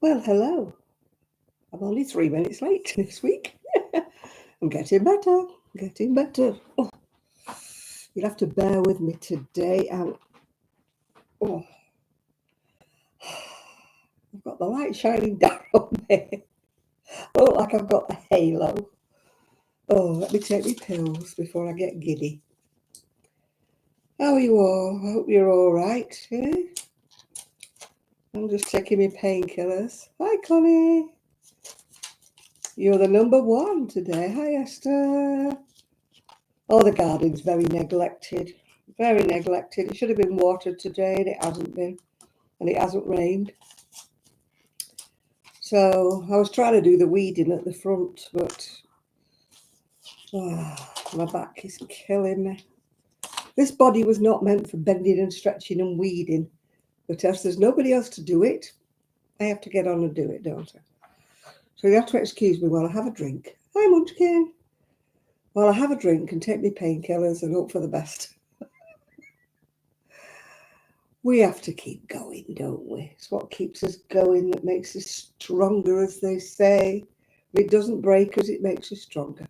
Well, hello. I'm only 3 minutes late this week. I'm getting better. Getting better. Oh, you'll have to bear with me today. Oh, I've got the light shining down on me. I look like I've got a halo. Oh, let me take my pills before I get giddy. How are you all? I hope you're all right. Yeah? I'm just taking my painkillers. Hi, Connie. You're the number one today. Hi, Esther. Oh, the garden's very neglected. Very neglected. It should have been watered today and it hasn't been. And it hasn't rained. So I was trying to do the weeding at the front, but my back is killing me. This body was not meant for bending and stretching and weeding. But as there's nobody else to do it, I have to get on and do it, don't I? So you have to excuse me while I have a drink. Hi, Munchkin. While I have a drink and take my painkillers and hope for the best. We have to keep going, don't we? It's what keeps us going, that makes us stronger, as they say. If it doesn't break us, it makes us stronger.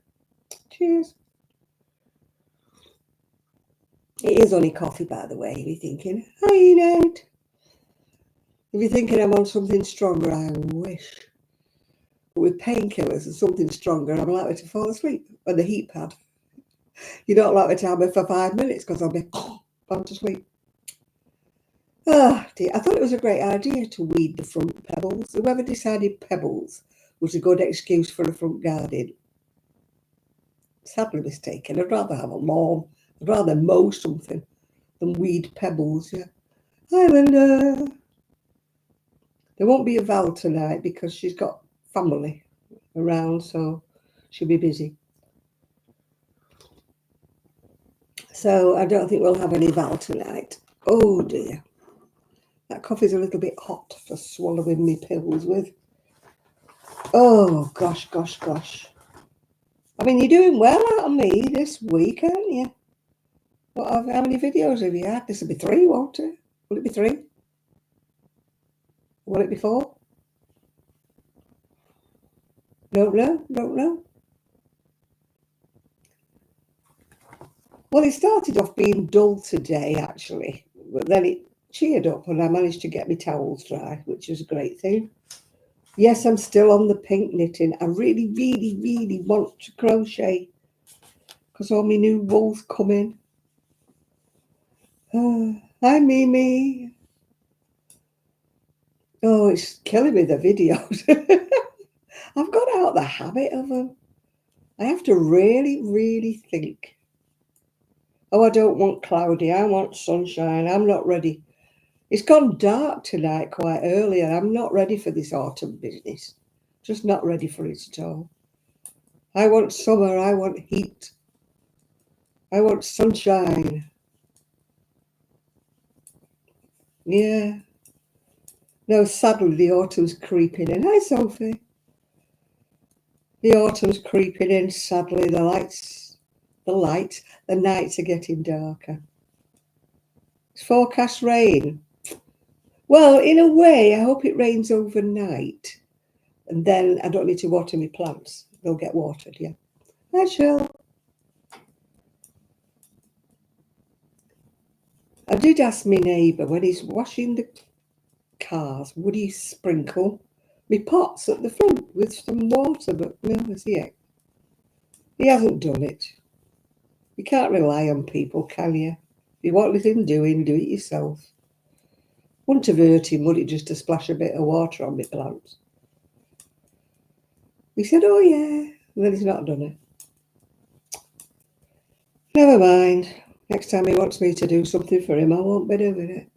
Cheers. It is only coffee, by the way, if you're thinking. Hi, Nate. If you're thinking I'm on something stronger, I wish. But with painkillers and something stronger, I'm likely to fall asleep on the heat pad. You don't like me to have it for 5 minutes because I'll be gone to sleep. Oh dear, I thought it was a great idea to weed the front pebbles. Whoever decided pebbles was a good excuse for a front garden, sadly mistaken. I'd rather have a lawn. I'd rather mow something than weed pebbles, yeah. Hi, Linda. There won't be a Val tonight because she's got family around, so she'll be busy. So I don't think we'll have any Val tonight. Oh dear. That coffee's a little bit hot for swallowing me pills with. Oh, gosh. I mean, you're doing well out of me this week, aren't you? How many videos have you had? This will be 3, won't it? Will it be 3? Will it be 4? Don't know. Well, it started off being dull today, actually. But then it cheered up and I managed to get my towels dry, which is a great thing. Yes, I'm still on the pink knitting. I really want to crochet because all my new wool's coming. Hi, Mimi. Oh, it's killing me, the videos. I've got out the habit of them. I have to really think. Oh, I don't want cloudy. I want sunshine. I'm not ready. It's gone dark tonight quite early and I'm not ready for this autumn business. Just not ready for it at all. I want summer. I want heat. I want sunshine. Yeah. No, sadly, the autumn's creeping in. Hi, Sophie. The autumn's creeping in, sadly. The nights are getting darker. It's forecast rain. Well, in a way, I hope it rains overnight. And then I don't need to water my plants. They'll get watered, yeah. Hi, Shell. I did ask my neighbour when he's washing the cars, would he sprinkle my pots at the front with some water, but no, has he yet? He hasn't done it. You can't rely on people, can you? If you want anything doing, do it yourself. Wouldn't have hurt him, would it, just to splash a bit of water on my plants? He said, oh yeah, and then he's not done it. Never mind. Next time he wants me to do something for him, I won't be doing it.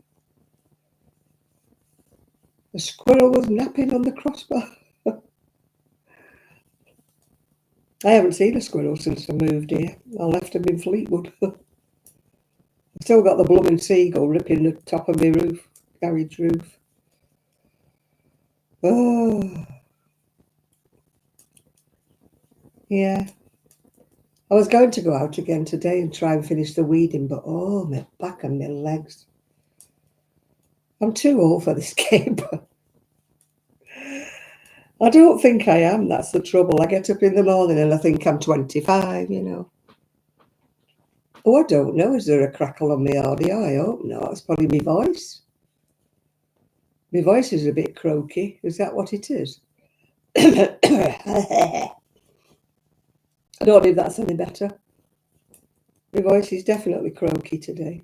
The squirrel was napping on the crossbar. I haven't seen a squirrel since I moved here. I left him in Fleetwood. I've still got the blooming seagull ripping the top of my roof, garage roof. Oh. Yeah. I was going to go out again today and try and finish the weeding, but oh, my back and my legs. I'm too old for this game. I don't think I am. That's the trouble. I get up in the morning and I think I'm 25, you know. Oh, I don't know. Is there a crackle on my audio? I hope not. It's probably my voice. My voice is a bit croaky. Is that what it is? I don't know if that's any better. My voice is definitely croaky today.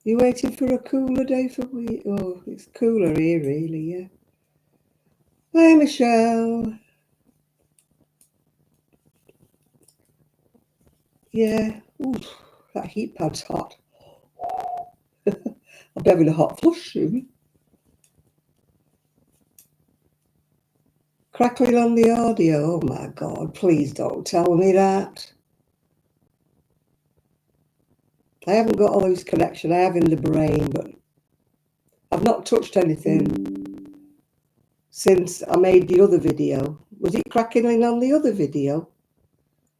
You waiting for a cooler day for me? Oh, it's cooler here, really, yeah. Hi, Michelle. Yeah. Ooh, that heat pad's hot. I'll be having a hot flush soon. Crackling on the audio. Oh my God, please don't tell me that. I haven't got a loose connection. I have in the brain, but I've not touched anything since I made the other video. Was it crackling on the other video?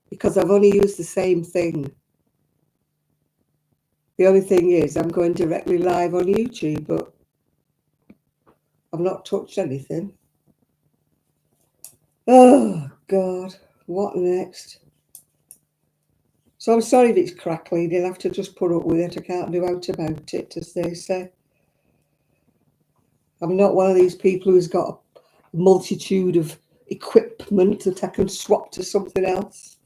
Because I've only used the same thing. The only thing is I'm going directly live on YouTube, but I've not touched anything. Oh God, what next? So I'm sorry if it's crackling. You'll have to just put up with it. I can't do out about it, as they say. I'm not one of these people who's got a multitude of equipment that I can swap to something else.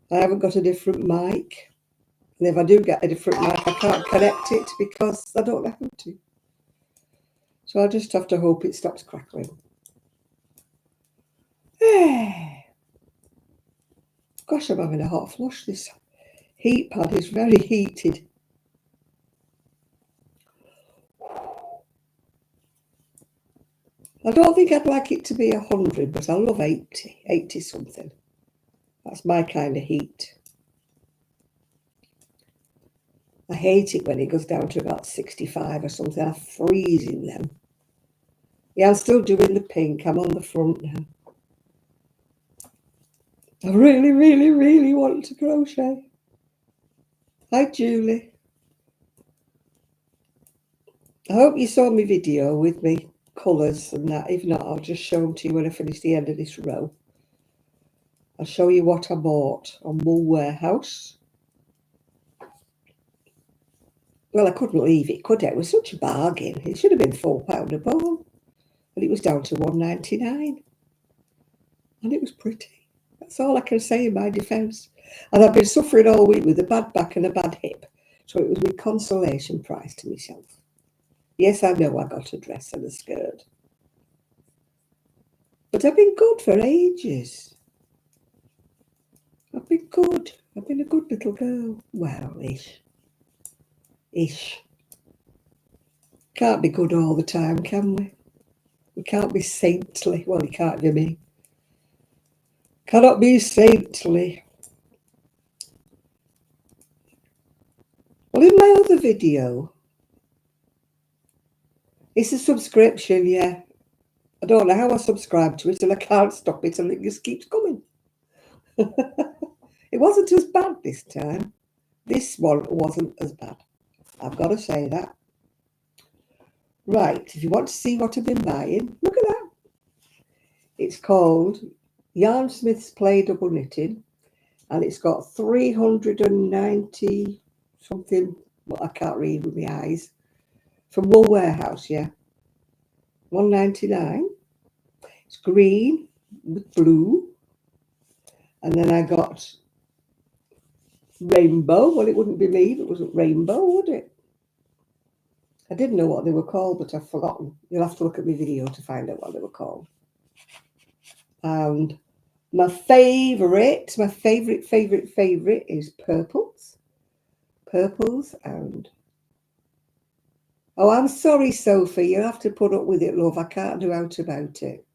I haven't got a different mic. And if I do get a different mic, I can't connect it because I don't know how to. So I just have to hope it stops crackling. Gosh, I'm having a hot flush. This heat pad is very heated. I don't think I'd like it to be 100, but I love 80 something. That's my kind of heat. I hate it when it goes down to about 65 or something. I freeze in them. Yeah, I'm still doing the pink. I'm on the front now. I really, really, really want to crochet. Hi, Julie. I hope you saw my video with me colours and that. If not, I'll just show them to you when I finish the end of this row. I'll show you what I bought on Wool Warehouse. Well, I couldn't leave it, could I? It was such a bargain. It should have been £4 a ball. But it was down to £1.99. And it was pretty. That's all I can say in my defence. And I've been suffering all week with a bad back and a bad hip. So it was my consolation prize to myself. Yes, I know I got a dress and a skirt. But I've been good for ages. I've been good. I've been a good little girl. Well, ish. Ish. Can't be good all the time, can we? We can't be saintly. Well, you can't be me. Cannot be saintly. Well, in my other video, it's a subscription, yeah. I don't know how I subscribe to it and I can't stop it and it just keeps coming. It wasn't as bad this time. This one wasn't as bad. I've got to say that. Right, if you want to see what I've been buying, look at that. It's called Yarnsmiths Play Double Knitting, and it's got 390 something, well, I can't read with my eyes, from Wool Warehouse, yeah. £1.99. It's green with blue. And then I got rainbow. Well, it wouldn't be me if it wasn't rainbow, would it? I didn't know what they were called, but I've forgotten. You'll have to look at my video to find out what they were called. And my favourite is purples. Purples and... Oh, I'm sorry, Sophie. You'll have to put up with it, love. I can't do out about it.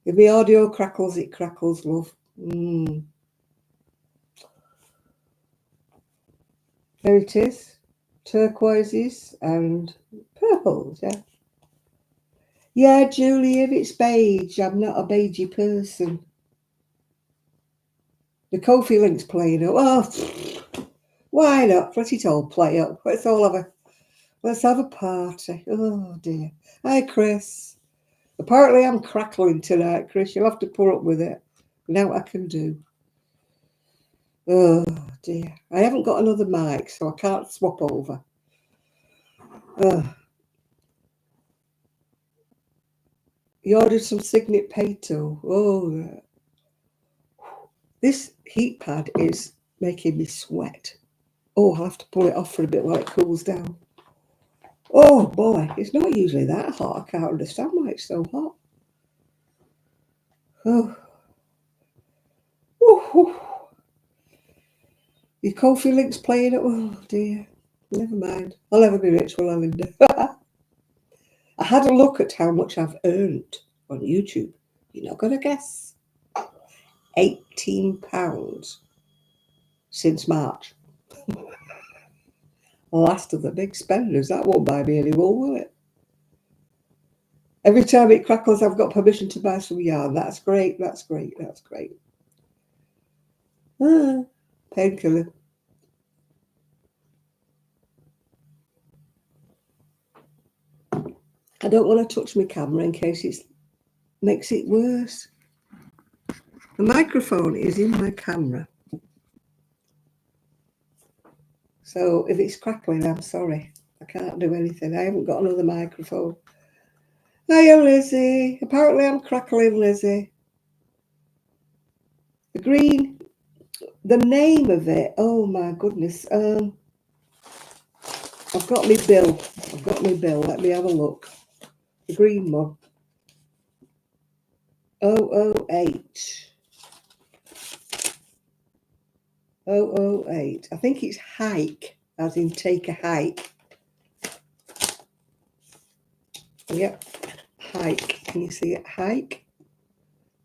If the audio crackles, it crackles, love. There it is. Turquoises and purples, yeah. Yeah, Julie, if it's beige, I'm not a beigey person. The Kofi Link's playing up. Oh, why not? Let it all play up. Let's have a party. Oh dear. Hi, Chris. Apparently I'm crackling tonight, Chris. You'll have to put up with it. Now what I can do. Oh dear. I haven't got another mic, so I can't swap over. You ordered some Signet Pato. Oh, this heat pad is making me sweat. Oh, I'll have to pull it off for a bit while it cools down. Oh boy, it's not usually that hot. I can't understand why it's so hot. Oh. Woo-hoo. Your Kofi Link's playing it. Oh dear. Never mind. I'll never be rich, will I, Linda? I had a look at how much I've earned on YouTube. You're not going to guess. £18 since March. Last of the big spenders. That won't buy me any wool, will it? Every time it crackles, I've got permission to buy some yarn. That's great. That's great. That's great. Painkiller. I don't want to touch my camera in case it makes it worse. The microphone is in my camera. So if it's crackling, I'm sorry. I can't do anything. I haven't got another microphone. Hiya, Lizzie. Apparently I'm crackling, Lizzie. The green, the name of it, oh my goodness. I've got my bill. Let me have a look. The green one. 008. 008. I think it's hike, as in take a hike. Yep, hike. Can you see it? Hike.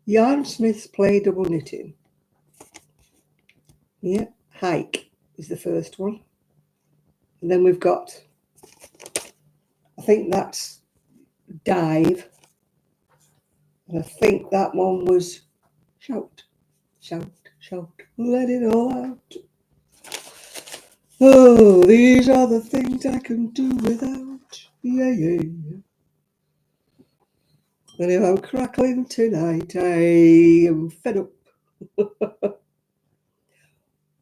Yarnsmiths play double knitting. Yep, hike is the first one. And then we've got, I think that's dive. And I think that one was shout, shout, shout, let it all out. Oh, these are the things I can do without. Yeah, yeah, yeah. And if I'm crackling tonight, I am fed up.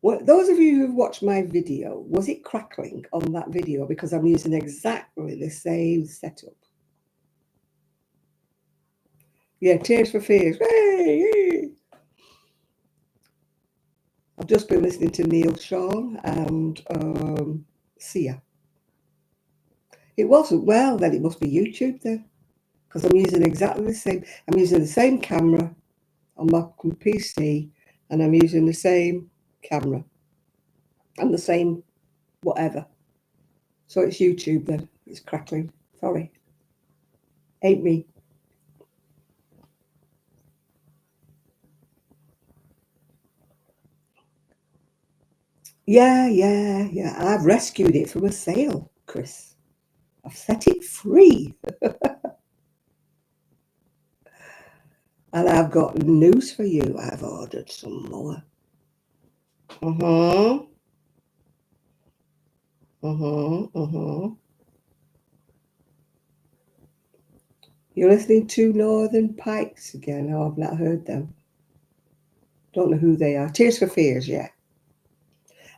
Well, those of you who've watched my video, was it crackling on that video? Because I'm using exactly the same setup. Yeah, Tears for Fears. Hey, hey. I've just been listening to Neil Sean and Sia. It wasn't. Well, then it must be YouTube then. Because I'm using exactly the same. I'm using the same camera on my PC and I'm using the same camera and the same whatever. So it's YouTube then. It's crackling. Sorry. Ain't me. Yeah. I've rescued it from a sale, Chris. I've set it free. And I've got news for you. I've ordered some more. You're listening to Northern Pikes again. Oh, I've not heard them. Don't know who they are. Tears for Fears, yeah.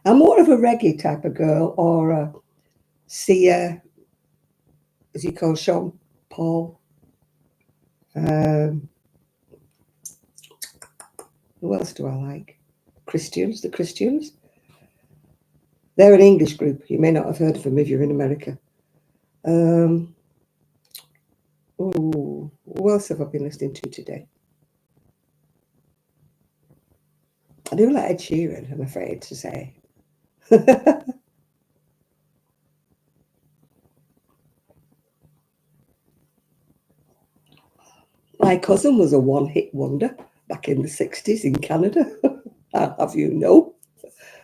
I'm more of a reggae type of girl, or a Sia, as he calls Sean Paul. Who else do I like? Christians, the Christians. They're an English group. You may not have heard of them if you're in America. Who else have I been listening to today? I do like Ed Sheeran, I'm afraid to say. My cousin was a one-hit wonder back in the 60s in Canada. I'll have you know.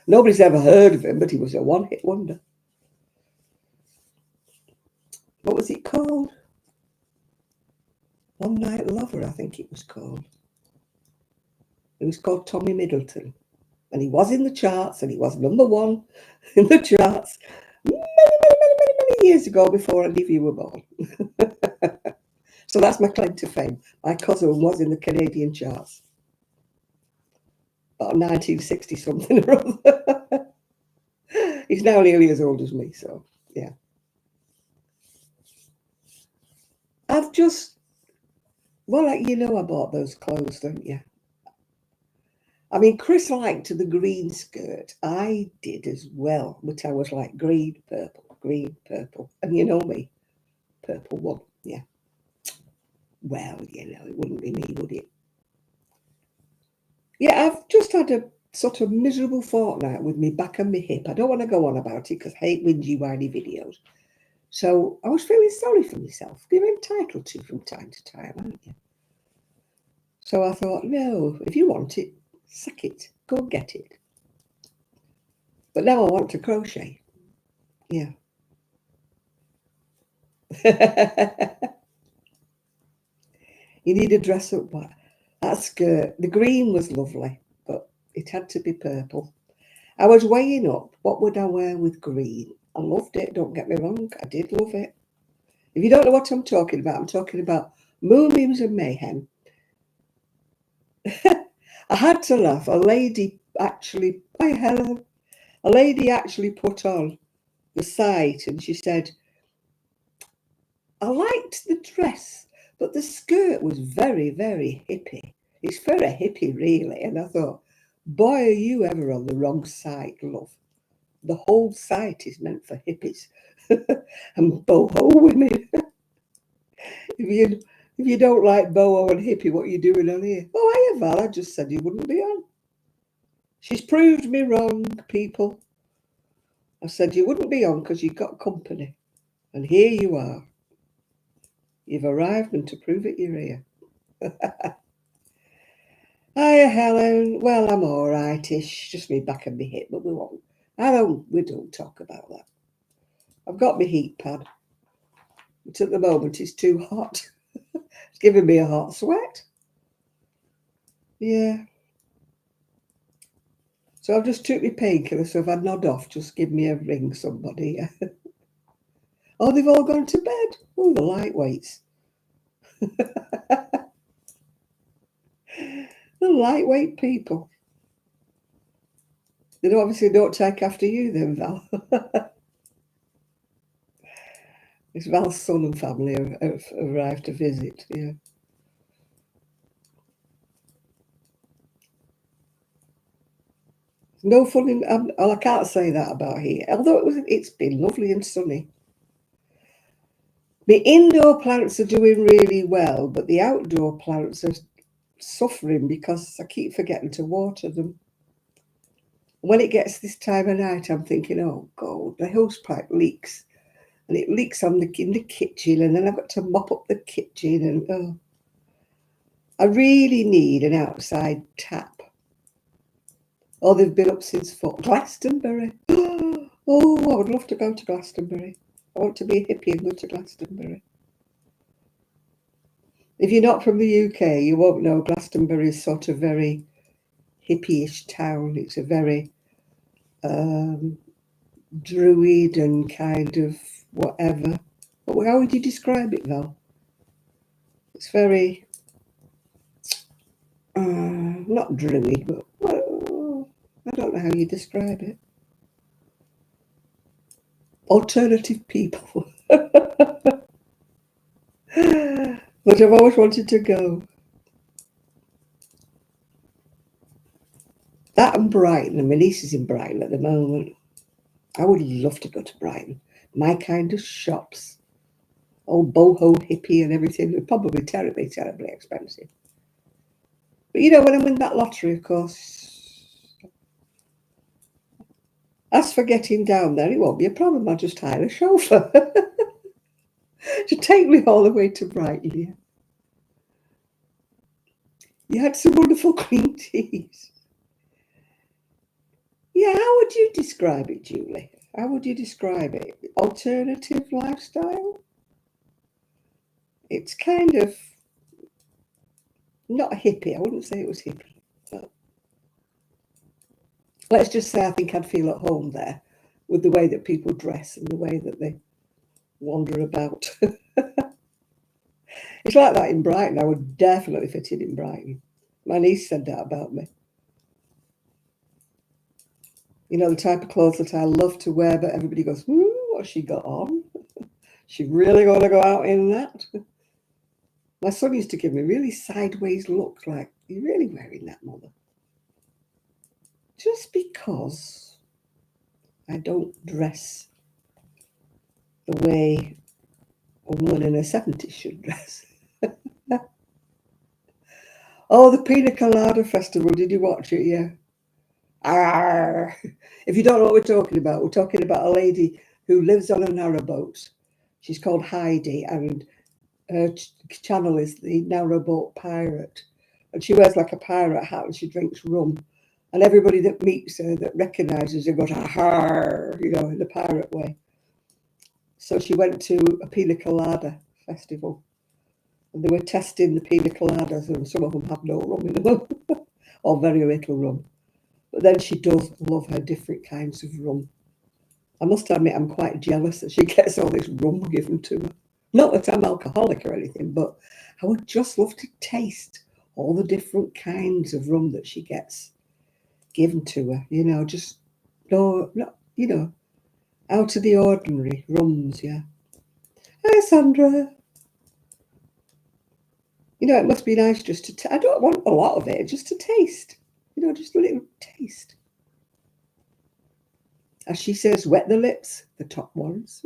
Nobody's ever heard of him, but he was a one-hit wonder. What was it called? One Night Lover, I think it was called. It was called Tommy Middleton. And he was in the charts, and he was #1 in the charts many years ago before any of you were born. So that's my claim to fame. My cousin was in the Canadian charts. About 1960 something or other. He's now nearly as old as me, so yeah. I've just, well, like, you know, I bought those clothes, don't you? I mean, Chris liked the green skirt. I did as well, which I was like green, purple. And you know me, purple one, yeah. Well, you know, it wouldn't be me, would it? Yeah, I've just had a sort of miserable fortnight with me back and my hip. I don't want to go on about it because I hate whingy, whiny videos. So I was feeling sorry for myself. You're entitled to from time to time, aren't you? So I thought, no, if you want it, suck it. Go and get it. But now I want to crochet. Yeah. You need a dress up what? That skirt. The green was lovely, but it had to be purple. I was weighing up what would I wear with green. I loved it, don't get me wrong. I did love it. If you don't know what I'm talking about Moonbeams and Mayhem. I had to laugh. A lady actually, hi Helen, a lady actually put on the site and she said, I liked the dress, but the skirt was very, very hippie. It's for a hippie, really. And I thought, boy, are you ever on the wrong site, love. The whole site is meant for hippies and boho women. If you don't like boho and hippie, what are you doing on here? Oh, hiya, Val. I just said you wouldn't be on. She's proved me wrong, people. I said you wouldn't be on because you got company. And here you are. You've arrived, and to prove it, you're here. Hiya, Helen. Well, I'm all right-ish. Just me back and me hip, but we won't. We don't talk about that. I've got my heat pad, but at the moment it's too hot. It's giving me a hot sweat. Yeah. So I've just took my painkiller, so if I nod off, just give me a ring, somebody. Oh, they've all gone to bed. Oh, the lightweights. The lightweight people. They obviously don't take after you then, Val. It's Val's son and family have arrived to visit, yeah. No fun in, well, I can't say that about here, although it's been lovely and sunny. The indoor plants are doing really well, but the outdoor plants are suffering because I keep forgetting to water them. When it gets this time of night, I'm thinking, oh God, the hose pipe leaks. And it leaks in the kitchen, and then I've got to mop up the kitchen, and oh, I really need an outside tap. Oh, they've been up since Glastonbury. Oh, I would love to go to Glastonbury. I want to be a hippie and go to Glastonbury. If you're not from the UK, you won't know Glastonbury is sort of very hippie-ish town. It's a very druid and kind of whatever. But how would you describe it, Val? It's very, not druid, but well, I don't know how you describe it. Alternative people. But I've always wanted to go. That and Brighton, and my niece is in Brighton at the moment. I would love to go to Brighton. My kind of shops. Old boho hippie and everything. They're probably terribly, terribly expensive. But you know, when I win that lottery, of course, as for getting down there, it won't be a problem. I'll just hire a chauffeur to take me all the way to Brighton. Yeah. You had some wonderful green teas. Yeah, how would you describe it, Julie? How would you describe it? Alternative lifestyle? It's kind of not a hippie. I wouldn't say it was hippie. But let's just say I think I'd feel at home there with the way that people dress and the way that they wander about. It's like that in Brighton. I would definitely fit in Brighton. My niece said that about me. You know, the type of clothes that I love to wear, but everybody goes, ooh, what's she got on? She really got to go out in that? My son used to give me really sideways looks, like, you're really wearing that, mother? Just because I don't dress the way a woman in her 70s should dress. Oh, the Pina Colada Festival, did you watch it? Yeah. Arr. If you don't know what we're talking about a lady who lives on a narrowboat. She's called Heidi, and her channel is the Narrowboat Pirate. And she wears like a pirate hat and she drinks rum. And everybody that meets her, that recognises her, goes, "Har," you know, in the pirate way. So she went to a Pina Colada festival. And they were testing the Pina Coladas, and some of them have no rum in them, or very little rum. But then she does love her different kinds of rum. I must admit, I'm quite jealous that she gets all this rum given to her. Not that I'm alcoholic or anything, but I would just love to taste all the different kinds of rum that she gets given to her. You know, just not you know, out of the ordinary rums. Yeah. Hi, Sandra. You know, it must be nice just to. I don't want a lot of it, just to taste. You know, just a little taste. As she says, wet the lips, the top ones.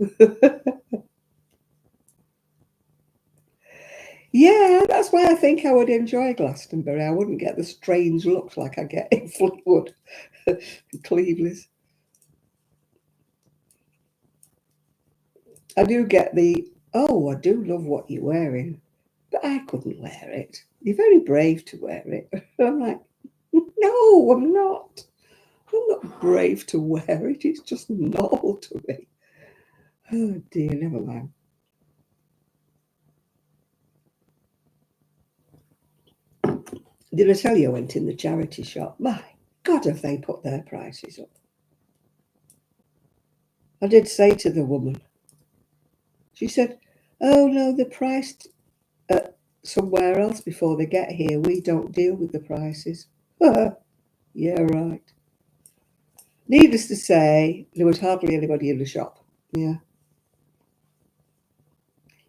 Yeah, that's why I think I would enjoy Glastonbury. I wouldn't get the strange looks like I get in Fleetwood and Cleveland. I do get the, oh, I do love what you're wearing, but I couldn't wear it. You're very brave to wear it. I'm like, no, I'm not. I'm not brave to wear it. It's just normal to me. Oh dear, never mind. Did I tell you I went in the charity shop? My God, have they put their prices up? I did say to the woman, she said, oh no, they're priced at somewhere else before they get here. We don't deal with the prices. Yeah, right. Needless to say, there was hardly anybody in the shop. Yeah.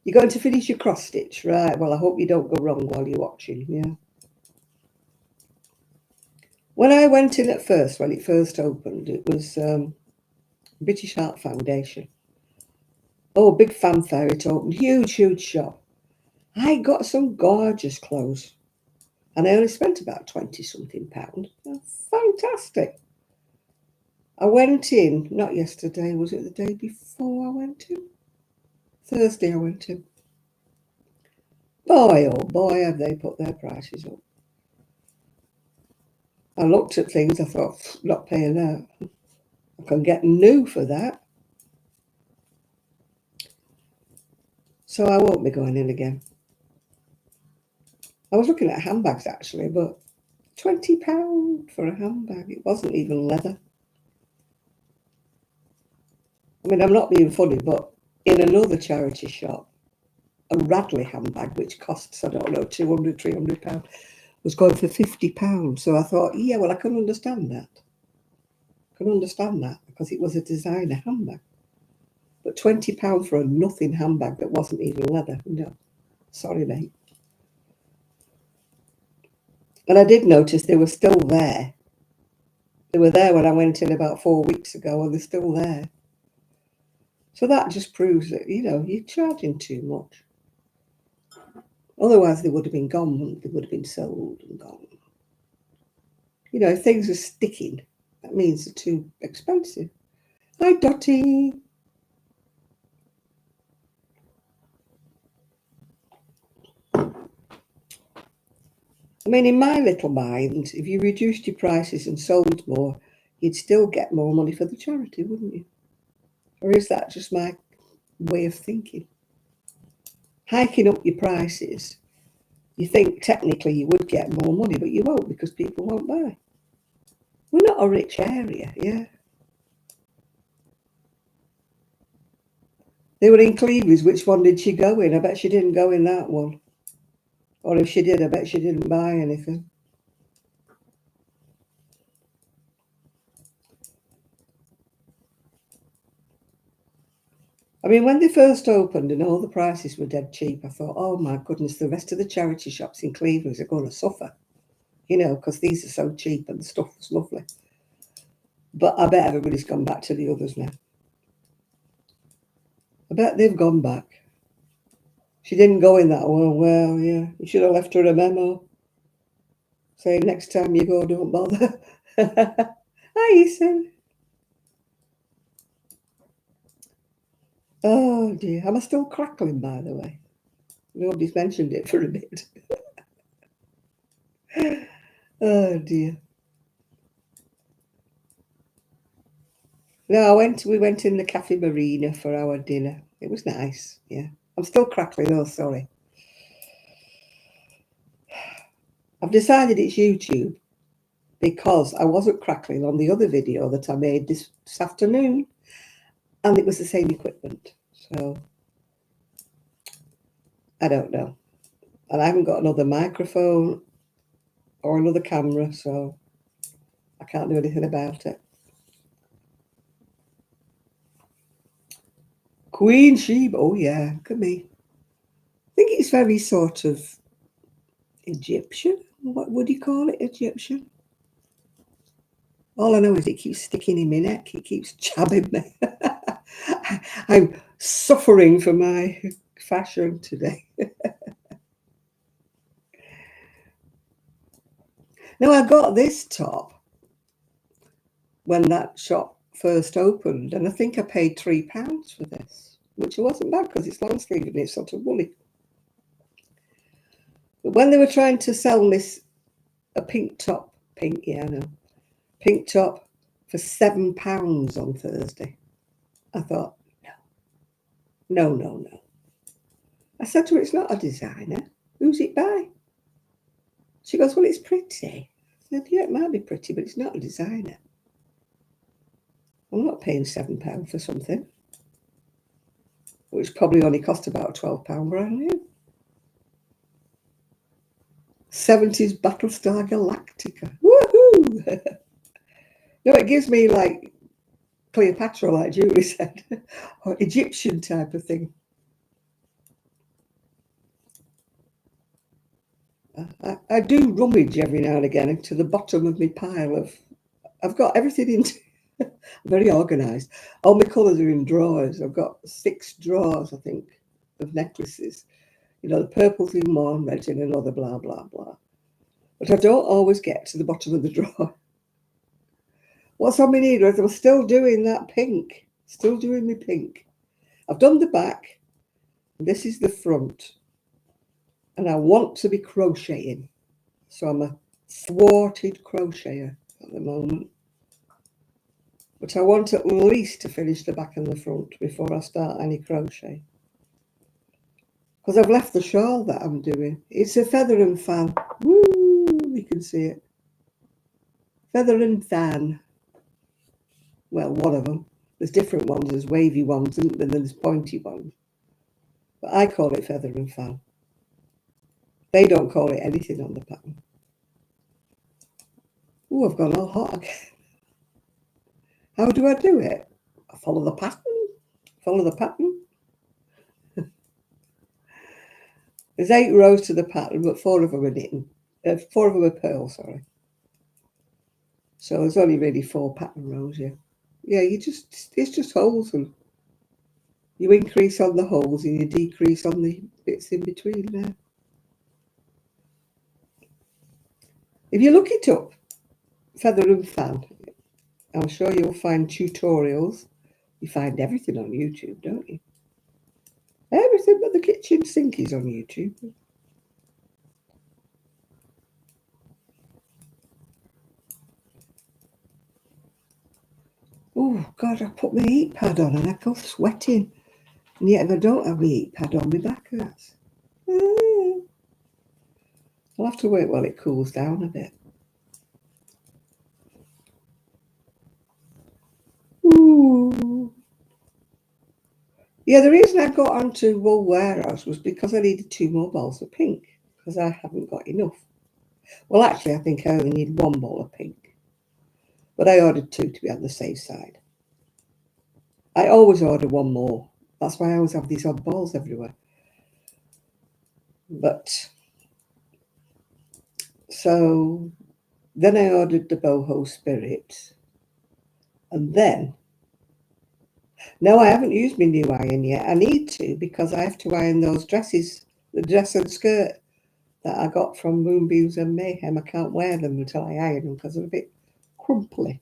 You're going to finish your cross stitch, right? Well, I hope you don't go wrong while you're watching. Yeah. When I went in at first, when it first opened, it was British Heart Foundation. Oh, big fanfare, it opened. Huge, huge shop. I got some gorgeous clothes. And I only spent about 20 something pounds. Fantastic. I went in, not yesterday, was it the day before I went in? Thursday I went in. Boy, oh boy, have they put their prices up. I looked at things, I thought, not paying that. I can get new for that. So I won't be going in again. I was looking at handbags actually, but £20 for a handbag. It wasn't even leather. I mean, I'm not being funny, but in another charity shop, a Radley handbag, which costs, I don't know, £200, £300, was going for £50. So I thought, yeah, well, I can understand that. I can understand that because it was a designer handbag. But £20 for a nothing handbag that wasn't even leather, no. Sorry, mate. And I did notice they were still there. They were there when I went in about 4 weeks ago, and they're still there. So that just proves that, you know, you're charging too much. Otherwise, they would have been gone. They would have been sold and gone. You know, if things are sticking, that means they're too expensive. Hi, Dottie. I mean, in my little mind, if you reduced your prices and sold more, you'd still get more money for the charity, wouldn't you? Or is that just my way of thinking? Hiking up your prices, you think technically you would get more money, but you won't because people won't buy. We're not a rich area, yeah. They were in Cleaveys. Which one did she go in? I bet she didn't go in that one. Or if she did, I bet she didn't buy anything. I mean, when they first opened and all the prices were dead cheap, I thought, oh my goodness, the rest of the charity shops in Cleveland are going to suffer, because these are so cheap and the stuff was lovely. But I bet everybody's gone back to the others now. I bet they've gone back. She didn't go in that one. Well, yeah, you should have left her a memo saying next time you go, don't bother. Hi, Ethan. Oh dear, am I still crackling, by the way? Nobody's mentioned it for a bit. Oh dear. No, we went in the Cafe Marina for our dinner. It was nice, yeah. I'm still crackling, oh sorry. I've decided it's YouTube because I wasn't crackling on the other video that I made this afternoon, and it was the same equipment. So I don't know. And I haven't got another microphone or another camera, so I can't do anything about it. Queen sheep, oh yeah, look at me. I think it's very sort of Egyptian. What would you call it, Egyptian? All I know is it keeps sticking in my neck. It keeps jabbing me. I'm suffering for my fashion today. Now, I got this top when that shop first opened, and I think I paid £3 for this, which wasn't bad because it's long sleeve and it's sort of woolly. But when they were trying to sell this, a pink top, pink top for £7 on Thursday, I thought, no. I said to her, it's not a designer. Who's it by? She goes, well, it's pretty. I said, yeah, it might be pretty, but it's not a designer. I'm not paying £7 for something, which probably only cost about £12 brand new. 70s Battlestar Galactica. Woohoo! No, it gives me like Cleopatra, like Julie said, or Egyptian type of thing. I do rummage every now and again into the bottom of my pile of. I've got everything into. I'm very organised. All my colours are in drawers. I've got 6 drawers, I think, of necklaces. The purple's in one, red's in another, blah, blah, blah. But I don't always get to the bottom of the drawer. What's on my needle? I'm still doing that pink. Still doing my pink. I've done the back. This is the front. And I want to be crocheting. So I'm a thwarted crocheter at the moment. But I want at least to finish the back and the front before I start any crochet. Because I've left the shawl that I'm doing. It's a feather and fan. Woo! You can see it. Feather and fan. Well, one of them. There's different ones. There's wavy ones and then there's pointy ones. But I call it feather and fan. They don't call it anything on the pattern. Oh, I've gone all hot again. How do I do it? I follow the pattern. Follow the pattern. There's 8 rows to the pattern, but 4 of them are knitting. 4 of them are purl, sorry. So there's only really 4 pattern rows, yeah. Yeah, it's just holes, and you increase on the holes and you decrease on the bits in between there. If you look it up, feather and fan, I'm sure you'll find tutorials. You find everything on YouTube, don't you? Everything but the kitchen sink is on YouTube. Oh, God, I put my heat pad on and I go sweating. And yet if I don't have my heat pad on, my back hurts. I'll have to wait while it cools down a bit. Yeah, the reason I got onto Wool Warehouse was because I needed 2 more balls of pink, because I haven't got enough. Well, actually, I think I only need 1 ball of pink, but I ordered 2 to be on the safe side. I always order 1 more. That's why I always have these odd balls everywhere. But, so, then I ordered the boho spirit. And then, no, I haven't used my new iron yet. I need to, because I have to iron those dresses, the dress and skirt that I got from Moonbeams and Mayhem. I can't wear them until I iron them because they're a bit crumply.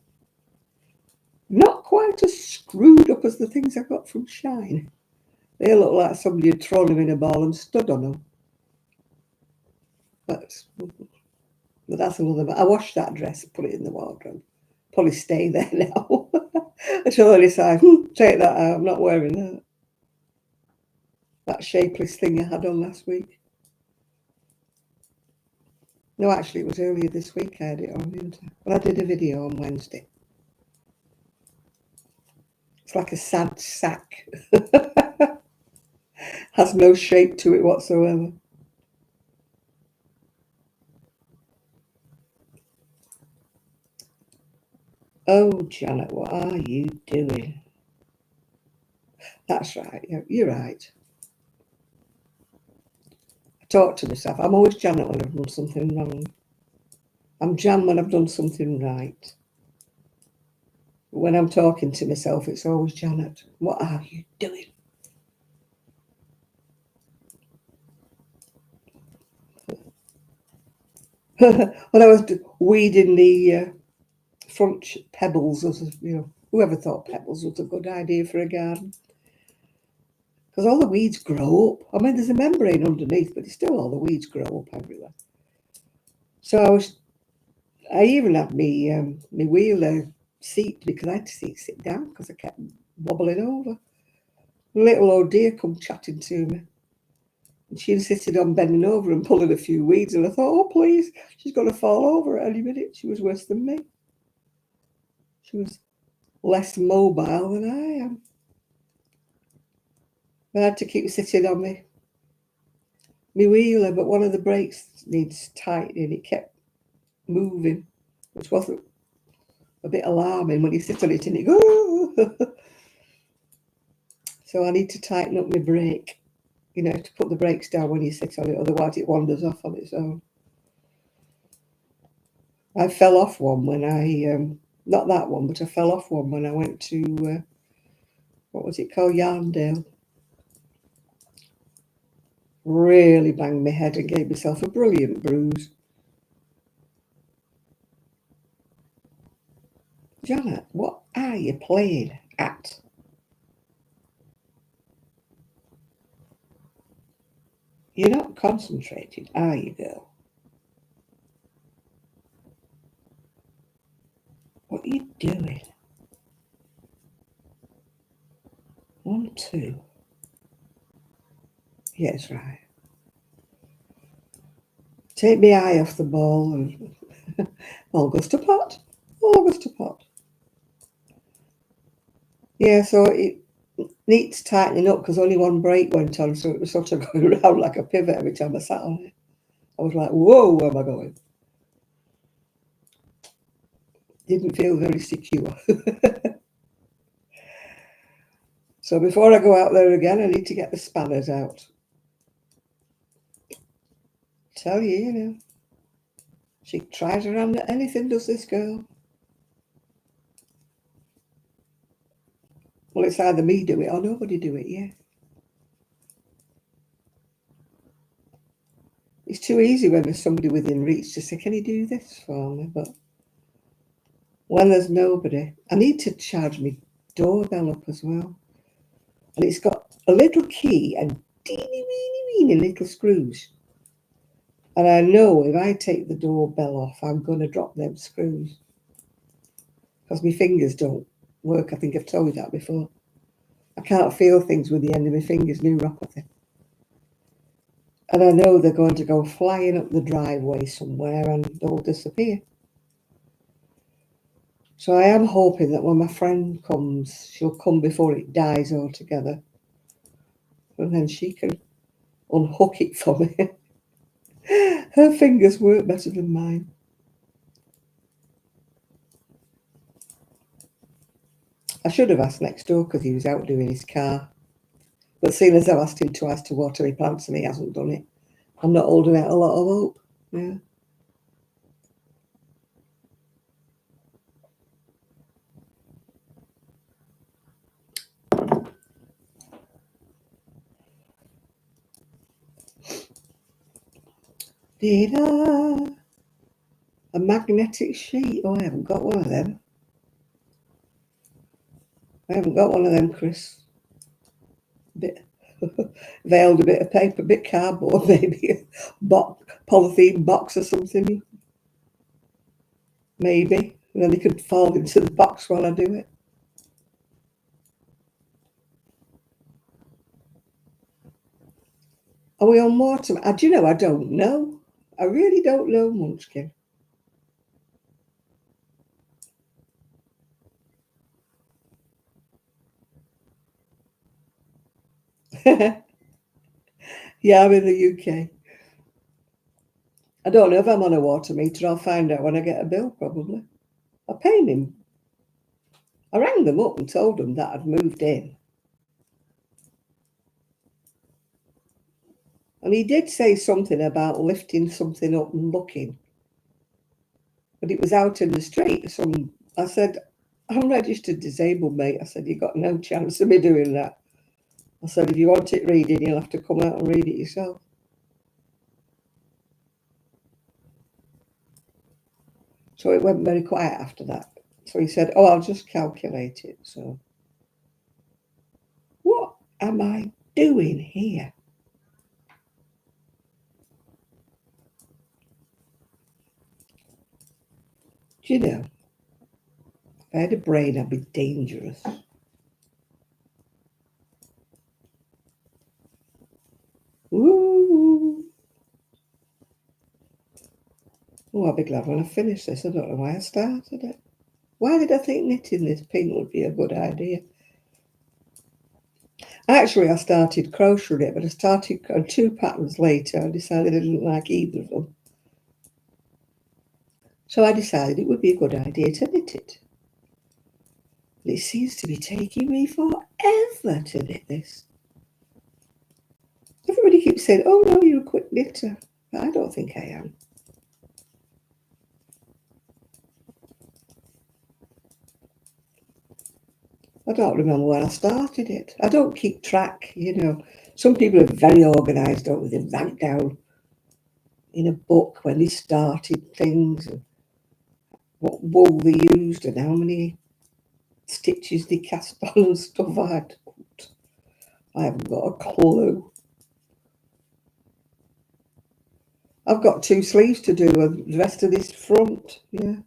Not quite as screwed up as the things I got from Shine. They look like somebody had thrown them in a ball and stood on them. But that's another. I washed that dress and put it in the wardrobe. Probably stay there now. Until I decide, take that out. I'm not wearing that. That shapeless thing I had on last week. No, actually, it was earlier this week I had it on, didn't I? Well, I did a video on Wednesday. It's like a sad sack. Has no shape to it whatsoever. Oh, Janet, what are you doing? That's right. You're right. I talk to myself. I'm always Janet when I've done something wrong. I'm Jan when I've done something right. When I'm talking to myself, it's always Janet. What are you doing? When I was weeding the front pebbles, whoever thought pebbles was a good idea for a garden? Because all the weeds grow up. I mean, there's a membrane underneath, but still all the weeds grow up everywhere. So I even had my wheeler seat, because I had to sit down because I kept wobbling over. Little old dear come chatting to me. And she insisted on bending over and pulling a few weeds, and I thought, oh please, she's going to fall over at any minute. She was worse than me. She was less mobile than I am. I had to keep sitting on my wheeler, but one of the brakes needs tightening. It kept moving, which wasn't a bit alarming when you sit on it and it goes. So I need to tighten up my brake, to put the brakes down when you sit on it, otherwise it wanders off on its own. I fell off one when not that one, but I fell off one when I went to, what was it called, Yarndale. Really banged my head and gave myself a brilliant bruise. Janet, what are you playing at? You're not concentrated, are you, girl? What are you doing? 1, 2. Yes, right. Take my eye off the ball and all goes to pot. All goes to pot. Yeah, so it needs tightening up because only one brake went on, so it was sort of going around like a pivot every time I sat on it. I was like, whoa, where am I going? Didn't feel very secure. So before I go out there again, I need to get the spanners out. Tell you, she tries her hand at anything, does this girl? Well, it's either me do it or nobody do it, yeah. It's too easy when there's somebody within reach to say, can you do this for me? But when there's nobody, I need to charge my doorbell up as well. And it's got a little key and teeny little screws. And I know if I take the doorbell off, I'm going to drop them screws. Because my fingers don't work. I think I've told you that before. I can't feel things with the end of my fingers, neuropathy. And I know they're going to go flying up the driveway somewhere and they'll disappear. So I am hoping that when my friend comes, she'll come before it dies altogether. and then she can unhook it for me. Her fingers work better than mine. I should have asked next door because he was out doing his car. But seeing as I've asked him twice to water my plants and he hasn't done it, I'm not holding out a lot of hope. Yeah. A magnetic sheet. Oh, I haven't got one of them. I haven't got one of them, Chris. Bit veiled, a bit of paper, a bit cardboard, maybe a polythene box or something. Maybe. And then they could fall into the box while I do it. Are we on water? Do you know, I don't know. I really don't know, Munchkin. Yeah, I'm in the UK. I don't know if I'm on a water meter. I'll find out when I get a bill, probably. I paid him. I rang them up and told them that I'd moved in. And he did say something about lifting something up and looking. But it was out in the street. I said, I'm registered disabled, mate. I said, you've got no chance of me doing that. I said, if you want it reading, you'll have to come out and read it yourself. So it went very quiet after that. So he said, oh, I'll just calculate it. So what am I doing here? Do you know, if I had a brain, I'd be dangerous. Ooh. Oh, I'll be glad when I finish this. I don't know why I started it. Why did I think knitting this pink would be a good idea? Actually, I started crocheting it, but I started on 2 patterns later. I decided I didn't like either of them. So I decided it would be a good idea to knit it. But it seems to be taking me forever to knit this. Everybody keeps saying, oh no, you're a quick knitter. But I don't think I am. I don't remember when I started it. I don't keep track, you know. Some people are very organised, don't they? They write down in a book when they started things and what wool they used and how many stitches they cast on and stuff. I haven't got a clue. I've got 2 sleeves to do and the rest of this front, yeah.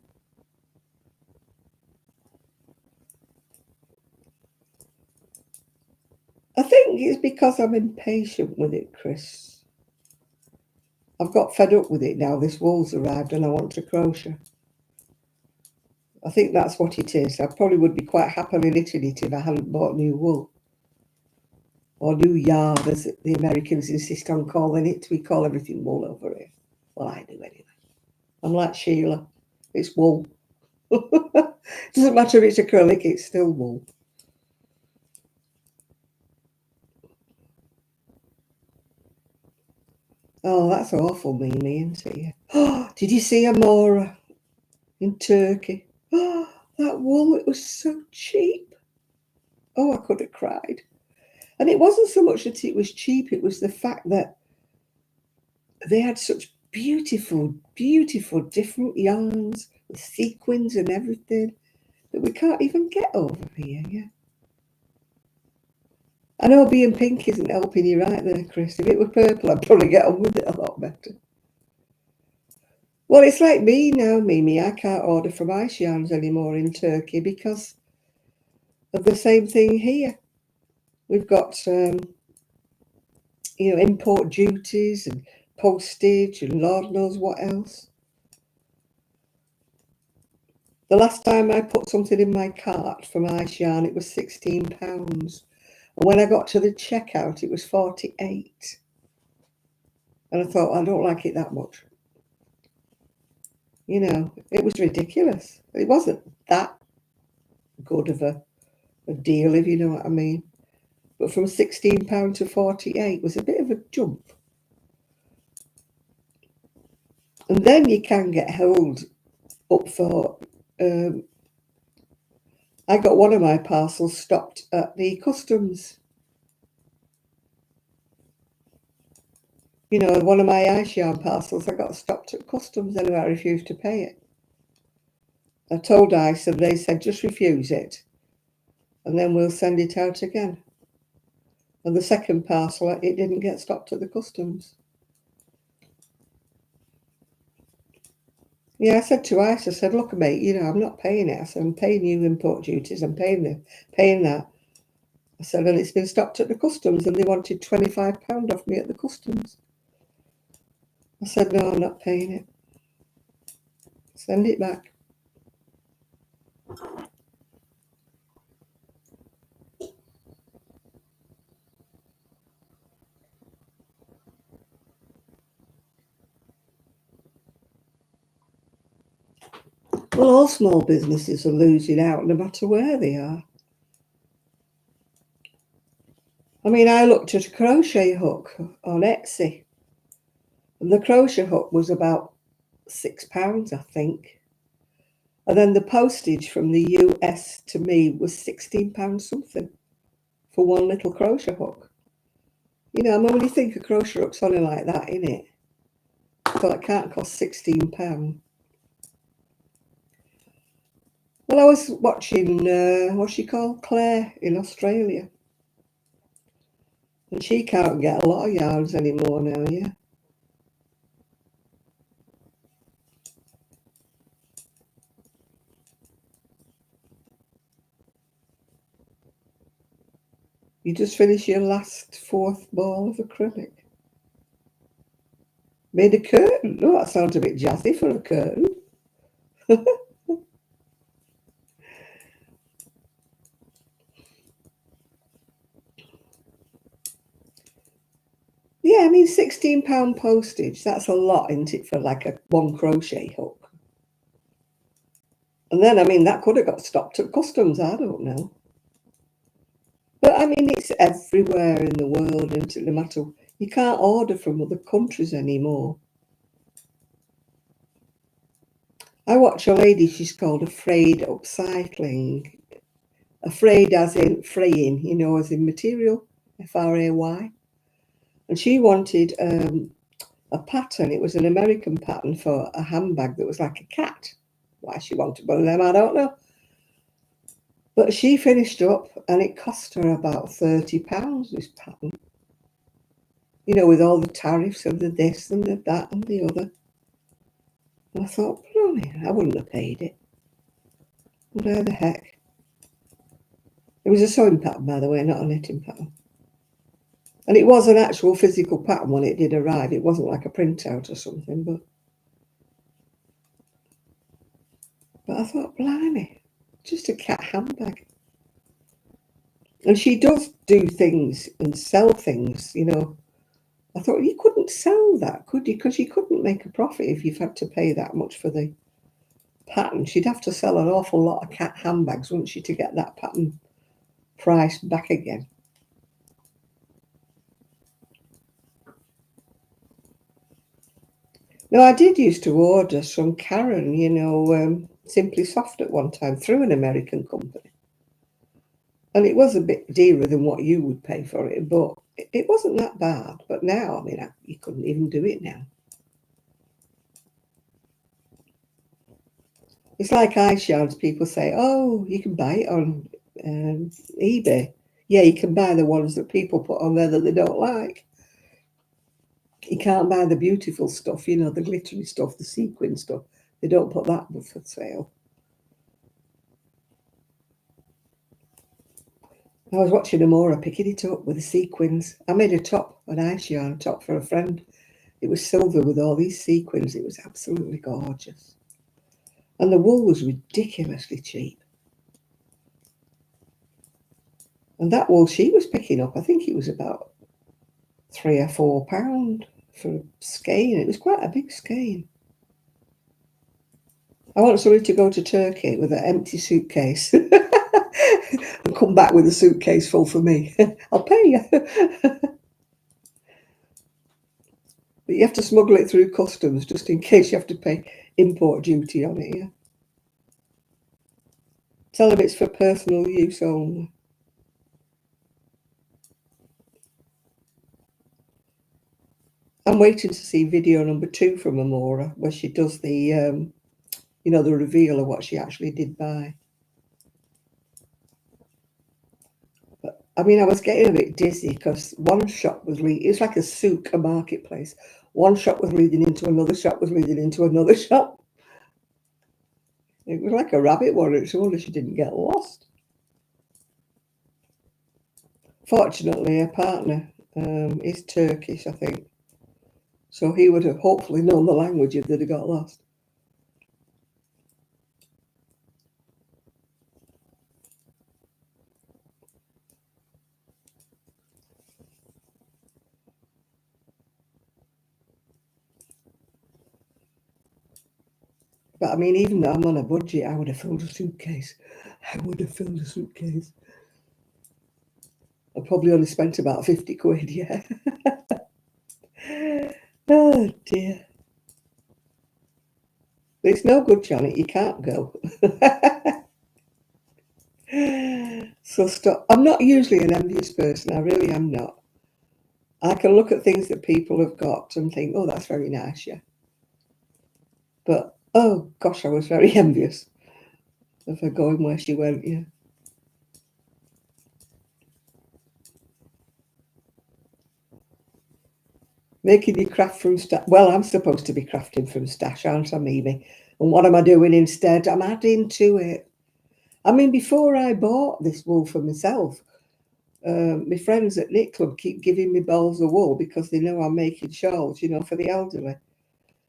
I think it's because I'm impatient with it, Chris. I've got fed up with it now. This wool's arrived and I want to crochet. I think that's what it is. I probably would be quite happily knitting it if I hadn't bought new wool. Or new yarn, as the Americans insist on calling it. We call everything wool over here. Well, I do anyway. I'm like Sheila. It's wool. Doesn't matter if it's acrylic, it's still wool. Oh, that's awful, Mimi, isn't it? Oh, did you see Amora in Turkey? Oh, that wool, it was so cheap. Oh, I could have cried. And it wasn't so much that it was cheap, it was the fact that they had such beautiful, beautiful different yarns with sequins and everything that we can't even get over here, yeah. I know being pink isn't helping you right there, Chris. If it were purple, I'd probably get on with it a lot better. Well, it's like me now, Mimi. I can't order from Ice Yarns anymore in Turkey because of the same thing here. We've got, import duties and postage and Lord knows what else. The last time I put something in my cart from Ice Yarn, it was £16. And when I got to the checkout, it was 48. And I thought, I don't like it that much. You know, it was ridiculous. It wasn't that good of a deal, if you know what I mean. But from £16 to 48 was a bit of a jump. And then you can get held up for... I got one of my parcels stopped at the customs. You know, one of my ice yarn parcels, I got stopped at customs and I refused to pay it. I told ICE and they said, just refuse it and then we'll send it out again. And the second parcel, it didn't get stopped at the customs. Yeah, I said to ICE, I said, look, mate, you know, I'm not paying it. I said, I'm paying you import duties, I'm paying that. I said, and it's been stopped at the customs and they wanted £25 off me at the customs. I said, no, I'm not paying it. Send it back. Well, all small businesses are losing out no matter where they are. I mean, I looked at a crochet hook on Etsy. And the crochet hook was about £6, I think. And then the postage from the US to me was £16 something for one little crochet hook. You know, I mean, when you think a crochet hook's only like that, innit? So it can't cost £16. Well, I was watching, what's she called? Claire in Australia. And she can't get a lot of yarns anymore now, yeah. You just finished your last 4th ball of acrylic. Made a curtain. Oh, that sounds a bit jazzy for a curtain. Yeah, I mean, £16 postage, that's a lot, isn't it, for like one crochet hook? And then, I mean, that could have got stopped at customs, I don't know. But, I mean, it's everywhere in the world, isn't it? No matter, you can't order from other countries anymore. I watch a lady, she's called Afraid Upcycling. Afraid as in fraying, you know, as in material, F-R-A-Y. And she wanted a pattern. It was an American pattern for a handbag that was like a cat. Why she wanted one of them, I don't know. But she finished up and it cost her about £30, this pattern. You know, with all the tariffs and the this and the that and the other. And I thought, blimey, I wouldn't have paid it. Where the heck? It was a sewing pattern, by the way, not a knitting pattern. And it was an actual physical pattern when it did arrive. It wasn't like a printout or something, but I thought, blimey, just a cat handbag. And she does do things and sell things, you know. I thought, you couldn't sell that, could you? Because you couldn't make a profit if you've had to pay that much for the pattern. She'd have to sell an awful lot of cat handbags, wouldn't she, to get that pattern price back again. No, I did used to order from Karen, you know, Simply Soft at one time through an American company. And it was a bit dearer than what you would pay for it, but it wasn't that bad. But now, I mean, you couldn't even do it now. It's like ice yarns. People say, oh, you can buy it on eBay. Yeah, you can buy the ones that people put on there that they don't like. You can't buy the beautiful stuff, you know, the glittery stuff, the sequin stuff. They don't put that for sale. I was watching Amora picking it up with the sequins. I made a top, an ice yarn top for a friend. It was silver with all these sequins. It was absolutely gorgeous. And the wool was ridiculously cheap. And that wool she was picking up, I think it was about £3 or £4 for a skein. It was quite a big skein. I want somebody to go to Turkey with an empty suitcase and come back with a suitcase full for me. I'll pay you. But you have to smuggle it through customs just in case you have to pay import duty on it, yeah? Tell them it's for personal use only. I'm waiting to see video number 2 from Amora, where she does the, you know, the reveal of what she actually did buy. But, I mean, I was getting a bit dizzy because one shop was leading, it's like a souk, a marketplace. One shop was leading into another shop, was leading into another shop. It was like a rabbit warren. It's a wonder she didn't get lost. Fortunately, her partner is Turkish, I think. So he would have hopefully known the language if they'd have got lost. But I mean, even though I'm on a budget, I would have filled a suitcase. I would have filled a suitcase. I probably only spent about 50 quid, yeah. Oh dear. It's no good, Janet, you can't go. So stop. I'm not usually an envious person, I really am not. I can look at things that people have got and think, oh, that's very nice, yeah. But, oh gosh, I was very envious of her going where she went, yeah. Making you craft from stash. Well, I'm supposed to be crafting from stash, aren't I, Mimi? And what am I doing instead? I'm adding to it. I mean, before I bought this wool for myself, my friends at Knit Club keep giving me balls of wool because they know I'm making shawls, you know, for the elderly.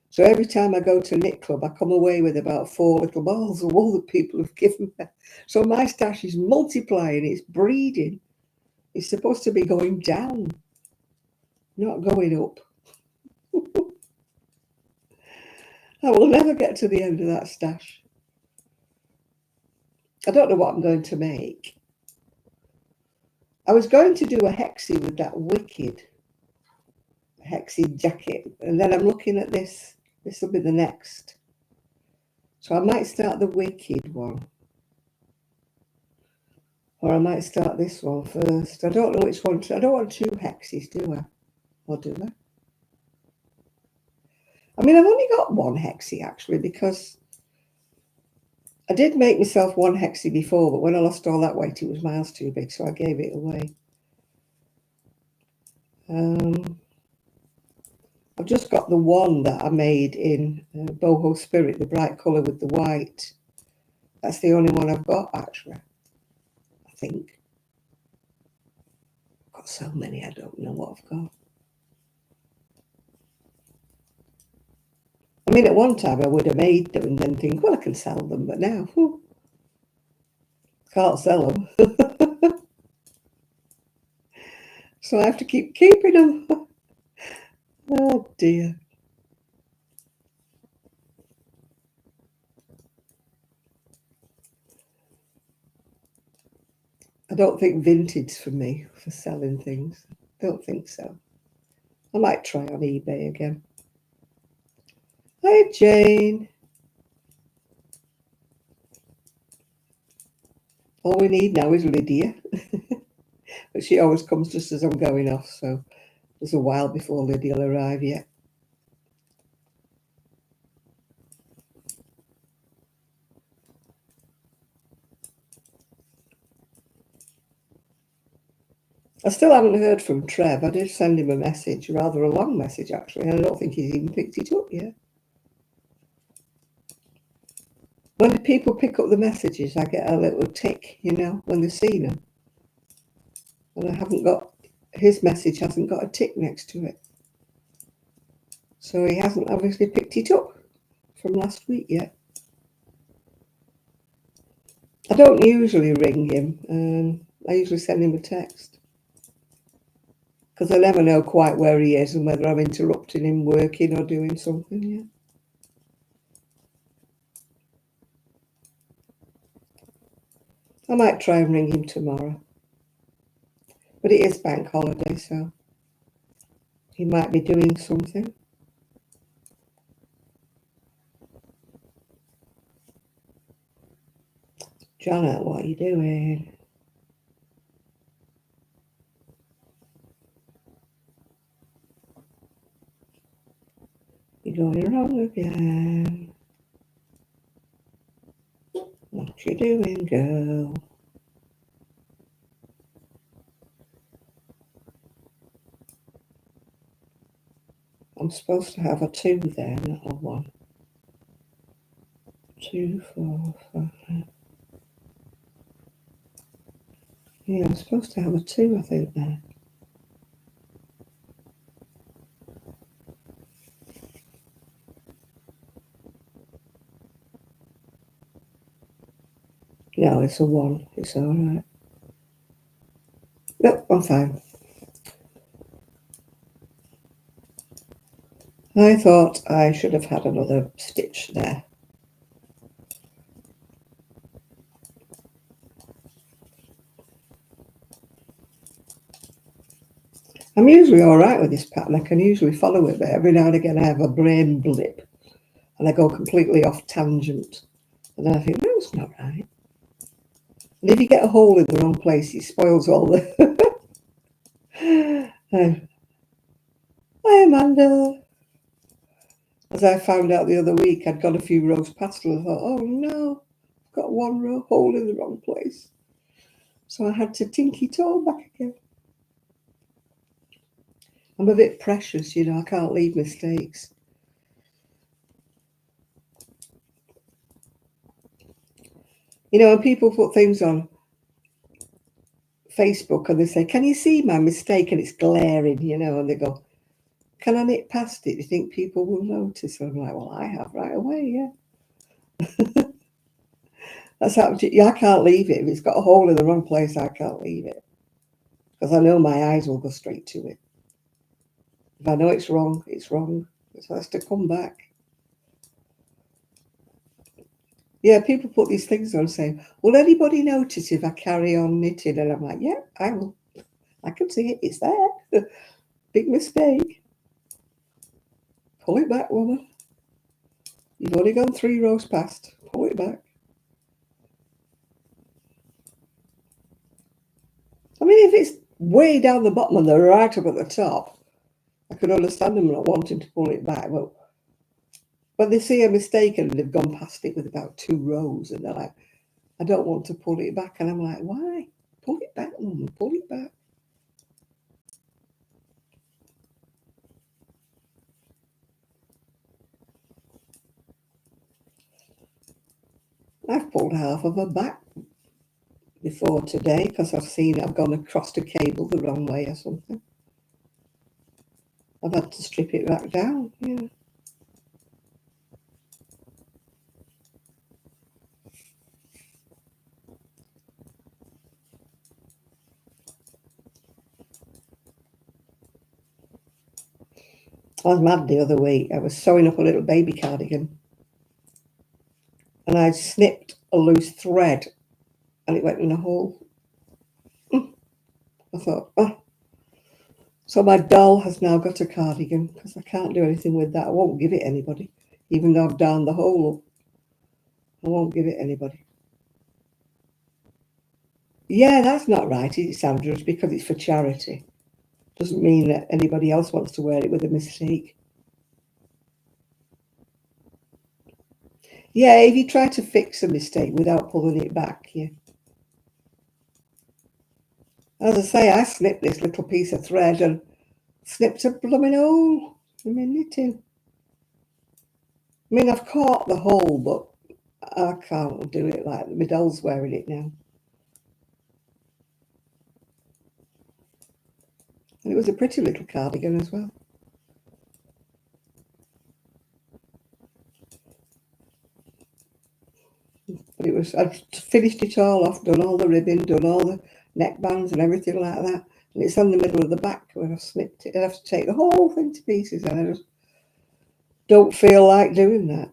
So every time I go to Knit Club, I come away with about 4 little balls of wool that people have given me. So my stash is multiplying, it's breeding. It's supposed to be going down, not going up. I will never get to the end of that stash. I don't know what I'm going to make. I was going to do a hexie with that wicked hexie jacket, and then I'm looking at this. This will be the next. So I might start the wicked one. Or I might start this one first. I don't know which one. I don't want 2 hexies, do I? Or do I? I mean, I've only got 1 hexie, actually, because I did make myself 1 hexie before, but when I lost all that weight, it was miles too big, so I gave it away. I've just got the one that I made in boho spirit, the bright colour with the white. That's the only one I've got, actually, I think. I've got so many, I don't know what I've got. I mean, at one time I would have made them and then think, well, I can sell them, but now, can't sell them. So I have to keep keeping them. Oh dear. I don't think vintage for me for selling things. Don't think so. I might try on eBay again. Hi, Jane. All we need now is Lydia. But she always comes just as I'm going off, so there's a while before Lydia will arrive yet. I still haven't heard from Trev. I did send him a message, rather a long message actually, and I don't think he's even picked it up yet. When people pick up the messages, I get a little tick, you know, when they've seen them. And I haven't got, his message hasn't got a tick next to it. So he hasn't obviously picked it up from last week yet. I don't usually ring him. I usually send him a text. Because I never know quite where he is and whether I'm interrupting him working or doing something, yeah. I might try and ring him tomorrow. But it is bank holiday, so he might be doing something. Janet, what are you doing? You're going wrong again. What you doing, girl? I'm supposed to have a 2 there, not a 1. 2, 4, 5. Yeah, I'm supposed to have a 2, I think, there. No, it's a 1. It's all right. Nope, I'm fine. I thought I should have had another stitch there. I'm usually all right with this pattern. I can usually follow it, but every now and again I have a brain blip and I go completely off tangent. And then I think, no, it's not right. And if you get a hole in the wrong place, it spoils all the... Hi, Amanda. As I found out the other week, I'd got a few rows past and I thought, oh no, I've got 1 row hole in the wrong place. So I had to tinky toe back again. I'm a bit precious, you know, I can't leave mistakes. You know, when people put things on Facebook and they say, can you see my mistake? And it's glaring, you know, and they go, can I knit past it? Do you think people will notice? And I'm like, well, I have right away, yeah. That's happened to you. I can't leave it. If it's got a hole in the wrong place, I can't leave it. Because I know my eyes will go straight to it. If I know it's wrong, it's wrong. It has to come back. Yeah, people put these things on saying, will anybody notice if I carry on knitting? And I'm like, yeah, I will. I can see it. It's there. Big mistake. Pull it back, woman. You've only gone 3 rows past. Pull it back. I mean, if it's way down the bottom and they're right up at the top, I could understand them not wanting to pull it back. But they see a mistake and they've gone past it with about 2 rows and they're like, I don't want to pull it back. And I'm like, why? Pull it back, woman. Pull it back. I've pulled half of her back before today because I've gone across the cable the wrong way or something. I've had to strip it back down, yeah. I was mad the other week. I was sewing up a little baby cardigan and I snipped a loose thread and it went in a hole. I thought, oh. So my doll has now got a cardigan because I can't do anything with that. I won't give it anybody, even though I've darned the hole up. I won't give it anybody. Yeah, that's not right, is it, Sandra? It's because it's for charity. Doesn't mean that anybody else wants to wear it with a mistake. Yeah, if you try to fix a mistake without pulling it back, yeah. As I say, I snipped this little piece of thread and snipped a blooming hole in my knitting. I mean, I've caught the hole, but I can't do it like my doll's wearing it now. And it was a pretty little cardigan as well. But I'd finished it all off, done all the ribbing, done all the neckbands and everything like that. And it's on the middle of the back where I've snipped it. I'd have to take the whole thing to pieces, and I just don't feel like doing that.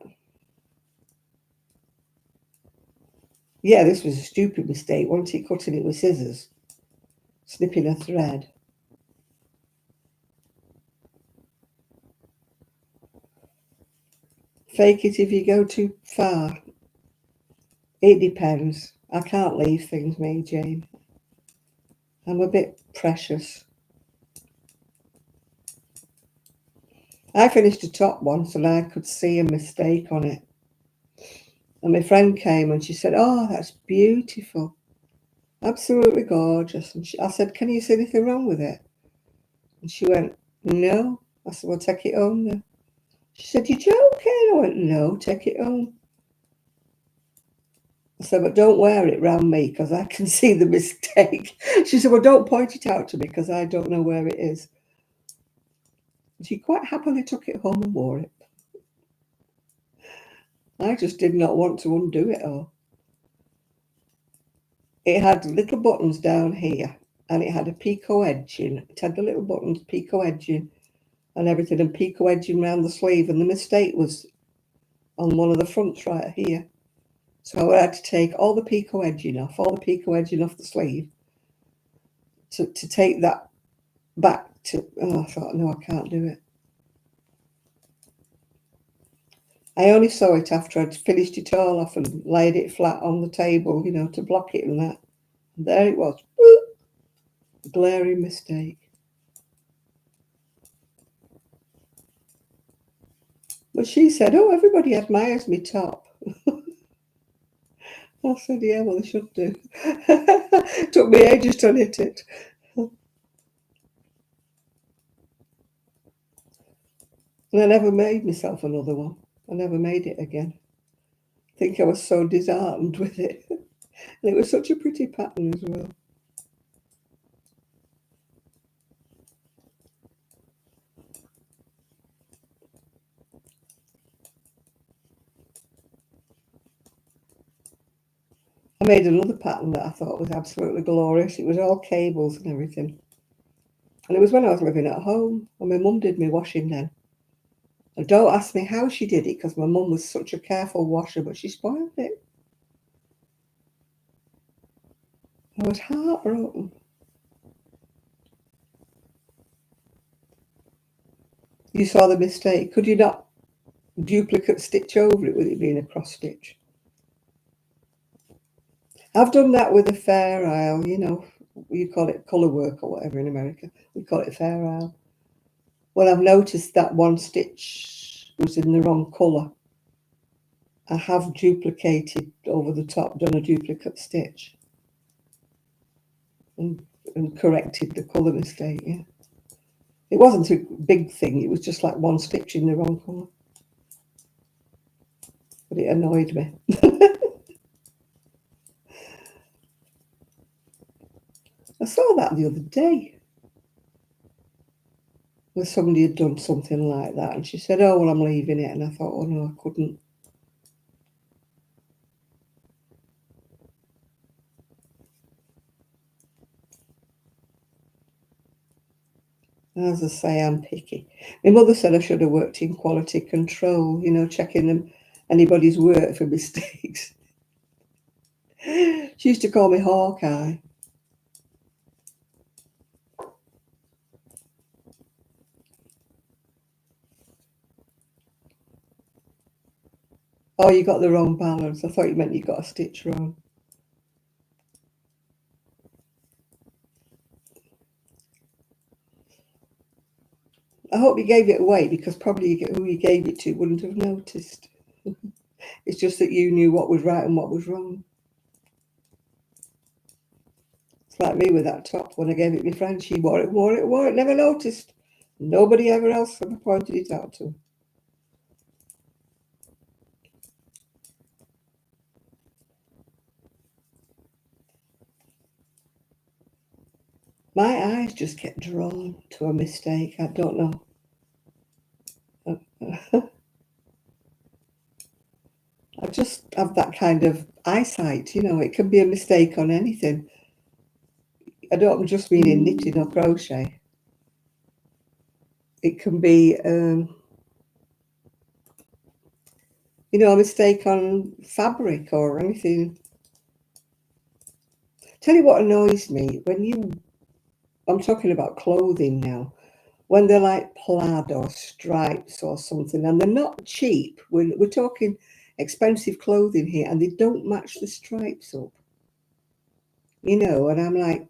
Yeah, this was a stupid mistake. Wasn't it, cutting it with scissors, snipping a thread? Fake it if you go too far. It depends. I can't leave things, me, Jane. I'm a bit precious. I finished a top once and I could see a mistake on it. And my friend came and she said, "Oh, that's beautiful. Absolutely gorgeous." And I said, "Can you see anything wrong with it?" And she went, "No." I said, "Well, take it home then." She said, "You're joking?" I went, "No, take it home." I said, "But don't wear it round me because I can see the mistake." She said, "Well, don't point it out to me because I don't know where it is." And she quite happily took it home and wore it. I just did not want to undo it all. It had little buttons down here and it had a picot edging. It had the little buttons, picot edging and everything, and picot edging around the sleeve. And the mistake was on one of the fronts right here. So I had to take all the picot edging off, the sleeve to take that back to, oh, I thought, no, I can't do it. I only saw it after I'd finished it all off and laid it flat on the table, to block it and that. And there it was. Whoop, glaring mistake. But she said, "Oh, everybody admires me top." I said, "Yeah, well, they should do." Took me ages to knit it. And I never made myself another one. I never made it again. I think I was so disheartened with it. And it was such a pretty pattern as well. I made another pattern that I thought was absolutely glorious. It was all cables and everything. And it was when I was living at home. And my mum did my washing then. And don't ask me how she did it because my mum was such a careful washer, but she spoiled it. I was heartbroken. You saw the mistake. Could you not duplicate stitch over it with it being a cross stitch? I've done that with a Fair Isle, you call it colour work or whatever in America. We call it Fair Isle. When I've noticed that one stitch was in the wrong colour, I have duplicated over the top, done a duplicate stitch and corrected the colour mistake, yeah. It wasn't a big thing, it was just like one stitch in the wrong colour. But it annoyed me. I saw that the other day, where somebody had done something like that, and she said, "Oh, well, I'm leaving it." And I thought, oh, no, I couldn't. As I say, I'm picky. My mother said I should have worked in quality control, checking anybody's work for mistakes. She used to call me Hawkeye. Oh, you got the wrong balance. I thought you meant you got a stitch wrong. I hope you gave it away because probably who you gave it to wouldn't have noticed. It's just that you knew what was right and what was wrong. It's like me with that top. When I gave it to my friend, she wore it, never noticed. Nobody ever else ever pointed it out to her. My eyes just get drawn to a mistake. I don't know. I just have that kind of eyesight, it can be a mistake on anything. I don't just mean in knitting or crochet. It can be, a mistake on fabric or anything. Tell you what annoys me, I'm talking about clothing now, when they're like plaid or stripes or something, and they're not cheap. We're talking expensive clothing here, and they don't match the stripes up. And I'm like,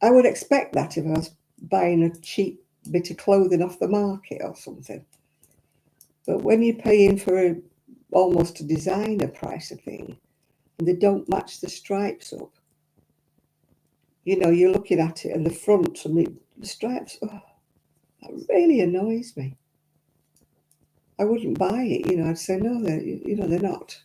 I would expect that if I was buying a cheap bit of clothing off the market or something. But when you're paying for almost a designer price of thing, and they don't match the stripes up, you're looking at it and the front and the stripes, that really annoys me. I wouldn't buy it, I'd say, no, they're not.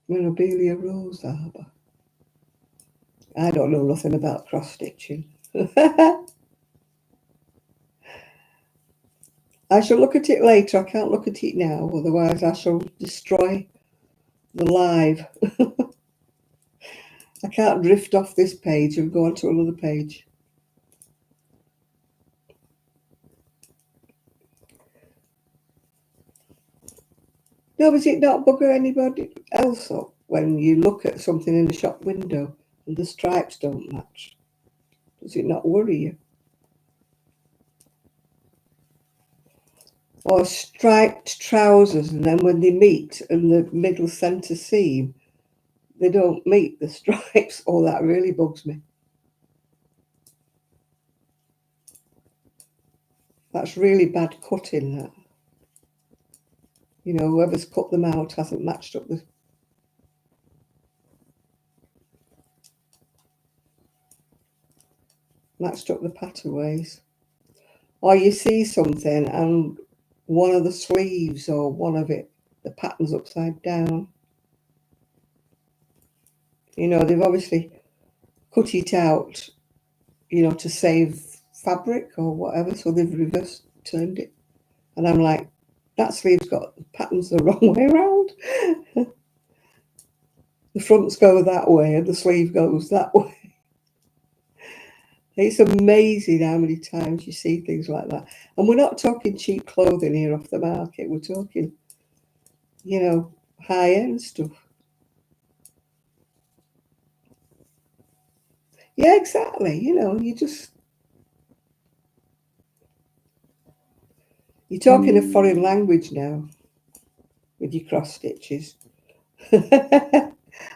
Memorabilia Rose Arbor. I don't know nothing about cross stitching. I shall look at it later. I can't look at it now, otherwise I shall destroy the live. I can't drift off this page and go on to another page. No, does it not bugger anybody else up when you look at something in the shop window and the stripes don't match? Does it not worry you? Or striped trousers, and then when they meet in the middle centre seam, they don't meet the stripes. Oh, that really bugs me. That's really bad cutting, that. Whoever's cut them out hasn't matched up the patterways. Or you see something and one of the sleeves or one of it, the pattern's upside down. They've obviously cut it out, to save fabric or whatever, so they've reverse turned it. And I'm like, that sleeve's got the patterns the wrong way around. The fronts go that way and the sleeve goes that way. It's amazing how many times you see things like that. And we're not talking cheap clothing here off the market. We're talking, high-end stuff. Yeah, exactly. You're talking a foreign language now with your cross stitches. I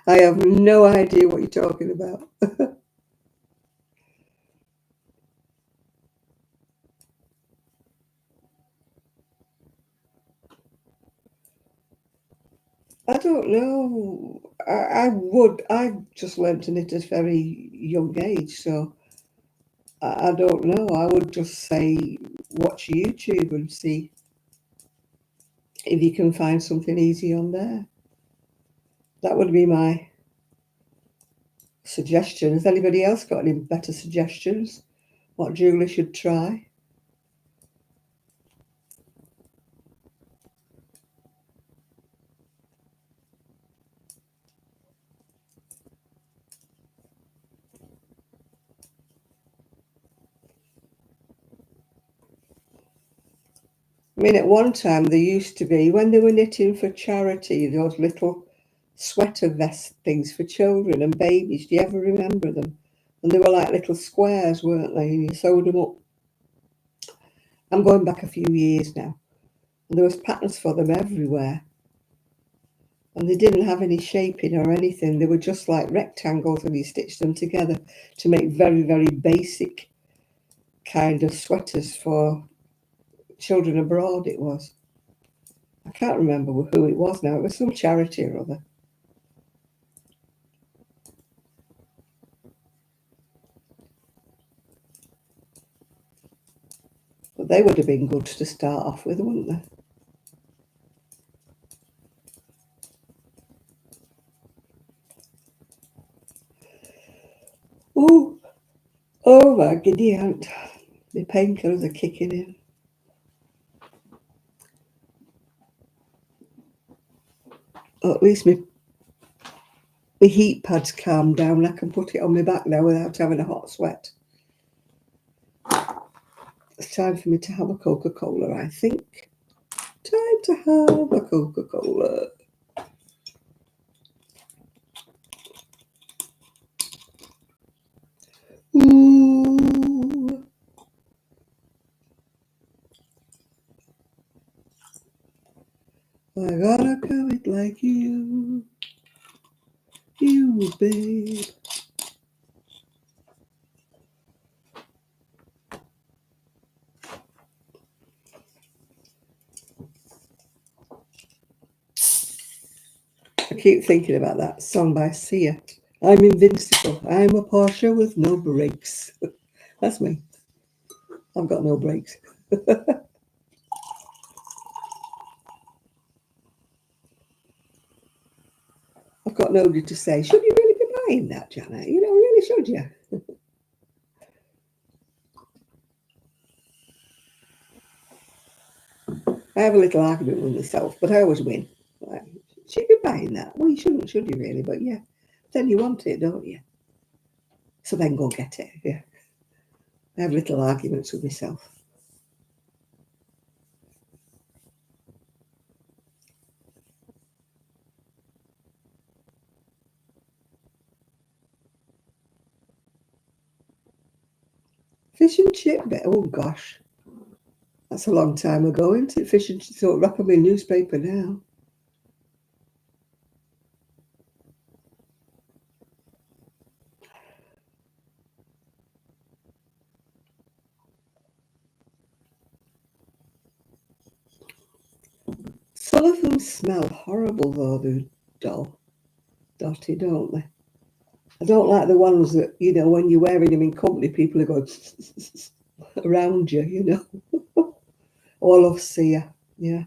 have no idea what you're talking about. I don't know. I've just learned to knit at a very young age, so I don't know. I would just say watch YouTube and see if you can find something easy on there. That would be my suggestion. Has anybody else got any better suggestions? What Julie should try? I mean, at one time there used to be, when they were knitting for charity, those little sweater vest things for children and babies. Do you ever remember them? And they were like little squares, weren't they? And you sewed them up. I'm going back a few years now. And there was patterns for them everywhere. And they didn't have any shaping or anything. They were just like rectangles, and you stitched them together to make very, very basic kind of sweaters for children abroad, it was. I can't remember who it was now. It was some charity or other. But they would have been good to start off with, wouldn't they? Oh, oh my giddy aunt. The painkillers are kicking in. Oh, at least my heat pad's calmed down. I can put it on my back now without having a hot sweat. It's time for me to have a Coca-Cola, I think. Time to have a Coca-Cola. Ooh. I gotta come it like you, babe. I keep thinking about that song by Sia. I'm invincible. I'm a Porsche with no brakes. That's me. I've got no brakes. I've got nobody to say, should you really be buying that, Janet? You know, really should you? I have a little argument with myself, but I always win. Like, should you be buying that? Well, you shouldn't, should you really? But yeah, then you want it, don't you? So then go get it. Yeah. I have little arguments with myself. Fish and chip bit. Oh gosh, that's a long time ago, isn't it? Fish and chip. So wrap them in newspaper now. Some of them smell horrible though, the Dotty, don't they? I don't like the ones that, you know, when you're wearing them in company, people are going around you, you know. Oh, I love Sia, yeah.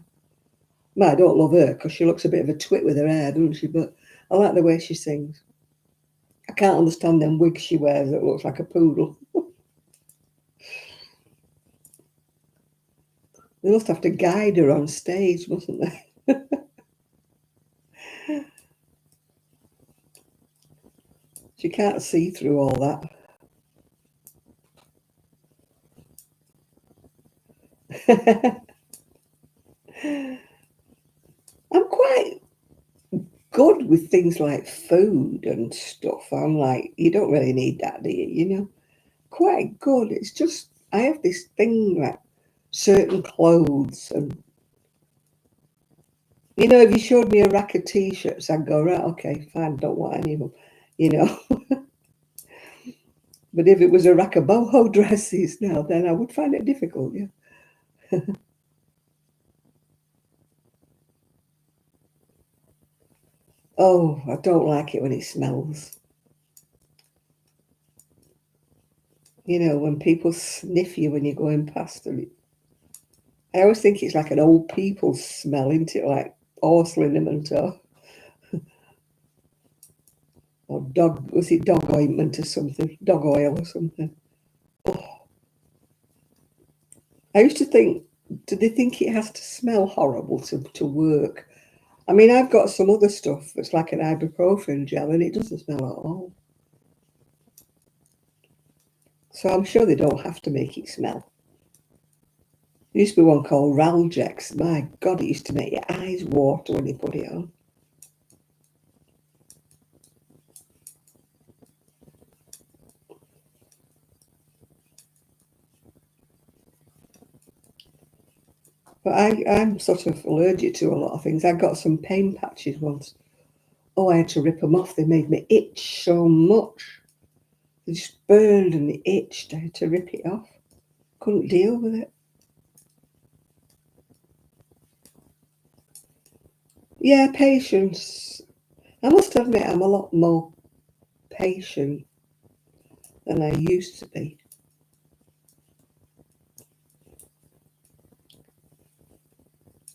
Well, I don't love her because she looks a bit of a twit with her hair, doesn't she? But I like the way she sings. I can't understand them wigs she wears that looks like a poodle. They must have to guide her on stage, mustn't they? She can't see through all that. I'm quite good with things like food and stuff. I'm like, you don't really need that, do you? You know, quite good. It's just, I have this thing like certain clothes and, you know, if you showed me a rack of t-shirts, I'd go, right, okay, fine, don't want any of them, you know. But if it was a rack of boho dresses now, then I would find it difficult, yeah. Oh, I don't like it when it smells. You know, when people sniff you when you're going past them. I always think it's like an old people smell, isn't it? Like horse liniment or dog, was it dog ointment or something? Dog oil or something. Oh. I used to think, do they think it has to smell horrible to work? I mean, I've got some other stuff that's like an ibuprofen gel and it doesn't smell at all. So I'm sure they don't have to make it smell. There used to be one called Ralgex. My God, it used to make your eyes water when you put it on. But I'm sort of allergic to a lot of things. I got some pain patches once. Oh, I had to rip them off. They made me itch so much. They just burned and they itched. I had to rip it off. Couldn't deal with it. Yeah, patience. I must admit, I'm a lot more patient than I used to be.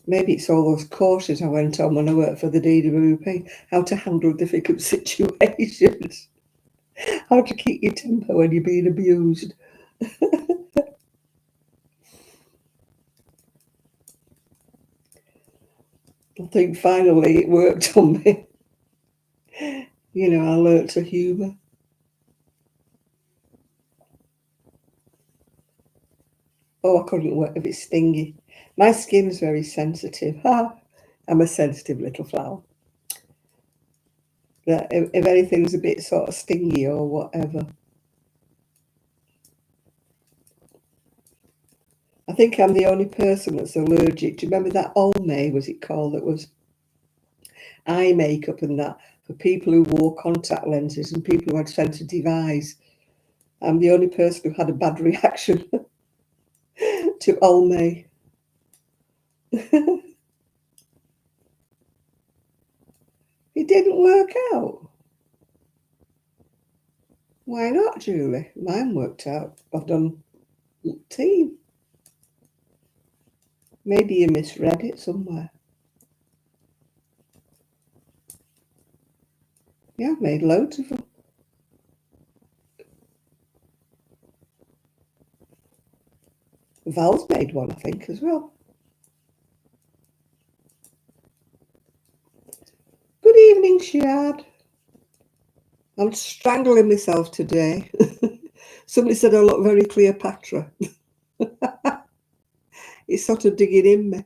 Maybe it's all those courses I went on when I worked for the DWP, how to handle difficult situations. How to keep your temper when you're being abused. I think finally it worked on me. You know, I learnt to humour. Oh, I couldn't work if it's stingy. My skin's very sensitive. I'm a sensitive little flower. That if anything's a bit sort of stingy or whatever, I think I'm the only person that's allergic. Do you remember that Olme, was it called, that was eye makeup and that for people who wore contact lenses and people who had sensitive eyes? I'm the only person who had a bad reaction to Olme. It didn't work out. Why not, Julie? Mine worked out. I've done team. Maybe you misread it somewhere. Yeah, I've made loads of them. Val's made one, I think, as well. Good evening, Shad. I'm strangling myself today. Somebody said I look very Cleopatra. It's sort of digging in me.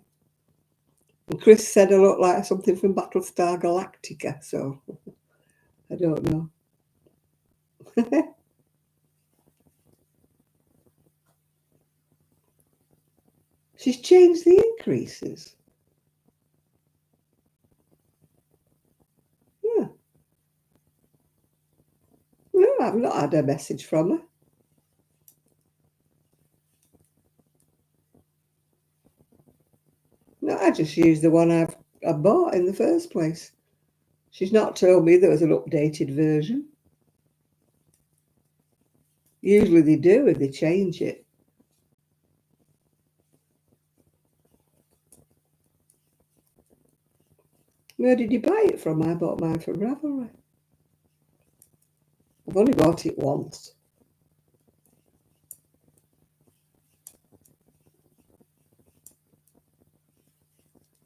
And Chris said I look like something from Battlestar Galactica, so I don't know. She's changed the increases. Yeah. No, I've not had a message from her. No, I just used the one I bought in the first place. She's not told me there was an updated version. Usually they do if they change it. Where did you buy it from? I bought mine from Ravelry. I've only bought it once.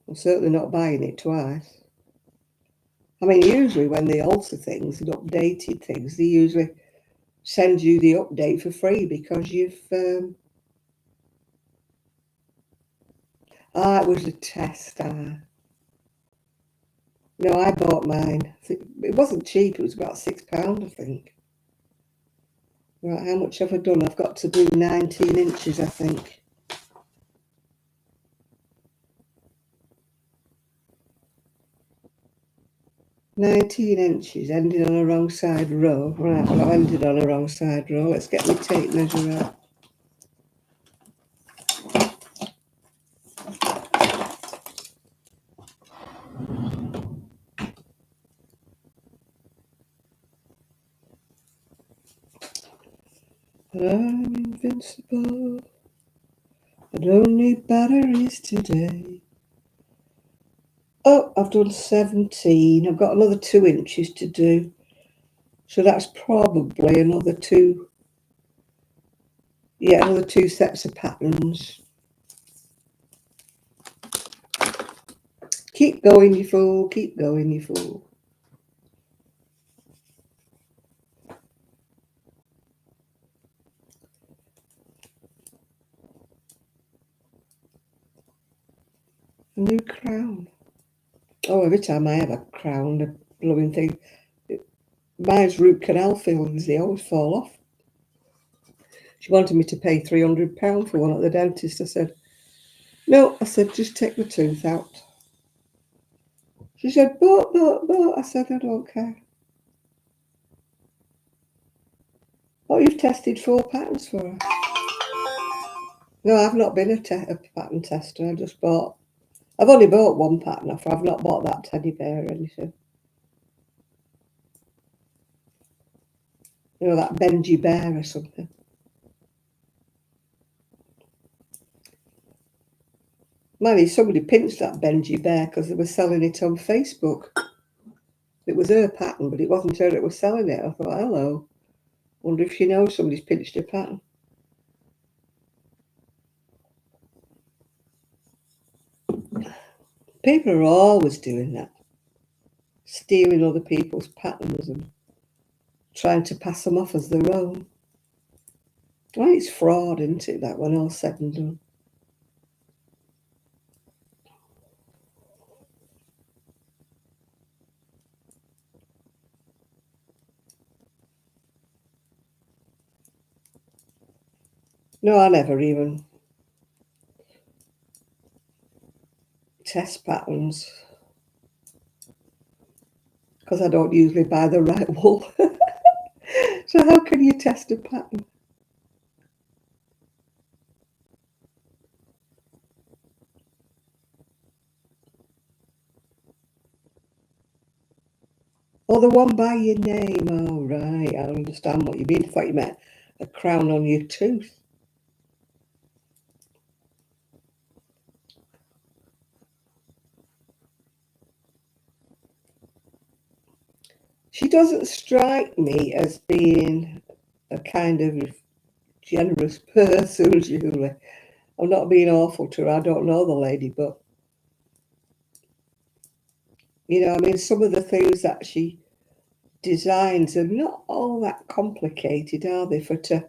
I'm certainly not buying it twice. I mean, usually when they alter things and updated things, they usually send you the update for free because you've... it was a test. No, I bought mine. It wasn't cheap. It was about £6, I think. Right, how much have I done? I've got to do 19 inches, I think. "19 inches, ending on a wrong side row." Right, well, I've ended on a wrong side row. Let's get my tape measure out. I'm invincible. I don't need batteries today. Oh, I've done 17. I've got another 2 inches to do. So that's probably another two. Yeah, another 2 sets of patterns. Keep going, you fool. Keep going, you fool. A new crown. Oh, every time I have a crown, a blowing thing, mine's root canal fillings, they always fall off. She wanted me to pay £300 for one at the dentist. I said, no. I said, just take the tooth out. She said, but. I said, I don't care. Oh, you've tested 4 patterns for her. No, I've not been a pattern tester. I've only bought 1 pattern off her. I've not bought that teddy bear or anything. You know, that Benji bear or something. Maybe somebody pinched that Benji bear because they were selling it on Facebook. It was her pattern, but it wasn't her that was selling it. I thought, hello. Wonder if she knows somebody's pinched her pattern. People are always doing that. Stealing other people's patterns and trying to pass them off as their own. Well, it's fraud, isn't it, that when all's said and done? No, I never even test patterns because I don't usually buy the right wool. So how can you test a pattern? Oh, the one by your name. Oh, right. I understand what you mean. I thought you meant a crown on your tooth. She doesn't strike me as being a kind of generous person, Julie. I'm not being awful to her. I don't know the lady, but I mean, some of the things that she designs are not all that complicated, are they? For to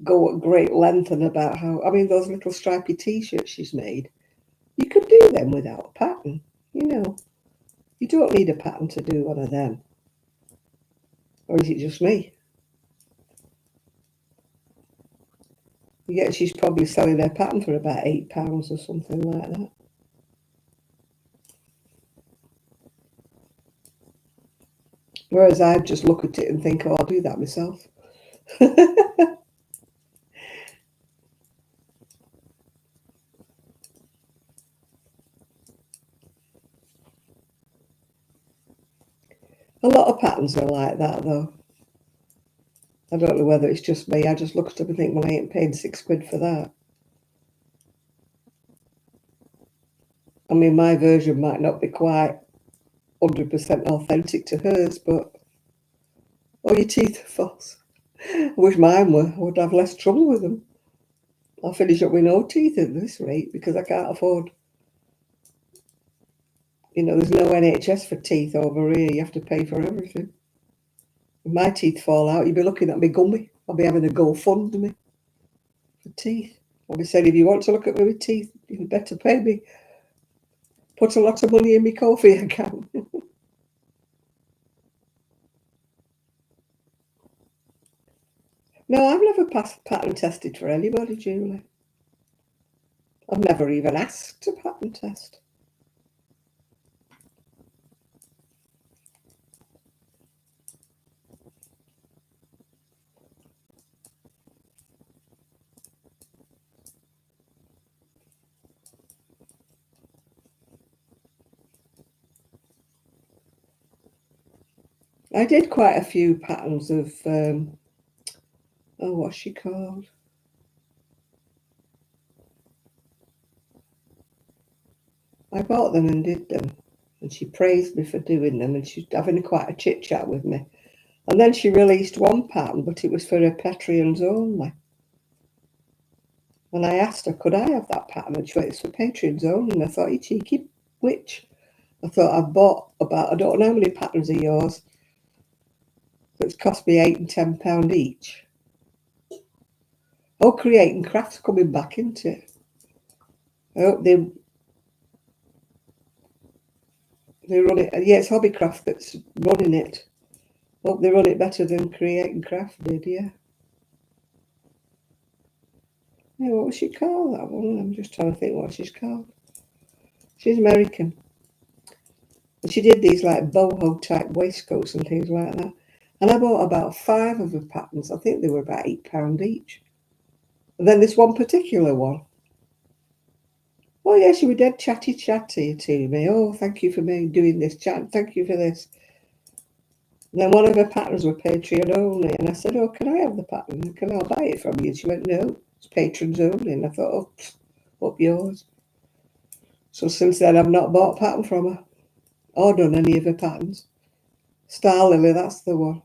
go at great length and about how, I mean, those little stripy t-shirts she's made, you could do them without a pattern. You don't need a pattern to do one of them. Or is it just me? Yet she's probably selling her pattern for about £8 or something like that. Whereas I just look at it and think, oh, I'll do that myself. A lot of patterns are like that, though. I don't know whether it's just me. I just look at them and think, well, I ain't paying £6 for that. I mean, my version might not be quite 100% authentic to hers, but oh, your teeth are false. I wish mine were. I would have less trouble with them. I'll finish up with no teeth at this rate because I can't afford. There's no NHS for teeth over here. You have to pay for everything. If my teeth fall out, you'd be looking at me gummy. I'll be having a GoFundMe for teeth. I'll be saying, if you want to look at me with teeth, you better pay me. Put a lot of money in my coffee account. No, I've never passed pattern tested for anybody, Julie. I've never even asked to pattern test. I did quite a few patterns of, what's she called? I bought them and did them. And she praised me for doing them, and she's having quite a chit chat with me. And then she released one pattern, but it was for her Patreons only. And I asked her, could I have that pattern? And she went, it's for Patreons only. And I thought, you cheeky witch. I thought, I've bought about, I don't know how many patterns are yours. It's cost me £8 and £10 each. Oh, creating crafts coming back into it. I hope they run it. Yeah, it's Hobbycraft that's running it. Hope they run it better than Creating Craft did, yeah. Yeah, what was she called, that one? I'm just trying to think what she's called. She's American. And she did these like boho type waistcoats and things like that. And I bought about 5 of her patterns. I think they were about £8 each. And then this one particular one. Oh, yeah, she was dead chatty to me. Oh, thank you for me doing this, chat. Thank you for this. And then one of her patterns were Patreon only. And I said, oh, can I have the pattern? Can I buy it from you? And she went, no, it's patrons only. And I thought, oh, up yours. So since then, I've not bought a pattern from her or done any of her patterns. Star Lily, that's the one.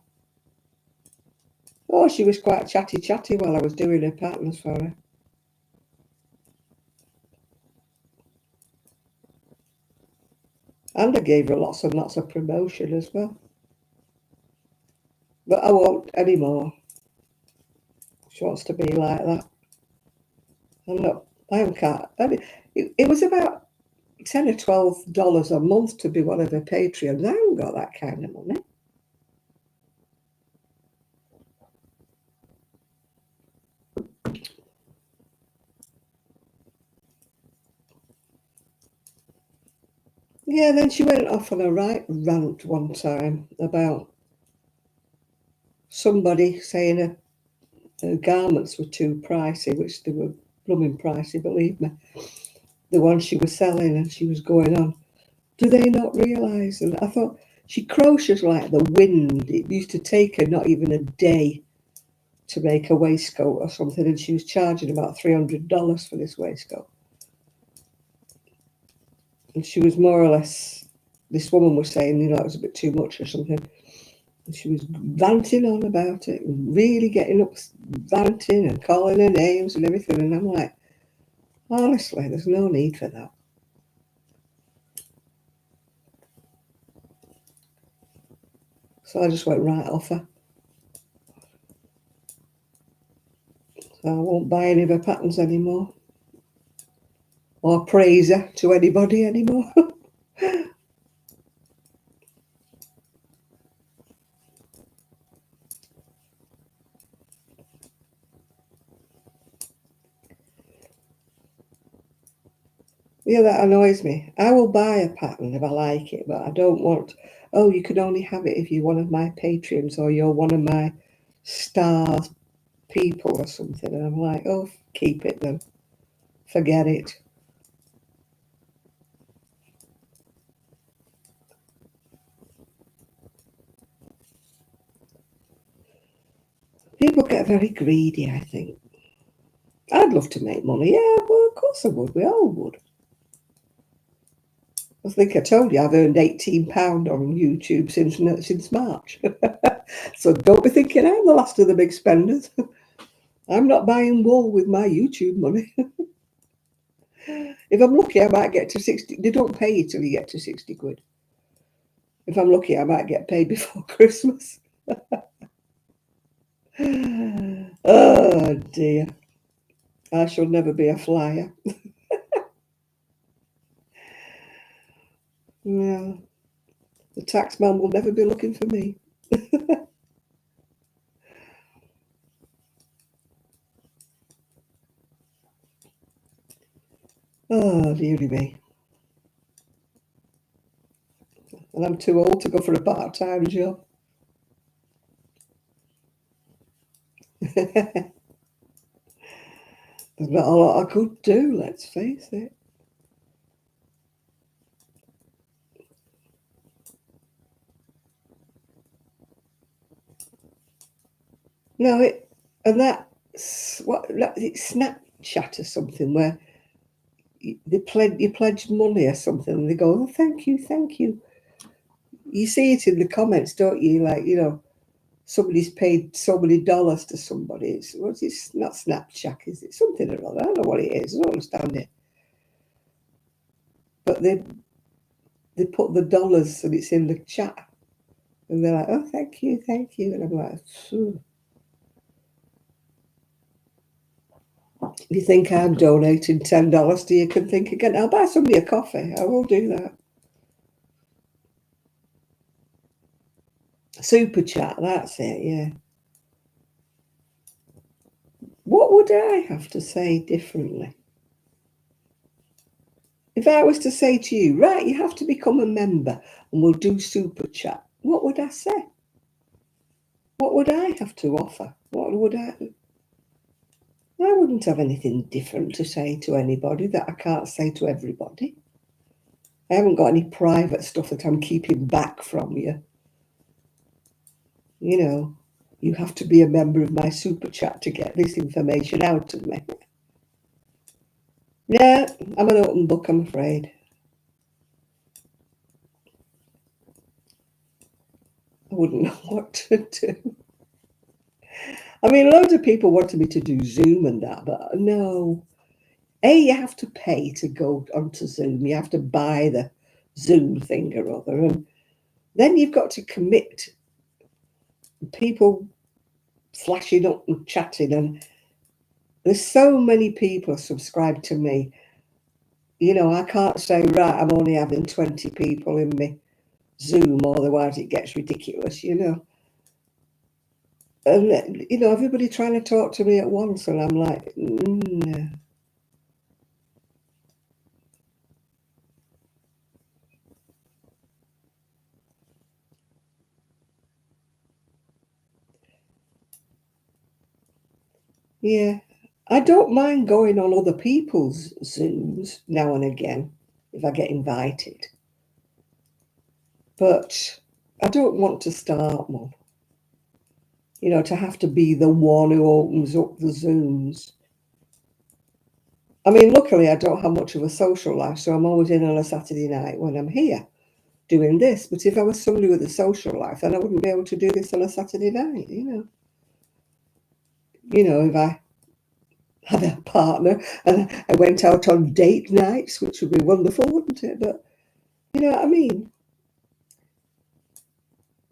Oh, she was quite chatty while I was doing her patterns for her. And I gave her lots and lots of promotion as well. But I won't anymore. She wants to be like that. I can't. I mean, it was about $10 or $12 a month to be one of her Patreons. I haven't got that kind of money. Yeah, then she went off on a right rant one time about somebody saying her garments were too pricey, which they were blooming pricey, believe me. The ones she was selling, and she was going on. Do they not realise? And I thought, she crochets like the wind. It used to take her not even a day to make a waistcoat or something, and she was charging about $300 for this waistcoat. And she was more or less, this woman was saying, it was a bit too much or something. And she was ranting on about it, really getting up, ranting and calling her names and everything. And I'm like, honestly, there's no need for that. So I just went right off her. So I won't buy any of her patterns anymore, or praise her to anybody anymore. Yeah, that annoys me. I will buy a pattern if I like it, but I don't want, oh, you can only have it if you're one of my patrons or you're one of my star people or something. And I'm like, oh, keep it then. Forget it. People get very greedy, I think. I'd love to make money. Yeah, well, of course I would. We all would. I think I told you I've earned £18 on YouTube since March. So don't be thinking I'm the last of the big spenders. I'm not buying wool with my YouTube money. If I'm lucky, I might get to 60. They don't pay you till you get to 60 quid. If I'm lucky, I might get paid before Christmas. Oh dear. I shall never be a flyer. Yeah. The tax man will never be looking for me. Oh, dearie me. And I'm too old to go for a part-time job. There's not a lot I could do, let's face it. No, that's it's Snapchat or something where you pledge money or something, and they go, "Oh, thank you, thank you." You see it in the comments, don't you? Like, somebody's paid so many dollars to somebody. It's not Snapchat, is it? Something or other. I don't know what it is. I don't understand it. But they put the dollars and it's in the chat, and they're like, "Oh, thank you," and I'm like, phew. You think I'm donating $10 to you can think again. I'll buy somebody a coffee. I will do that. Super chat, that's it, yeah. What would I have to say differently? If I was to say to you, right, you have to become a member and we'll do super chat, what would I say? What would I have to offer? I wouldn't have anything different to say to anybody that I can't say to everybody. I haven't got any private stuff that I'm keeping back from you. You have to be a member of my super chat to get this information out of me. Yeah, I'm an open book, I'm afraid. I wouldn't know what to do. I mean, loads of people wanted me to do Zoom and that, but no. You have to pay to go onto Zoom. You have to buy the Zoom thing or other. And then you've got to commit people flashing up and chatting. And there's so many people subscribed to me. You know, I can't say, right, I'm only having 20 people in my Zoom, otherwise it gets ridiculous, you know. And, you know, everybody trying to talk to me at once. And I'm like, no. Yeah. I don't mind going on other people's Zooms now and again if I get invited. But I don't want to start one. You know, to have to be the one who opens up the Zooms. I mean, luckily I don't have much of a social life, so I'm always in on a Saturday night when I'm here doing this. But if I was somebody with a social life, then I wouldn't be able to do this on a Saturday night, you know. You know, if I had a partner and I went out on date nights, which would be wonderful, wouldn't it? But you know what I mean?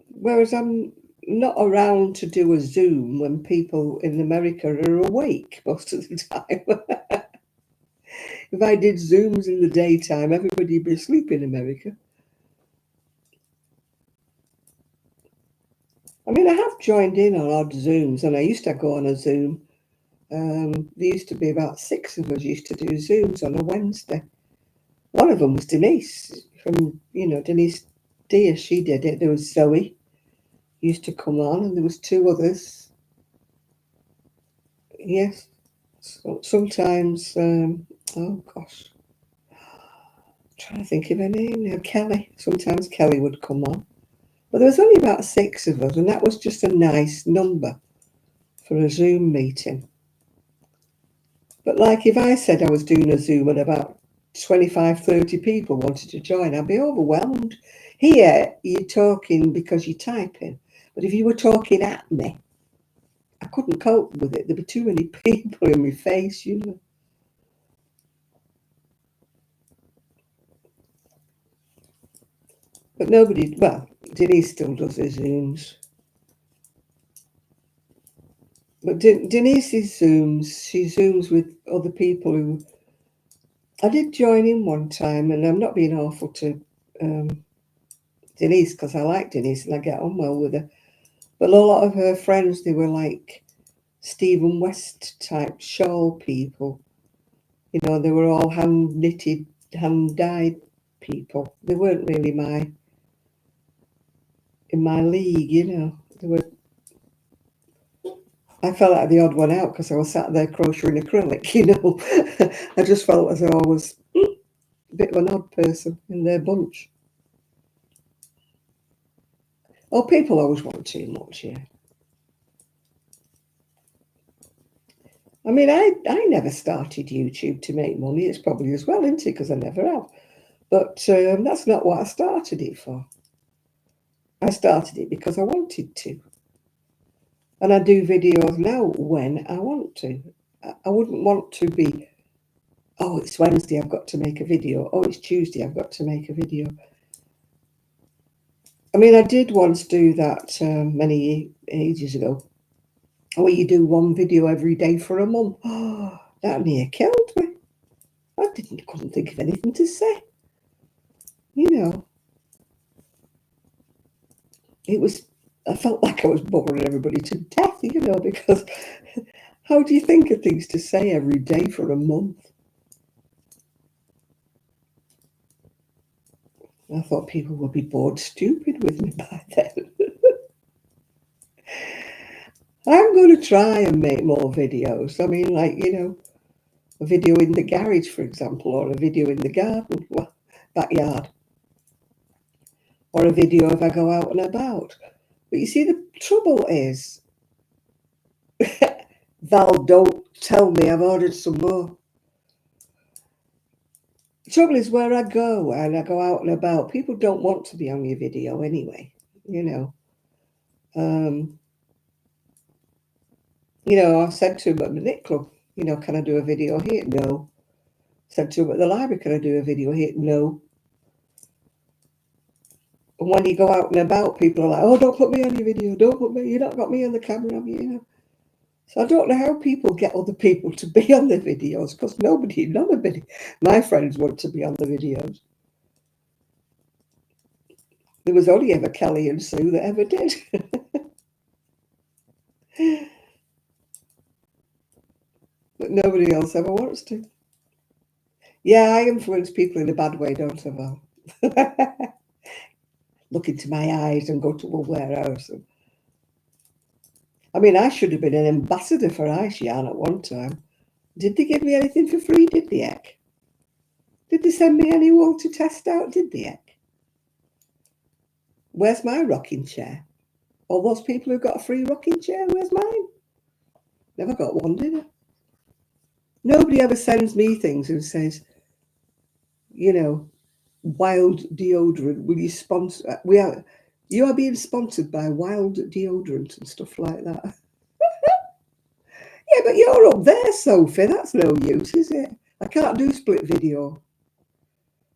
Whereas I'm not around to do a Zoom when people in America are awake most of the time. If I did Zooms in the daytime, everybody would be asleep in America. I mean, I have joined in on odd Zooms, and I used to go on a Zoom. There used to be about 6 of us used to do Zooms on a Wednesday. One of them was Denise from, you know, Denise Dear. She did it. There was Zoe used to come on, and there was 2 others. Yes. So sometimes, oh gosh, I'm trying to think of her name now. Kelly. Sometimes Kelly would come on. But there was only about 6 of us, and that was just a nice number for a Zoom meeting. But like if I said I was doing a Zoom and about 25, 30 people wanted to join, I'd be overwhelmed. Here, you're talking because you're typing. But if you were talking at me, I couldn't cope with it. There'd be too many people in my face, you know. But nobody, well, Denise still does her Zooms. But Denise's Zooms, she Zooms with other people who I did join in one time, and I'm not being awful to Denise because I like Denise and I get on well with her. But a lot of her friends, they were like Stephen West type shawl people. You know, they were all hand knitted, hand dyed people. They weren't really in my league, you know. They were. I felt like the odd one out because I was sat there crocheting acrylic, you know. I just felt as though I was a bit of an odd person in their bunch. Oh, people always want too much, yeah. I mean, I never started YouTube to make money. It's probably as well, isn't it? Because I never have. But that's not what I started it for. I started it because I wanted to. And I do videos now when I want to. I wouldn't want to be, oh, it's Wednesday, I've got to make a video. Oh, it's Tuesday, I've got to make a video. I mean, I did once do that many ages ago, where you do one video every day for a month. Oh, that near killed me. Couldn't think of anything to say. You know, I felt like I was boring everybody to death, you know, because how do you think of things to say every day for a month? I thought people would be bored stupid with me by then. I'm going to try and make more videos. I mean, like, you know, a video in the garage, for example, or a video in the garden, well, backyard, or a video if I go out and about. But you see, the trouble is, Val, don't tell me I've ordered some more. The trouble is where I go and I go out and about, people don't want to be on your video anyway, you know. I said to him at the knit club, can I do a video here? No. Said to him at the library, can I do a video here? No. And when you go out and about, people are like, oh, don't put me on your video. Don't put me, you not got me on the camera, have you? So I don't know how people get other people to be on the videos, because none of my friends want to be on the videos. There was only ever Kelly and Sue that ever did. But nobody else ever wants to. Yeah, I influence people in a bad way, don't I, Val? Look into my eyes and go to a warehouse. I mean, I should have been an ambassador for Ice Yarn at one time. Did they give me anything for free? Did they, heck? Did they send me any wool to test out? Did they, heck? Where's my rocking chair? All those people who got a free rocking chair, where's mine? Never got one, did I? Nobody ever sends me things and says, Wild deodorant, will you sponsor? You are being sponsored by Wild deodorant and stuff like that. Yeah, but you're up there, Sophie. That's no use, is it? I can't do split video.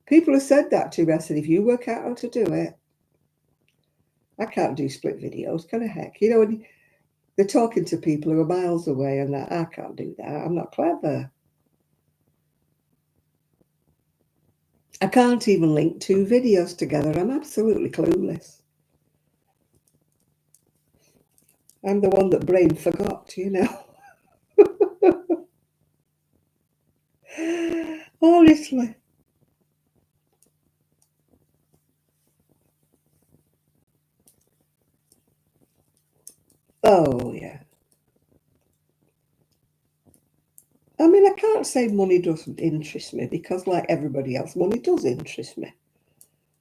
People have said that to me. I said, if you work out how to do it, I can't do split videos. Kind of heck, when they're talking to people who are miles away, and that I can't do that. I'm not clever. I can't even link two videos together. I'm absolutely clueless. I'm the one that brain forgot, Honestly. Oh, yeah. I mean, I can't say money doesn't interest me, because like everybody else, money does interest me.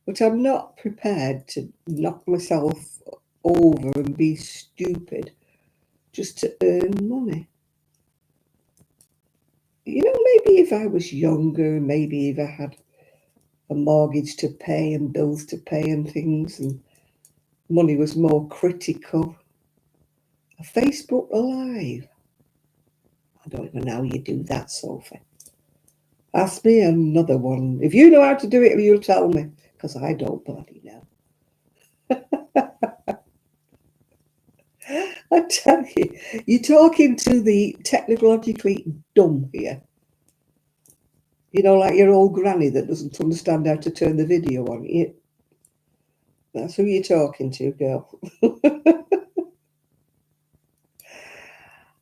But I'm not prepared to knock myself over and be stupid just to earn money. Maybe if I was younger, maybe if I had a mortgage to pay and bills to pay and things, and money was more critical. A Facebook Live. I don't even know how you do that, Sophie. Ask me another one. If you know how to do it, you'll tell me, because I don't bloody know. I tell you, you're talking to the technologically dumb here. Like your old granny that doesn't understand how to turn the video on. That's who you're talking to, girl.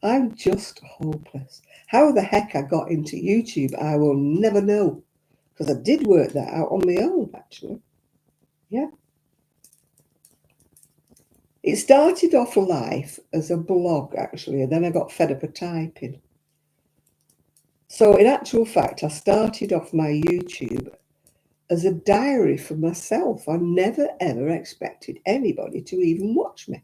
I'm just hopeless. How the heck I got into YouTube, I will never know. Because I did work that out on my own, actually. Yeah. It started off life as a blog, actually, and then I got fed up of typing. So in actual fact, I started off my YouTube as a diary for myself. I never, ever expected anybody to even watch me.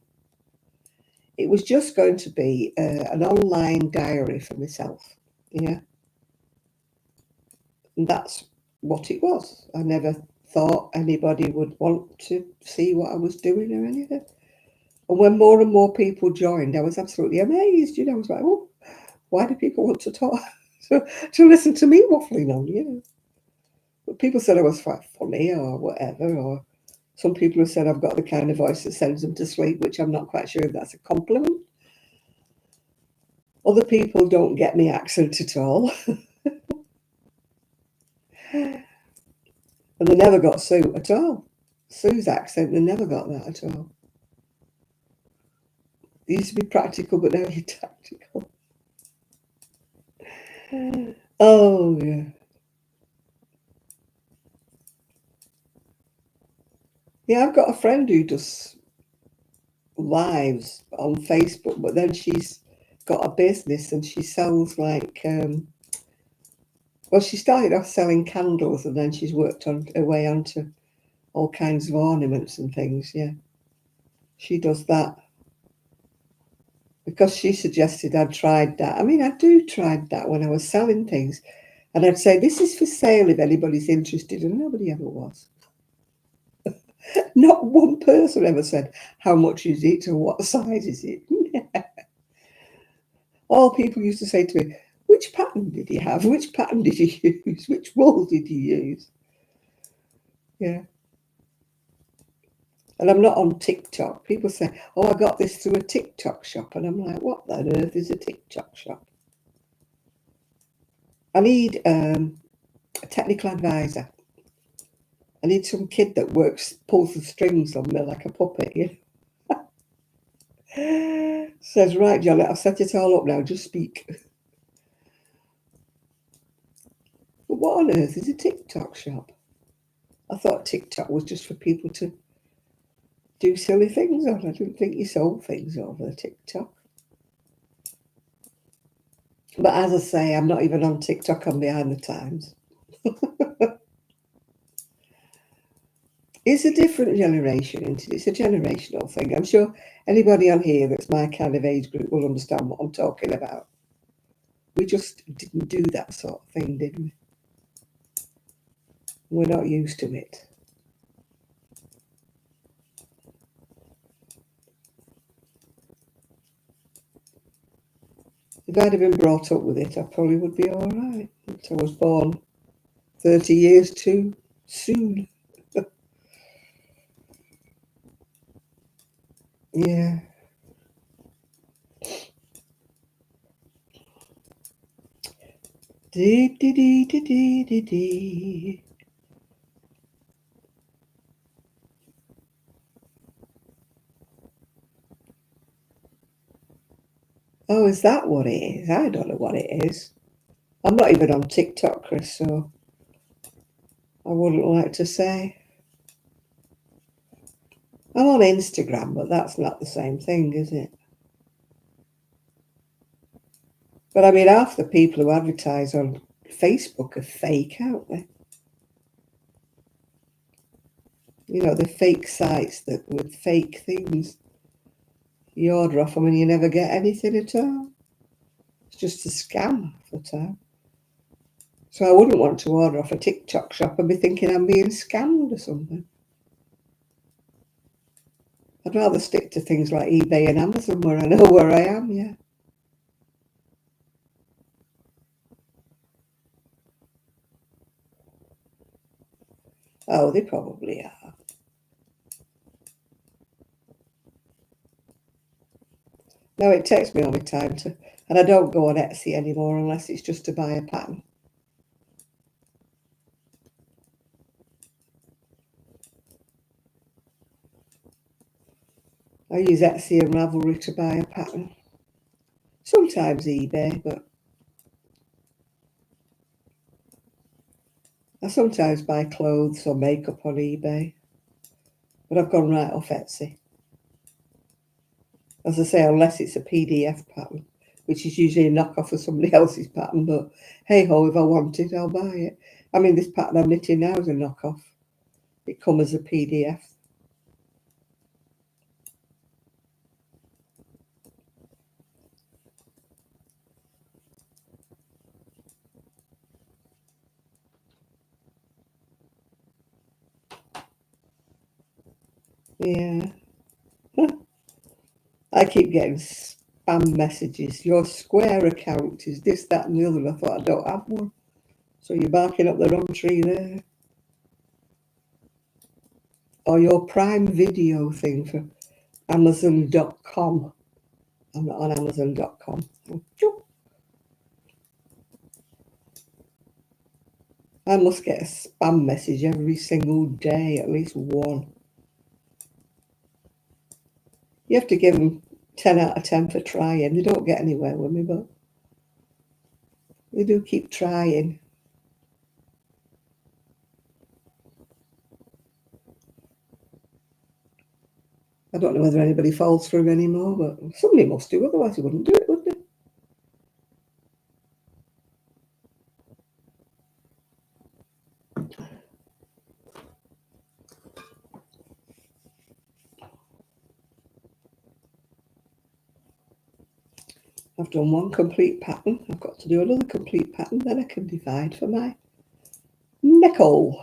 It was just going to be an online diary for myself. Yeah. And that's what it was. I never thought anybody would want to see what I was doing or anything. And when more and more people joined, I was absolutely amazed. I was like, oh, why do people want to talk, to listen to me waffling on, But people said I was quite funny or whatever, or some people have said I've got the kind of voice that sends them to sleep, which I'm not quite sure if that's a compliment. Other people don't get me accent at all. And they never got Sue at all. Sue's accent, they never got that at all. They used to be practical, but now you're tactical. Oh, yeah. Yeah, I've got a friend who does lives on Facebook, but then she's got a business and she sells she started off selling candles, and then she's worked on her way onto all kinds of ornaments and things. Yeah, she does that because she suggested I'd tried that. I mean, I tried that when I was selling things, and I'd say, this is for sale if anybody's interested, and nobody ever was. Not one person ever said, how much is it or what size is it? All people used to say to me, which pattern did you have? Which pattern did you use? Which wool did you use? Yeah. And I'm not on TikTok. People say, oh, I got this through a TikTok shop. And I'm like, what on earth is a TikTok shop? I need a technical advisor. I need some kid that pulls the strings on me like a puppet. You know? Says, right, Johnny, I've set it all up now. Just speak. But what on earth is a TikTok shop? I thought TikTok was just for people to do silly things on. I didn't think you sold things over the TikTok. But as I say, I'm not even on TikTok. I'm behind the times. It's a different generation, isn't it? It's a generational thing. I'm sure anybody on here that's my kind of age group will understand what I'm talking about. We just didn't do that sort of thing, did we? We're not used to it. If I'd have been brought up with it, I probably would be all right. But I was born 30 years too soon. Yeah. Dee, dee, dee, dee, dee, dee, dee. Oh, is that what it is? I don't know what it is. I'm not even on TikTok, Chris, so I wouldn't like to say. I'm on Instagram, but that's not the same thing, is it? But I mean, half the people who advertise on Facebook are fake, aren't they? You know, the fake sites that with fake things. You order off them and you never get anything at all. It's just a scam half the time. So I wouldn't want to order off a TikTok shop and be thinking I'm being scammed or something. I'd rather stick to things like eBay and Amazon where I know where I am, yeah. Oh, they probably are. No, it takes me all the time to, and I don't go on Etsy anymore unless it's just to buy a pattern. I use Etsy and Ravelry to buy a pattern. Sometimes eBay, but I sometimes buy clothes or makeup on eBay. But I've gone right off Etsy. As I say, unless it's a PDF pattern, which is usually a knockoff of somebody else's pattern. But hey ho, if I want it, I'll buy it. I mean, this pattern I'm knitting now is a knockoff. It comes as a PDF. Yeah. I keep getting spam messages. Your Square account is this, that, and the other. And I thought I don't have one. So you're barking up the wrong tree there. Or your Prime Video thing for Amazon.com. I'm not on Amazon.com. I must get a spam message every single day, at least one. You have to give them 10 out of 10 for trying. They don't get anywhere with me, but they do keep trying. I don't know whether anybody falls through anymore, but somebody must do, otherwise they wouldn't do it, would they? I've done one complete pattern. I've got to do another complete pattern, then I can divide for my neck hole.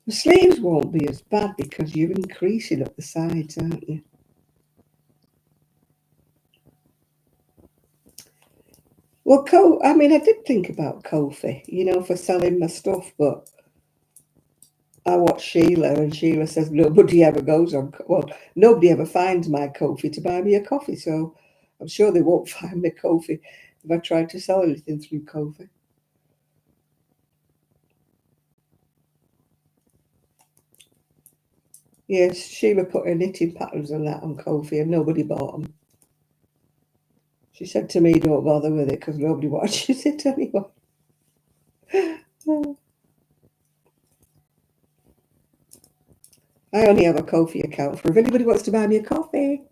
The sleeves won't be as bad because you're increasing at the sides, aren't you? Well, I mean, I did think about Ko-fi, you know, for selling my stuff, but I watch Sheila, and Sheila says nobody ever goes on. Well, nobody ever finds my Ko-fi to buy me a coffee, so I'm sure they won't find me Ko-fi if I try to sell anything through Ko-fi. Yes, Sheila put her knitting patterns and that on Ko-fi, and nobody bought them. She said to me, "Don't bother with it because nobody watches it anyway." I only have a Ko-fi account for if anybody wants to buy me a coffee.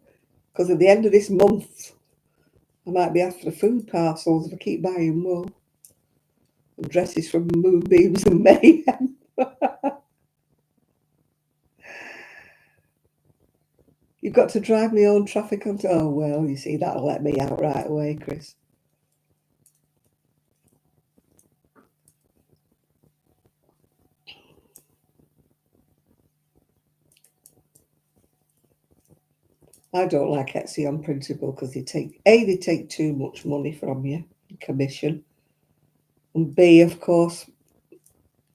Because at the end of this month, I might be after food parcels if I keep buying wool and dresses from Moonbeams and Mayhem. You've got to drive my own traffic onto. Oh, well, you see, that'll let me out right away, Chris. I don't like Etsy on principle because they take too much money from you, commission. And B, of course,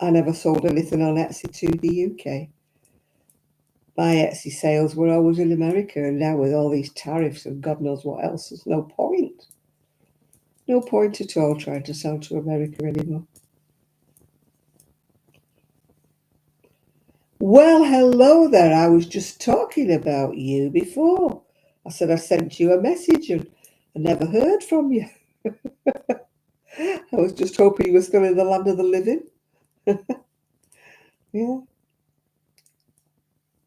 I never sold anything on Etsy to the UK. My Etsy sales were always in America, and now with all these tariffs and God knows what else, there's no point. No point at all trying to sell to America anymore. Well, hello there. I was just talking about you before. I said I sent you a message and I never heard from you. I was just hoping you were still in the land of the living. Yeah.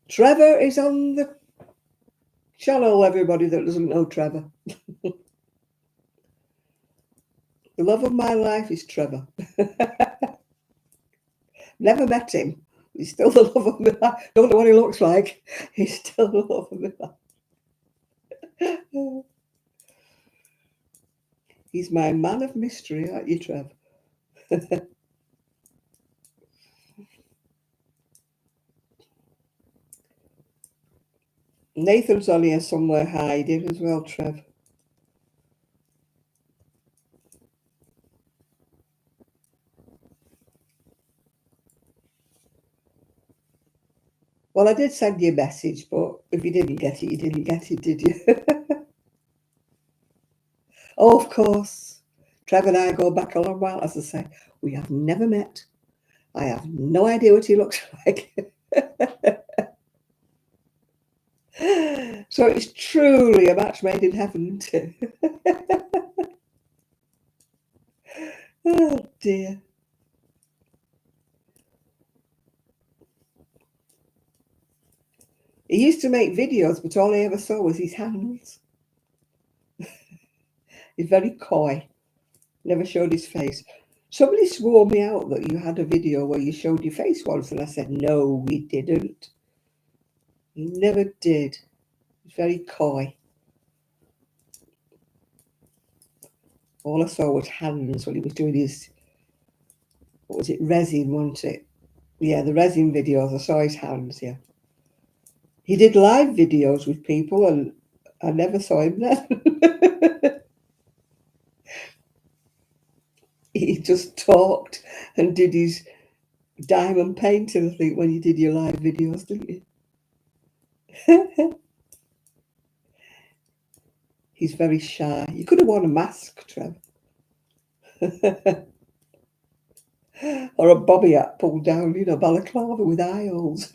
Trevor is on the channel, everybody that doesn't know Trevor. The love of my life is Trevor. Never met him. He's still the love of my life. Don't know what he looks like. He's still the love of my life. He's my man of mystery, aren't you, Trev? Nathan's on here somewhere hiding as well, Trev. Well, I did send you a message, but if you didn't get it, you didn't get it, did you? Oh, of course. Trev and I go back a long while. As I say, we have never met. I have no idea what he looks like. So it's truly a match made in heaven, too. Oh, dear. He used to make videos, but all I ever saw was his hands. He's very coy. Never showed his face. Somebody swore me out that you had a video where you showed your face once, and I said, no, we didn't. You never did. He's very coy. All I saw was hands when he was doing his, what was it, resin, wasn't it? Yeah, the resin videos, I saw his hands, yeah. He did live videos with people, and I never saw him then. He just talked and did his diamond painting, I think, when you did your live videos, didn't you? He's very shy. You could have worn a mask, Trev. Or a bobby hat pulled down, you know, balaclava with eye holes.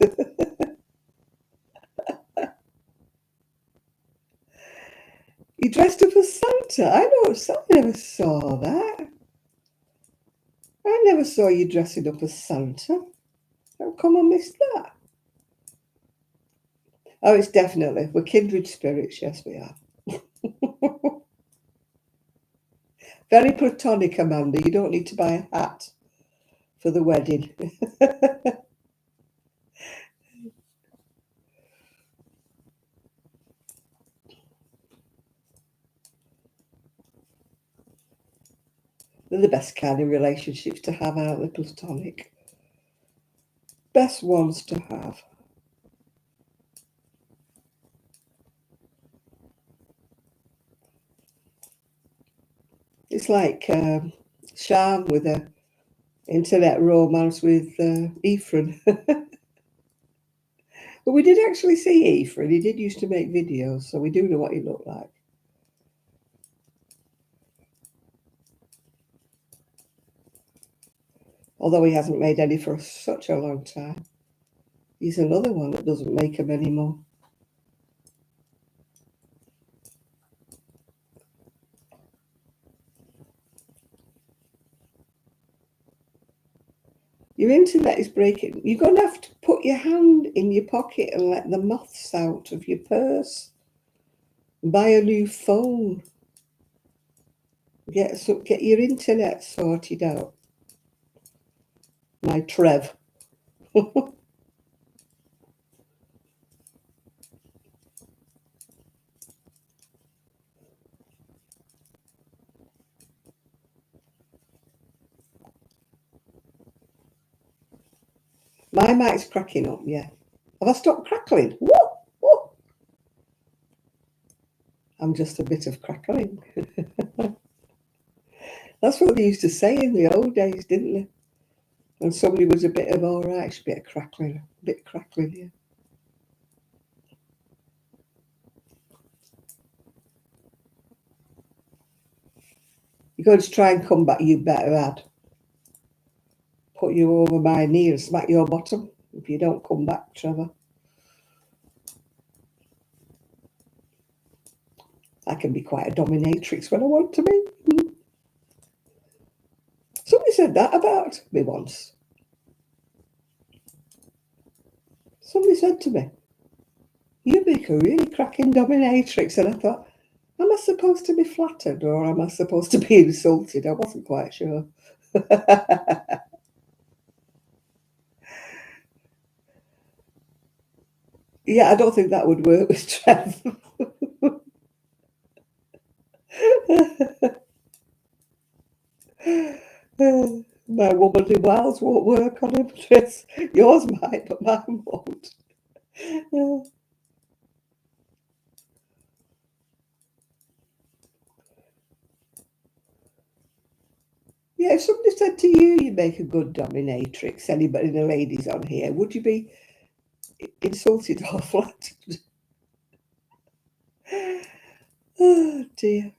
He dressed up as Santa. I never saw that. I never saw you dressing up as Santa. How come I missed that? Oh, it's definitely. We're kindred spirits. Yes, we are. Very platonic, Amanda. You don't need to buy a hat for the wedding. They're the best kind of relationships to have, aren't they? Platonic. Best ones to have. It's like Sian with a internet romance with Ephraim. But we did actually see Ephraim. He did used to make videos, so we do know what he looked like. Although he hasn't made any for such a long time. He's another one that doesn't make them anymore. Your internet is breaking. You're going to have to put your hand in your pocket and let the moths out of your purse. Buy a new phone. Get your internet sorted out. My Trev. My mic's cracking up, yeah. Have I stopped crackling? Whoa, whoa. I'm just a bit of crackling. That's what they used to say in the old days, didn't they? When somebody was a bit of all right, a bit of crackling, yeah. You're going to try and come back, you better add. Put you over my knee and smack your bottom if you don't come back, Trevor. I can be quite a dominatrix when I want to be. Somebody said that about me once. Somebody said to me, you make a really cracking dominatrix. And I thought, am I supposed to be flattered or am I supposed to be insulted? I wasn't quite sure. Yeah, I don't think that would work with Trev. My womanly wiles won't work on him, Tris. Yours might, but mine won't. Yeah, if somebody said to you, you make a good dominatrix, anybody, the ladies on here, would you be insulted or flattered? Oh, dear.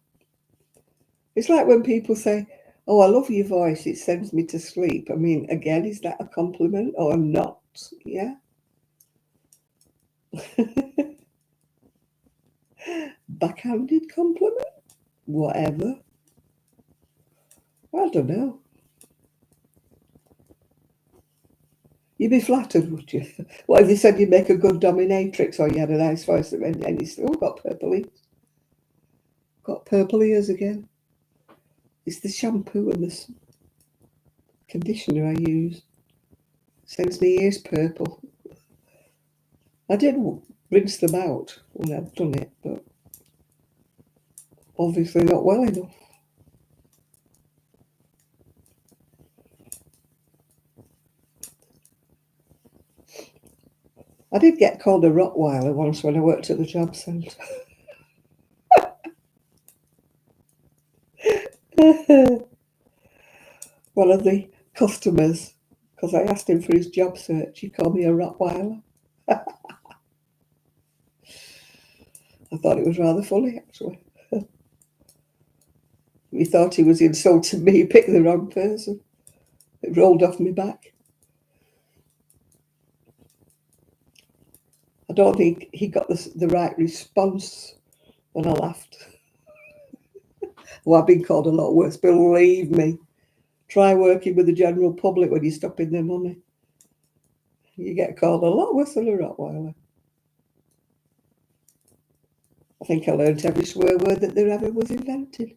It's like when people say, oh, I love your voice, it sends me to sleep. I mean, again, is that a compliment or not? Yeah. Backhanded compliment? Whatever. I don't know. You'd be flattered, would you? What if they said you make a good dominatrix or you had a nice voice and you still got purple ears? Got purple ears again. It's the shampoo and the conditioner I use. Sends my ears purple. I did rinse them out when I'd done it, but obviously not well enough. I did get called a Rottweiler once when I worked at the job centre. One of the customers, because I asked him for his job search, he called me a Rottweiler. I thought it was rather funny, actually. He thought he was insulting me, he picked the wrong person. It rolled off my back. I don't think he got the right response when I laughed. Well, I've been called a lot worse, believe me. Try working with the general public when you're stopping their money. You get called a lot worse than a Rottweiler. I think I learned every swear word that there ever was invented.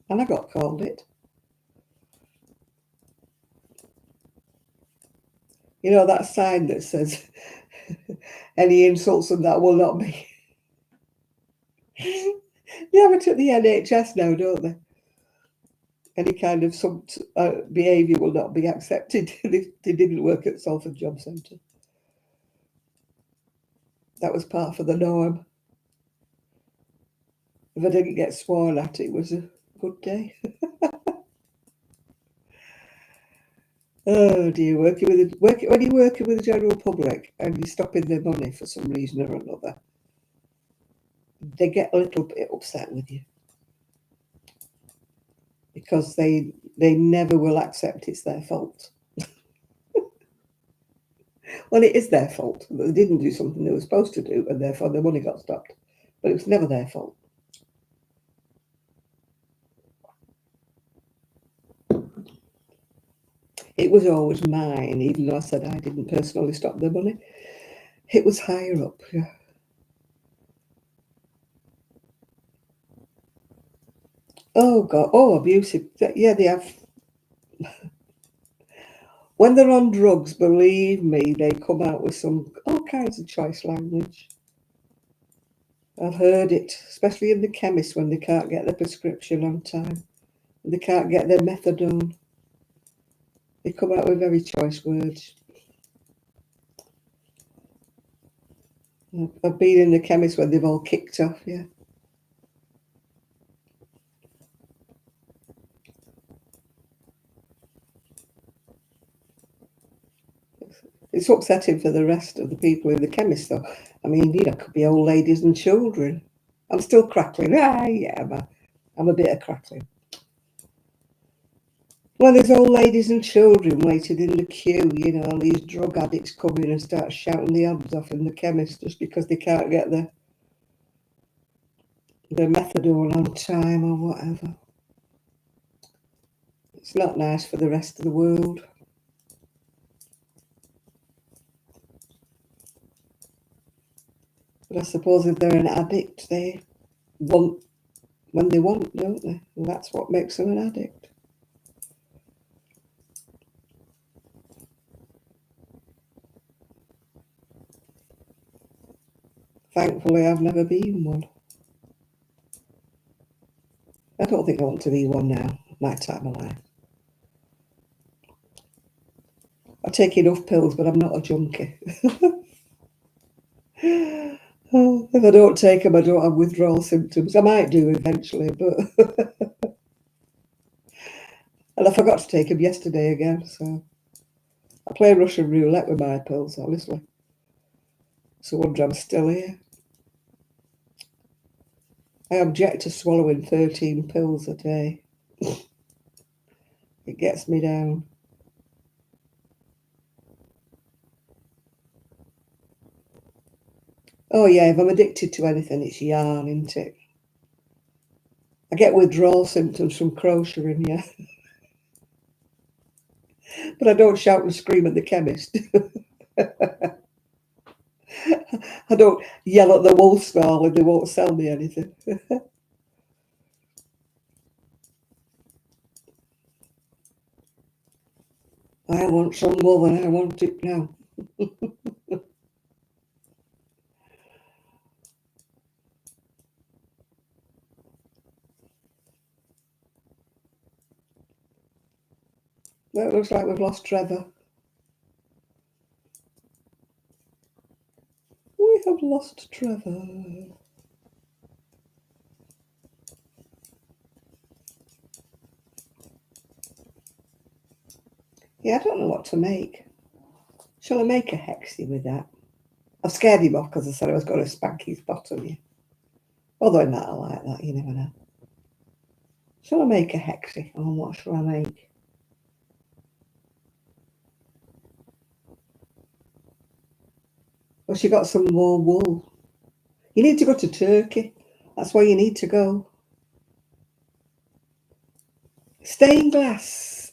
And I got called it. You know that sign that says, any insults and that will not be. They have it at the NHS now, don't they? Any kind of behaviour will not be accepted. They didn't work at Salford Job Centre. That was part of the norm. If I didn't get sworn at, it was a good day. Oh dear, when you're working with the general public and you're stopping their money for some reason or another, they get a little bit upset with you because they never will accept it's their fault. Well, it is their fault that they didn't do something they were supposed to do, and therefore their money got stopped. But it was never their fault. It was always mine, even though I said I didn't personally stop their money. It was higher up. Yeah. Oh God! Oh, abusive. Yeah, they have. When they're on drugs, believe me, they come out with all kinds of choice language. I've heard it, especially in the chemist when they can't get their prescription on time. They can't get their methadone. They come out with very choice words. I've been in the chemist when they've all kicked off, yeah. It's upsetting for the rest of the people in the chemist, though. I mean, it could be old ladies and children. I'm still crackling. Yeah, I'm a bit of crackling. Well, there's old ladies and children waiting in the queue, these drug addicts come in and start shouting the abs off in the chemist just because they can't get the methadone on time or whatever. It's not nice for the rest of the world. But I suppose if they're an addict, they want when they want, don't they? And that's what makes them an addict. Thankfully, I've never been one. I don't think I want to be one now, my time of life. I take enough pills, but I'm not a junkie. If I don't take them, I don't have withdrawal symptoms. I might do eventually, but... And I forgot to take them yesterday again, so... I play Russian roulette with my pills, honestly. So I wonder I'm still here. I object to swallowing 13 pills a day. It gets me down. Oh yeah, if I'm addicted to anything, it's yarn, isn't it? I get withdrawal symptoms from crocheting, yeah. But I don't shout and scream at the chemist. I don't yell at the wool stall and they won't sell me anything. I want some wool and I want it now. Well, it looks like we've lost Trevor. We have lost Trevor. Yeah, I don't know what to make. Shall I make a hexie with that? I've scared him off because I said I was going to spank his bottom, yeah. Although not like that, you never know. Shall I make a hexie? Oh, what shall I make? Well, she got some more wool. You need to go to Turkey. That's where you need to go. Stained glass.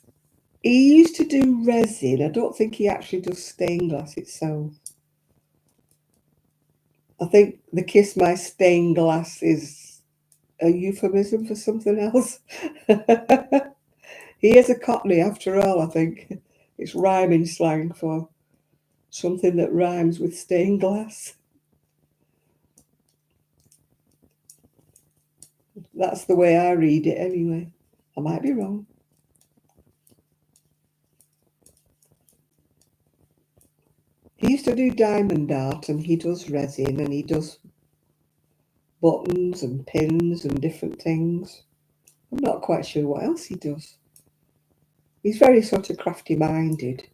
He used to do resin. I don't think he actually does stained glass itself. I think the kiss my stained glass is a euphemism for something else. He is a cockney after all, I think. It's rhyming slang for something that rhymes with stained glass. That's the way I read it anyway. I might be wrong. He used to do diamond art and he does resin and he does buttons and pins and different things. I'm not quite sure what else he does. He's very sort of crafty minded.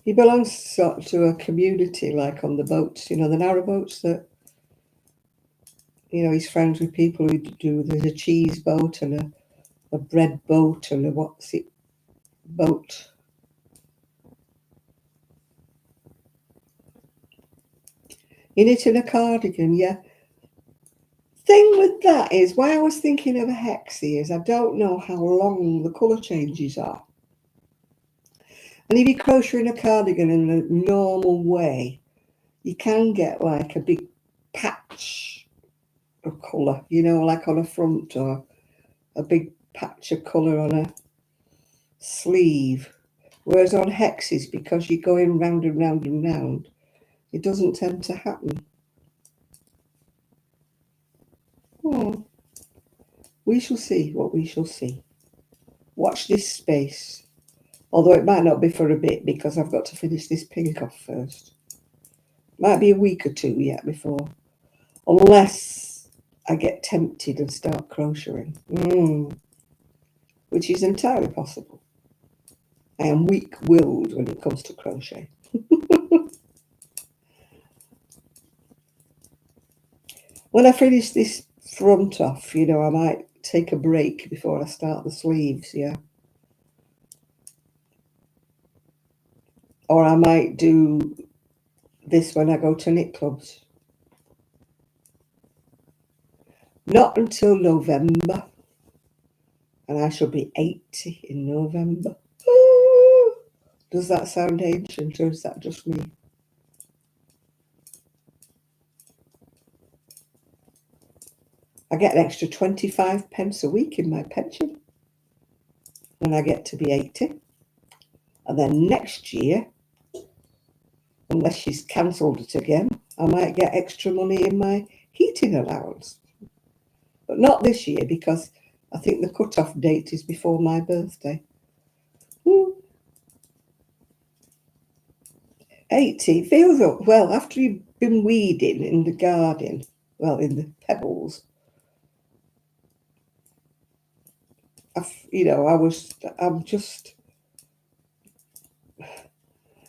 He belongs sort of to a community like on the boats, the narrow boats that, he's friends with people who do, there's a cheese boat and a bread boat and a what's it boat. You knitting a cardigan, yeah. Thing with that is, why I was thinking of a hexie is I don't know how long the colour changes are. And if you crochet in a cardigan in a normal way, you can get like a big patch of colour, like on a front, or a big patch of colour on a sleeve. Whereas on hexies, because you're going round and round and round, it doesn't tend to happen. Oh, we shall see what we shall see. Watch this space. Although it might not be for a bit because I've got to finish this pink off first. Might be a week or two yet before. Unless I get tempted and start crocheting. Which is entirely possible. I am weak-willed when it comes to crochet. When I finish this front off, I might take a break before I start the sleeves, yeah. Or I might do this when I go to knit clubs. Not until November. And I shall be 80 in November. Does that sound ancient, or is that just me? I get an extra 25 pence a week in my pension when I get to be 80. And then next year, unless she's cancelled it again, I might get extra money in my heating allowance. But not this year, because I think the cut-off date is before my birthday. 80 feels up. Well, after you've been weeding in the garden, in the pebbles, I'm just,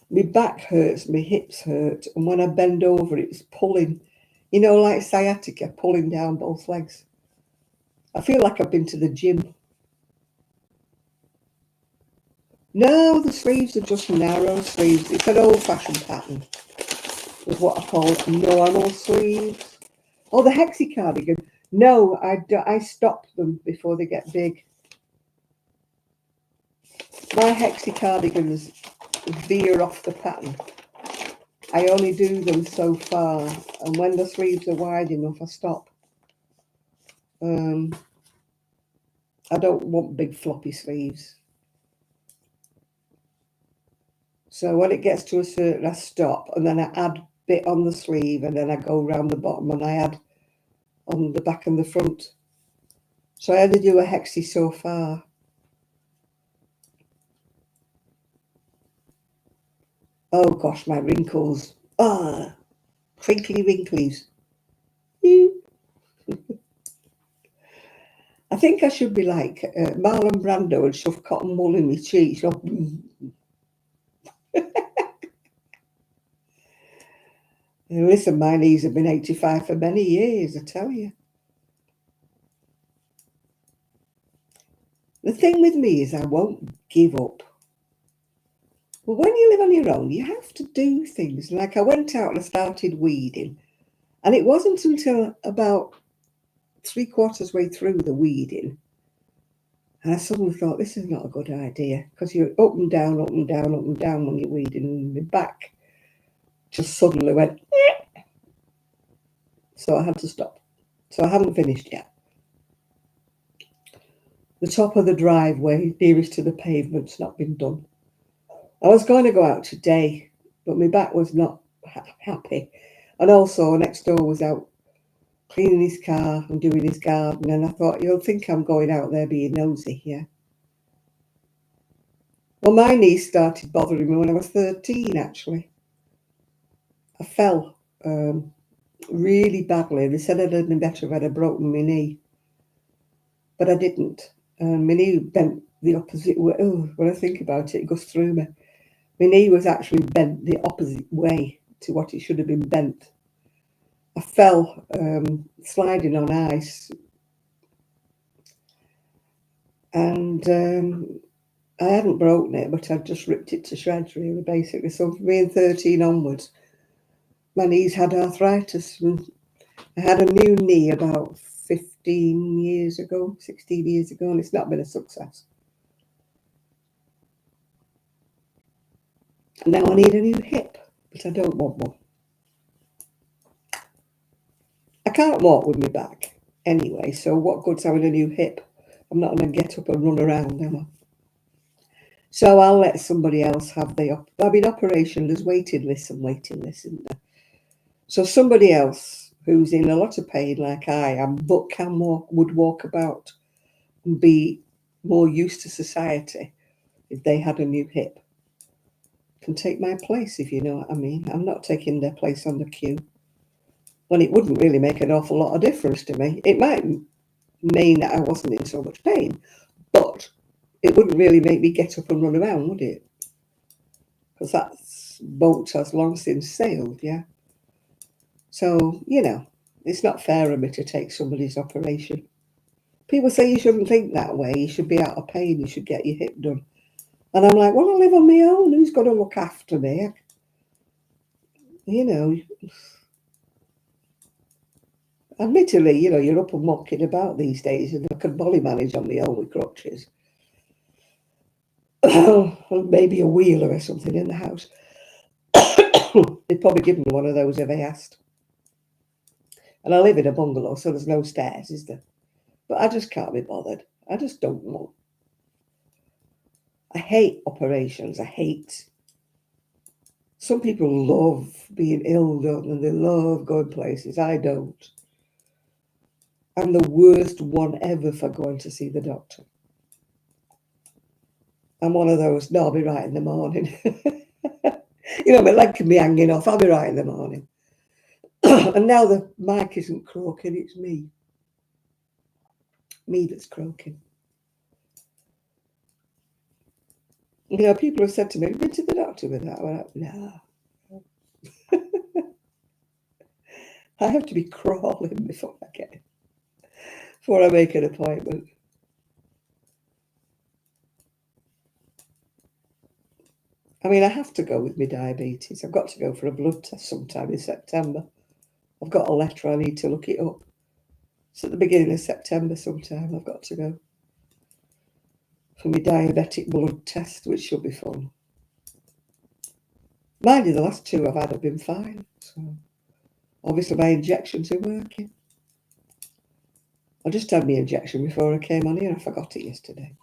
my back hurts, my hips hurt, and when I bend over, it's pulling, like sciatica, pulling down both legs. I feel like I've been to the gym. No, the sleeves are just narrow sleeves. It's an old-fashioned pattern with what I call normal sleeves. Oh, the hexie cardigan. No, I stop them before they get big. My hexie cardigans veer off the pattern. I only do them so far, and when the sleeves are wide enough, I stop. I don't want big floppy sleeves. So when it gets to a certain, I stop, and then I add a bit on the sleeve, and then I go round the bottom and I add on the back and the front. So I only do a hexie so far. Oh gosh, my wrinkles. Crinkly wrinklies. I think I should be like Marlon Brando and shove cotton wool in my cheeks. Listen, my knees have been 85 for many years, I tell you. The thing with me is I won't give up. Well, when you live on your own, you have to do things. Like I went out and I started weeding. And it wasn't until about 3/4 way through the weeding, and I suddenly thought, this is not a good idea, because you're up and down, up and down, up and down when you're weeding, and my back just suddenly went, so I had to stop. So I haven't finished yet. The top of the driveway, nearest to the pavement's not been done. I was going to go out today, but my back was not happy. And also, next door was out cleaning his car and doing his garden, and I thought, you'll think I'm going out there being nosy, yeah. Well, my knees started bothering me when I was 13, actually. I fell really badly. They said I'd have been better if I'd have broken my knee, but I didn't. My knee bent the opposite way. Oh, when I think about it, it goes through me. My knee was actually bent the opposite way to what it should have been bent. I fell sliding on ice, and I hadn't broken it, but I'd just ripped it to shreds, really, basically. So from being 13 onwards, my knees had arthritis. And I had a new knee about 15 years ago, 16 years ago, and it's not been a success. And now I need a new hip, but I don't want one. I can't walk with my back anyway, so what good's having a new hip? I'm not going to get up and run around, am I? So I'll let somebody else have the operation. There's waiting lists and waiting lists, isn't there? So somebody else who's in a lot of pain like I am, but would walk about and be more used to society if they had a new hip, can take my place, if you know what I mean. I'm not taking their place on the queue. When it wouldn't really make an awful lot of difference to me. It might mean that I wasn't in so much pain, but it wouldn't really make me get up and run around, would it? Because that boat has long since sailed, yeah? So, it's not fair of me to take somebody's operation. People say you shouldn't think that way. You should be out of pain. You should get your hip done. And I'm like, well, I live on my own. Who's going to look after me? Admittedly, you're up and walking about these days, and I could bolly manage on my own with crutches. Maybe a wheeler or something in the house. They'd probably give me one of those if I asked. And I live in a bungalow, so there's no stairs, is there? But I just can't be bothered. I just don't want. I hate operations. I hate. Some people love being ill, don't they? They love going places. I don't. I'm the worst one ever for going to see the doctor. I'm one of those, no, I'll be right in the morning. My leg can be hanging off. I'll be right in the morning. And now the mic isn't croaking, it's me. Me that's croaking. People have said to me, have you been to the doctor with that? I'm like, no. I have to be crawling before I make an appointment. I mean, I have to go with my diabetes. I've got to go for a blood test sometime in September. I've got a letter, I need to look it up. It's at the beginning of September sometime. I've got to go for my diabetic blood test, which should be fun. Mind you, the last two I've had have been fine. So obviously my injections are working. I just had my injection before I came on here. I forgot it yesterday.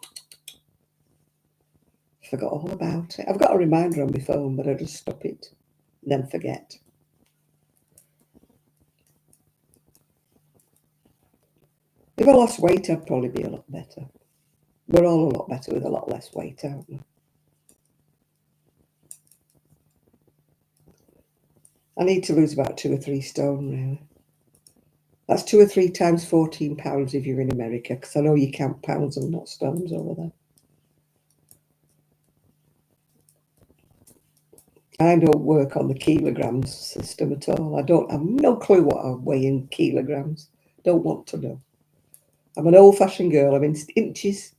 Forgot all about it. I've got a reminder on my phone, but I just stop it and then forget. If I lost weight, I'd probably be a lot better. We're all a lot better with a lot less weight, aren't we? I need to lose about 2 or 3 stone, really. That's 2 or 3 times 14 pounds if you're in America, because I know you count pounds and not stones over there. I don't work on the kilograms system at all. I have no clue what I weigh in kilograms. Don't want to know. I'm an old-fashioned girl. I'm in inches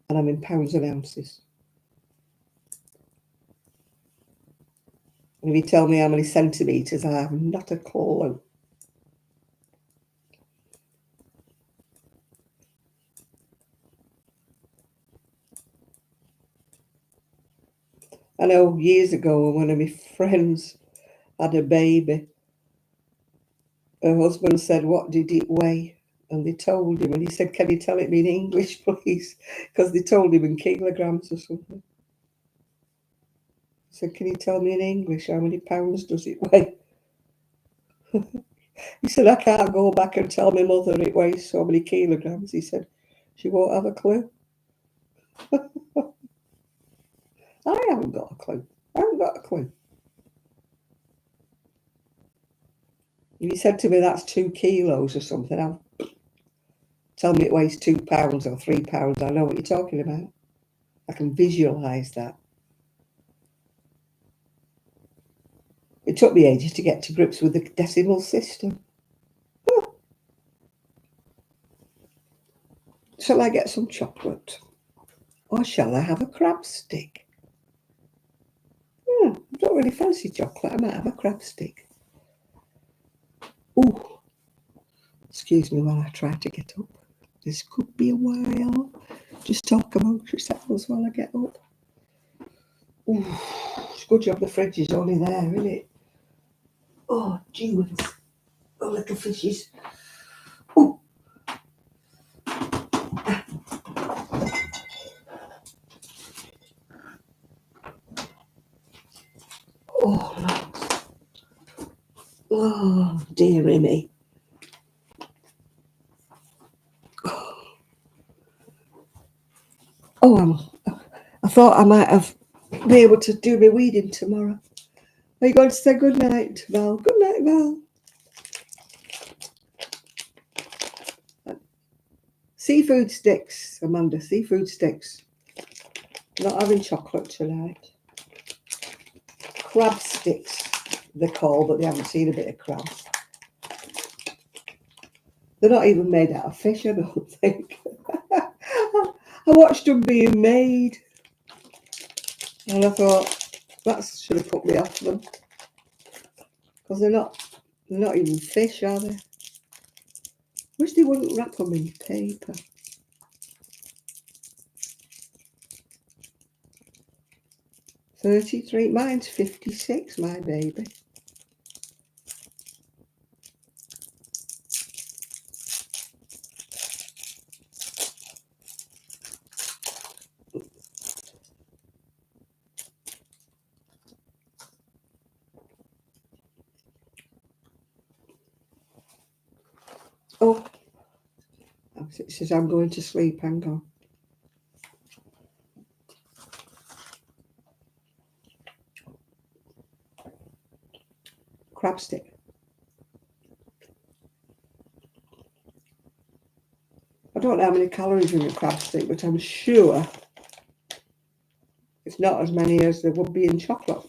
and I'm in pounds and ounces. And if you tell me how many centimetres, I have not a clue. I know years ago when one of my friends had a baby, her husband said, what did it weigh? And they told him, and he said, can you tell it me in English, please? Because they told him in kilograms or something. He said, can you tell me in English how many pounds does it weigh? He said, I can't go back and tell my mother it weighs so many kilograms. He said, she won't have a clue. I haven't got a clue. I haven't got a clue. If you said to me that's 2 kilos or something, I'll tell me it weighs 2 pounds or 3 pounds. I know what you're talking about. I can visualise that. It took me ages to get to grips with the decimal system. Oh. Shall I get some chocolate? Or shall I have a crab stick? I don't really fancy chocolate. I might have a crab stick. Ooh. Excuse me while I try to get up. This could be a while. Just talk amongst yourselves while I get up. Ooh. It's a good job the fridge is only there, isn't it? Oh, jeez. Oh, little fishes. Ooh. Oh, look. Oh, dearie me. Oh, I thought I might have been able to do my weeding tomorrow. Are you going to say good night, Val? Good night, Val. Seafood sticks, Amanda. Seafood sticks. Not having chocolate tonight. Crab sticks, they're called, but they haven't seen a bit of crab. They're not even made out of fish, I don't think. I watched them being made, and I thought that should have put me off them, because they're not even fish, are they? Wish they wouldn't wrap them in paper. $33. Mine's $56, my baby. Oh, it says I'm going to sleep. Hang on. Crab stick. I don't know how many calories in a crab stick, but I'm sure it's not as many as there would be in chocolate.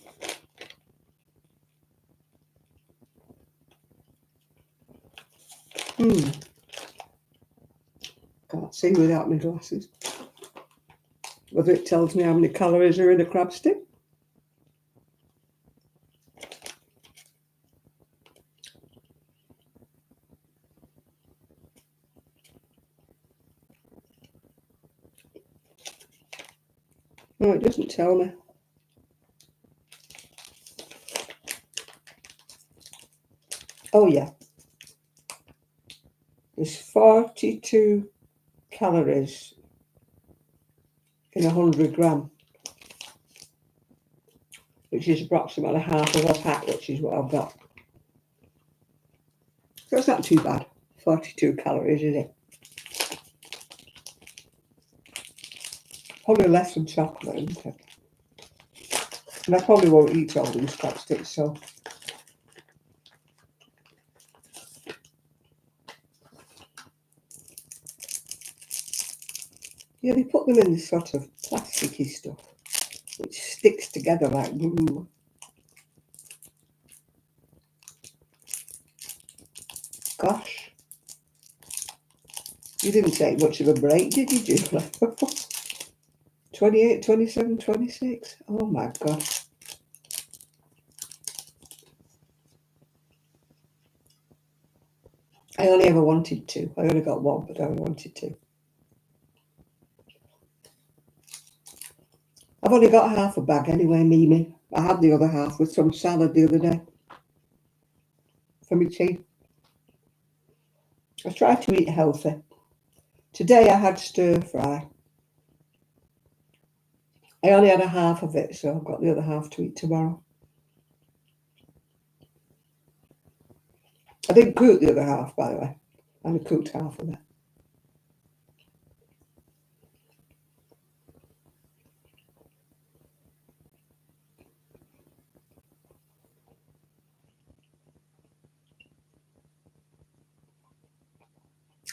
Can't see without my glasses. Whether it tells me how many calories are in a crab stick. No, it doesn't tell me. Oh yeah. There's 42 calories in 100 gram, which is approximately half of a pack, which is what I've got. So it's not too bad. 42 calories, is it? Probably less than chocolate, isn't it? And I probably won't eat all these crab sticks, so. Yeah, they put them in this sort of plasticky stuff, which sticks together like glue. Gosh. You didn't take much of a break, did you, Julie? 28, 27, 26. Oh my God. I only ever wanted 2. I only got 1, but I only wanted 2. I've only got half a bag anyway, Mimi. I had the other half with some salad the other day for me tea. I try to eat healthy. Today I had stir fry. I only had a half of it, so I've got the other half to eat tomorrow. I didn't cook the other half, by the way. I only cooked half of it.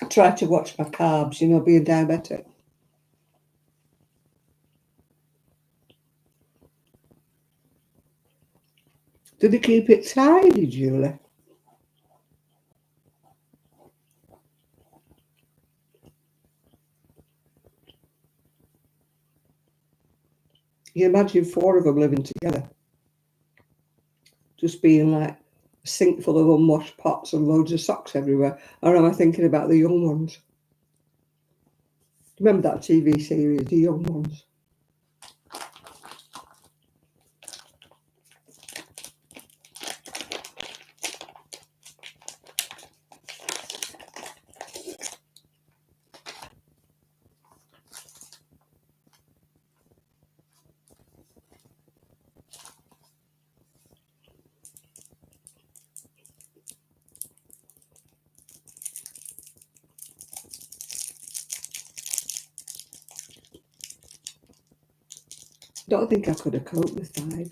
I try to watch my carbs, you know, being diabetic. Did they keep it tidy, Julie? You imagine 4 of them living together. Just being like a sink full of unwashed pots and loads of socks everywhere. Or am I thinking about the young ones? Remember that TV series, The Young Ones? I don't think I could have coped with 5.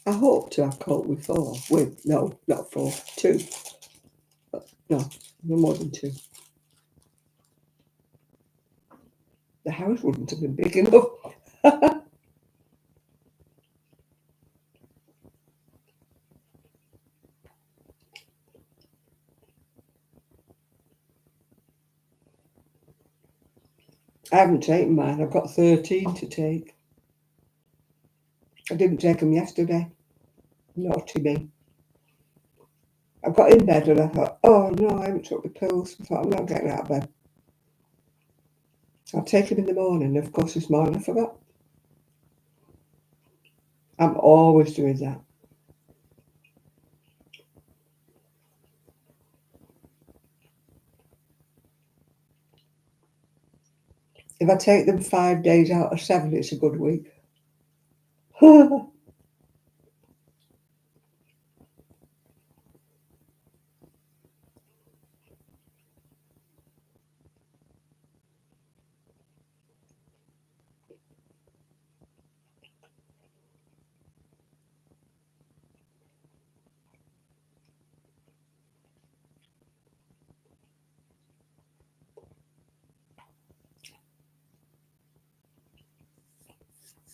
I hope to have coped with 4. No, not 4, 2. No more than 2. The house wouldn't have been big enough. I haven't taken mine. I've got 13 to take. I didn't take them yesterday. Naughty me. I got in bed and I thought, oh no, I haven't took the pills. I thought, I'm not getting out of bed. So I'll take them in the morning. Of course, this morning I forgot. I'm always doing that. If I take them 5 days out of 7, it's a good week.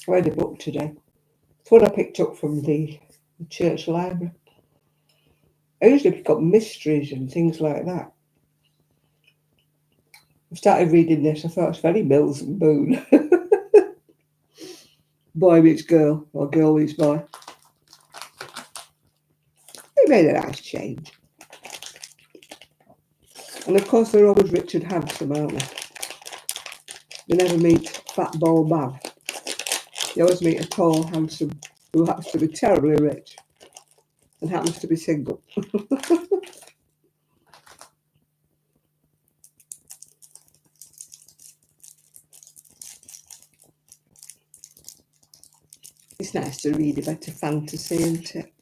I read a book today. It's one I picked up from the church library. I usually pick up mysteries and things like that. I started reading this. I thought it's very Mills and Boone. Boy meets girl, or girl meets boy. It made a nice change. And of course, they're always rich and handsome, aren't they? They never meet fat, bald man. You always meet a tall, handsome, who happens to be terribly rich and happens to be single. It's nice to read a bit of fantasy, isn't it?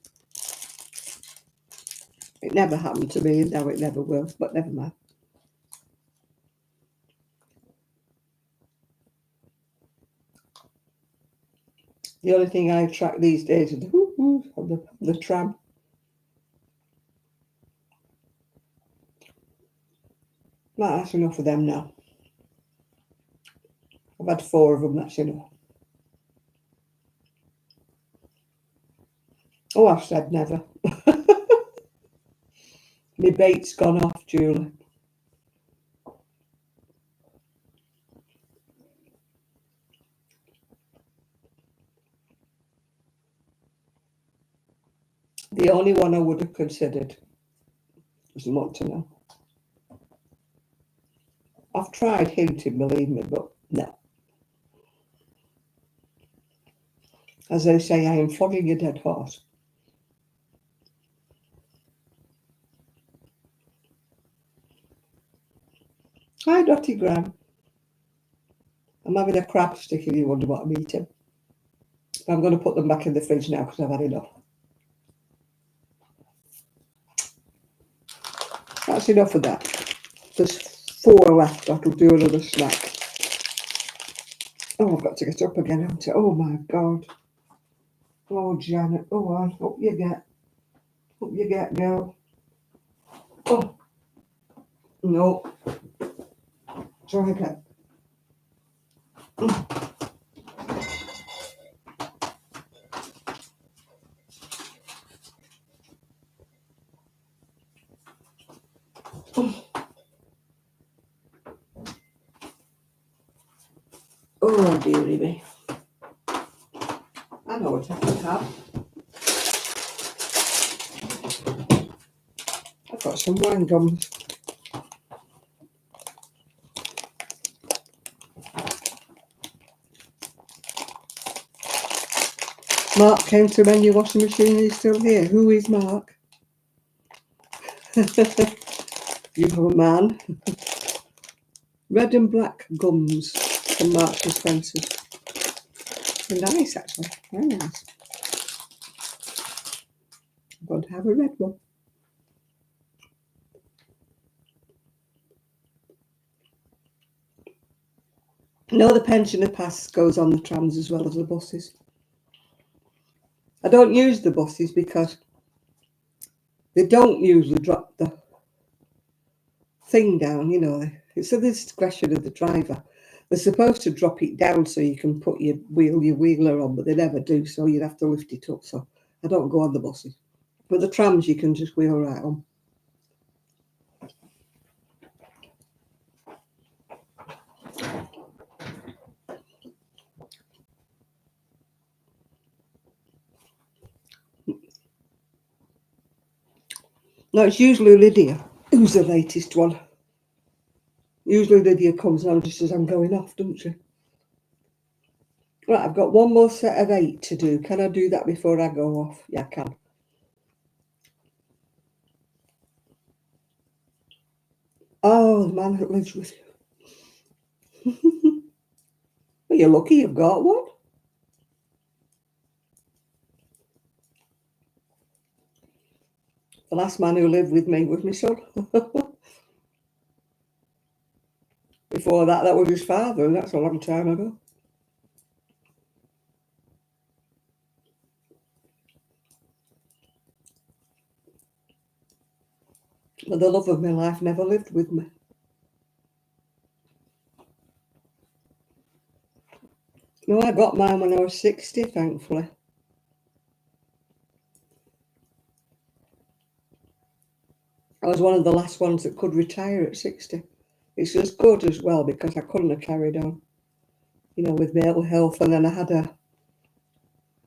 It never happened to me, and now it never will, but never mind. The only thing I track these days is the whoop-whoop of the tram. Well, that's enough of them now. I've had 4 of them, that's enough. Oh, I've said never. My bait's gone off, Julie. The only one I would have considered doesn't want to know. I've tried hinting, believe me, but no. As they say, I am flogging a dead horse. Hi, Dottie Graham. I'm having a crab stick if you wonder what I'm eating. I'm going to put them back in the fridge now because I've had enough. That's enough of that. There's 4 left. I could do another snack. Oh, I've got to get up again, haven't I? Oh, my God. Oh, Janet. Oh, I hope you get. Up you get, girl. Oh, no. Try again. Oh, dearie me. I know what I can have. I've got some wine gums. Mark came to mend your washing machine and he's still here. Who is Mark? You're a man. Red and black gums from Marks and Spencer's. They're nice, actually. Very nice. I'm going to have a red one. No, the pensioner pass goes on the trams as well as the buses. I don't use the buses because they don't usually drop the thing down, you know. It's at the discretion of the driver. They're supposed to drop it down so you can put your wheeler on, but they never do, so you'd have to lift it up. So I don't go on the buses. But the trams you can just wheel right on. No, it's usually Lydia who's the latest one. Usually Lydia comes on just as I'm going off, doesn't she? Right, I've got one more set of 8 to do. Can I do that before I go off? Yeah, I can. Oh, the man that lives with you. Well, you're lucky you've got one. The last man who lived with me was my son. Before that, that was his father, and that's a long time ago. But the love of my life never lived with me. No, I got mine when I was 60, thankfully. I was one of the last ones that could retire at 60. It's just good as well because I couldn't have carried on, you know, with my ill health. And then I had a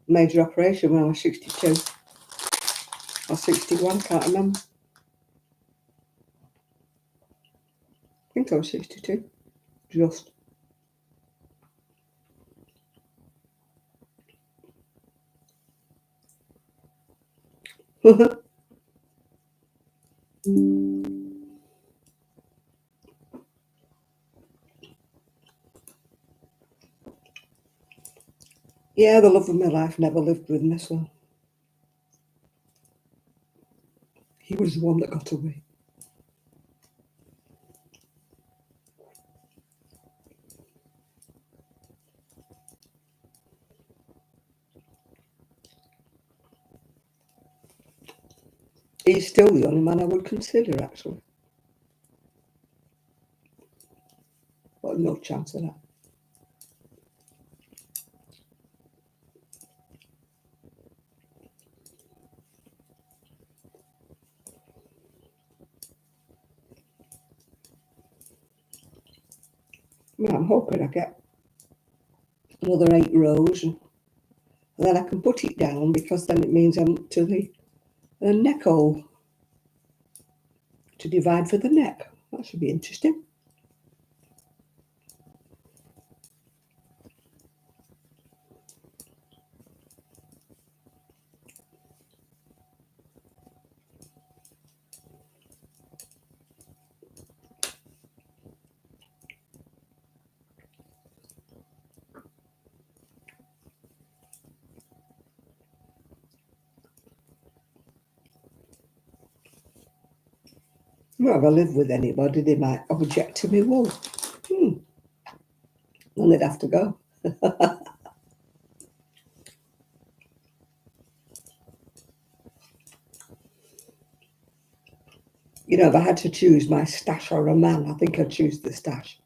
major operation when I was 62 or 61, can't remember. I think I was 62, just. Yeah, the love of my life never lived with me, so he was the one that got away. He's still the only man I would consider, actually. But no chance of that. Well, I'm hoping I get another 8 rows and then I can put it down because then it means I'm up to the neck hole to divide for the neck. That should be interesting. Well, if I live with anybody, they might object to me wool. Then they'd have to go. You know, if I had to choose my stash or a man, I think I'd choose the stash.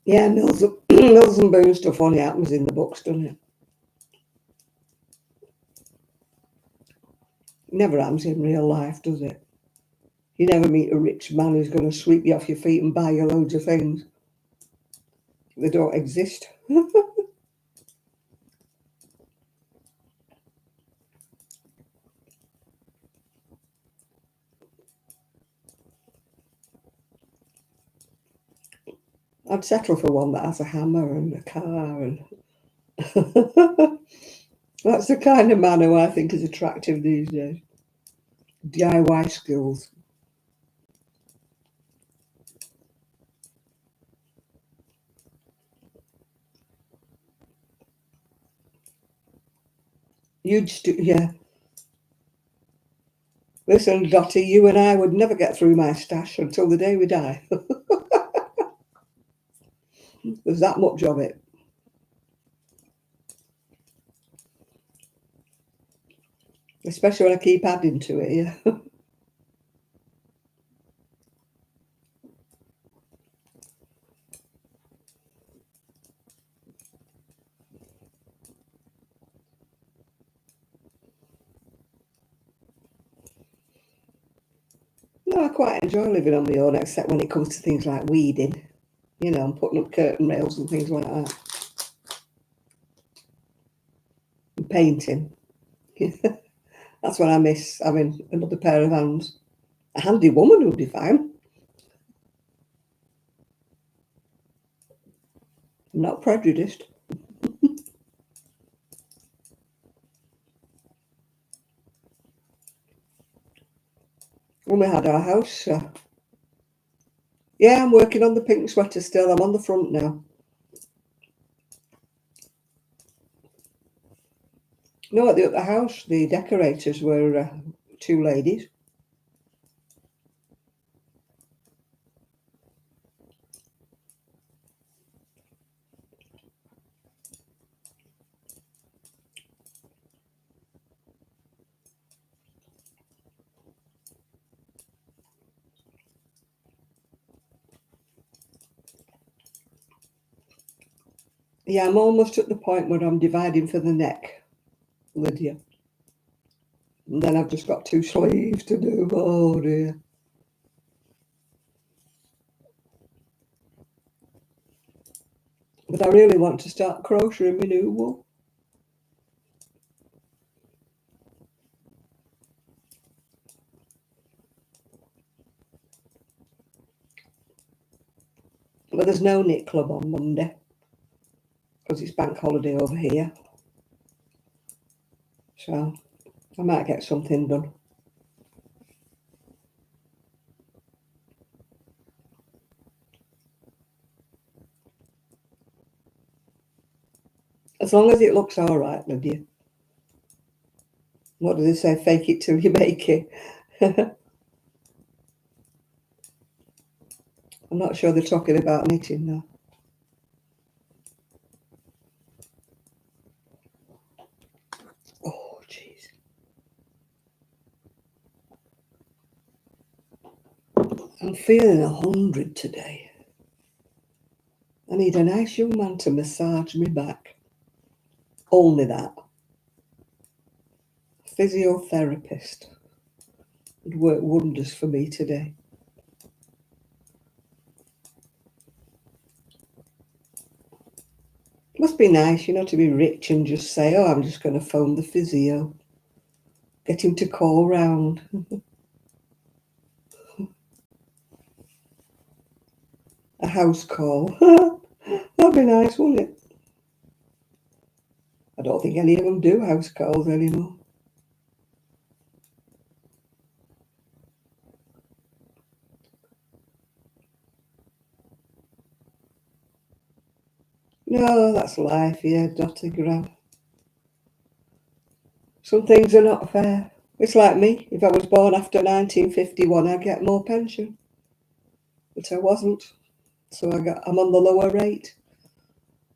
Yeah, Mills, Mills and Boone stuff only happens in the books, doesn't it? Never happens in real life, does it? You never meet a rich man who's going to sweep you off your feet and buy you loads of things. They don't exist. I'd settle for one that has a hammer and a car, and that's the kind of man who I think is attractive these days. DIY skills. Yeah. Listen, Dottie, you and I would never get through my stash until the day we die. There's that much of it. Especially when I keep adding to it, yeah. No, I quite enjoy living on my own, except when it comes to things like weeding, you know, and putting up curtain rails and things like that. And painting. That's when I miss having another pair of hands. A handy woman would be fine. I'm not prejudiced. When we had our house, yeah, I'm working on the pink sweater still. I'm on the front now. No, at the house, the decorators were two ladies. Yeah, I'm almost at the point where I'm dividing for the neck, Lydia. And then I've just got two sleeves to do. Oh dear. But I really want to start crocheting my new wool. But there's no knit club on Monday because it's bank holiday over here. So I might get something done. As long as it looks all right, Lydia. What do they say? Fake it till you make it. I'm not sure they're talking about knitting now. Oh, jeez. I'm feeling 100 today. I need a nice young man to massage me back. Only that. Physiotherapist would work wonders for me today. Must be nice, you know, to be rich and just say, oh, I'm just going to phone the physio. Get him to call round. A house call. That'd be nice, wouldn't it? I don't think any of them do house calls anymore. No, that's life, yeah, Dotty Grab. Some things are not fair. It's like me. If I was born after 1951, I'd get more pension. But I wasn't. So I'm on the lower rate.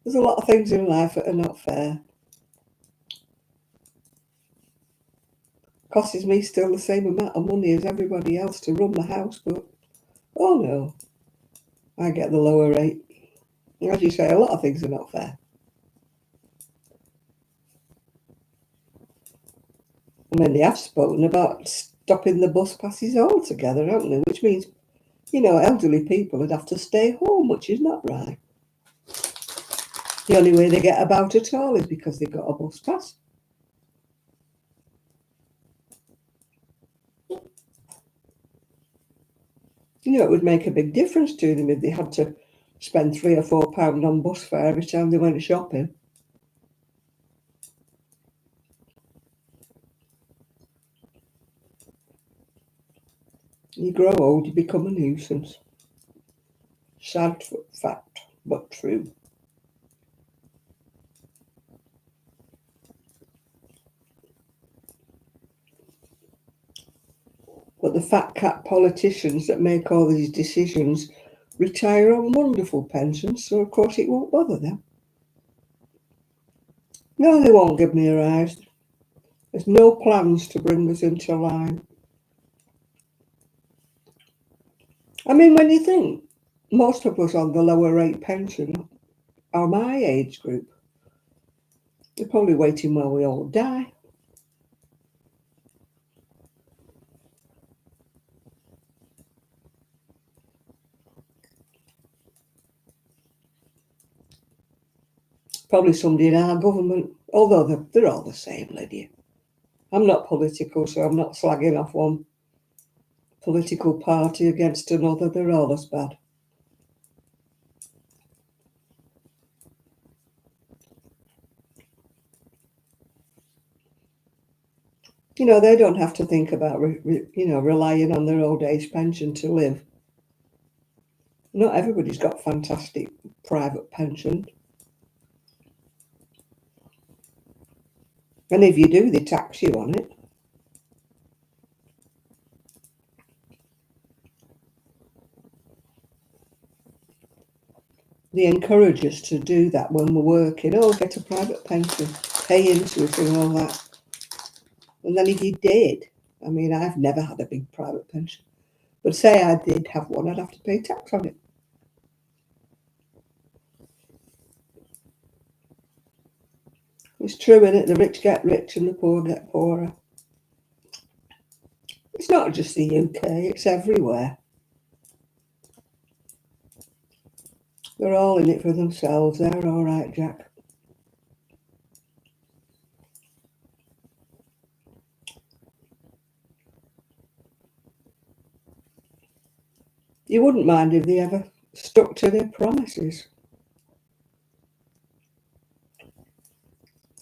There's a lot of things in life that are not fair. Costs me still the same amount of money as everybody else to run the house, but oh no, I get the lower rate. As you say, a lot of things are not fair. I mean, they have spoken about stopping the bus passes altogether, haven't they? Which means, elderly people would have to stay home, which is not right. The only way they get about at all is because they've got a bus pass. It would make a big difference to them if they had to spend £3 or £4 on bus fare every time they went shopping. You grow old, you become a nuisance. Sad fact, but true. But the fat cat politicians that make all these decisions retire on wonderful pensions, so of course it won't bother them. No, they won't give me a rise. There's no plans to bring us into line. I mean, when you think most of us on the lower rate pension are my age group, they're probably waiting while we all die. Probably somebody in our government, although they're all the same, Lydia. I'm not political, so I'm not slagging off one political party against another. They're all as bad. They don't have to think about, relying on their old age pension to live. Not everybody's got fantastic private pension. And if you do, they tax you on it. They encourage us to do that when we're working. Oh, get a private pension, pay into it and all that. And then if you did, I mean, I've never had a big private pension. But say I did have one, I'd have to pay tax on it. It's true, isn't it? The rich get rich and the poor get poorer. It's not just the UK, it's everywhere. They're all in it for themselves. They're all right, Jack. You wouldn't mind if they ever stuck to their promises.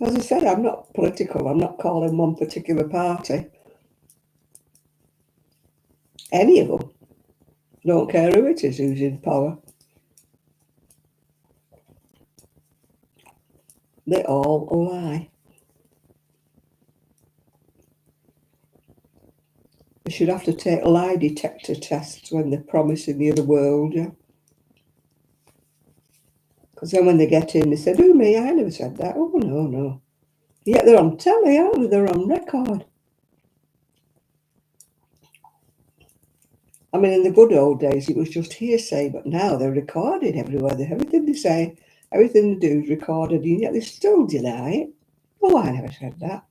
As I said, I'm not political. I'm not calling one particular party. Any of them. Don't care who it is who's in power. They all lie. They should have to take lie detector tests when they're promising the other world, yeah. Because then when they get in, they say, "Oh, me, I never said that." Oh, no, no. Yet they're on telly, aren't they? They're on record. I mean, in the good old days, it was just hearsay, but now they're recorded everywhere. Everything they say, everything they do is recorded, and yet they still deny it. Oh, I never said that.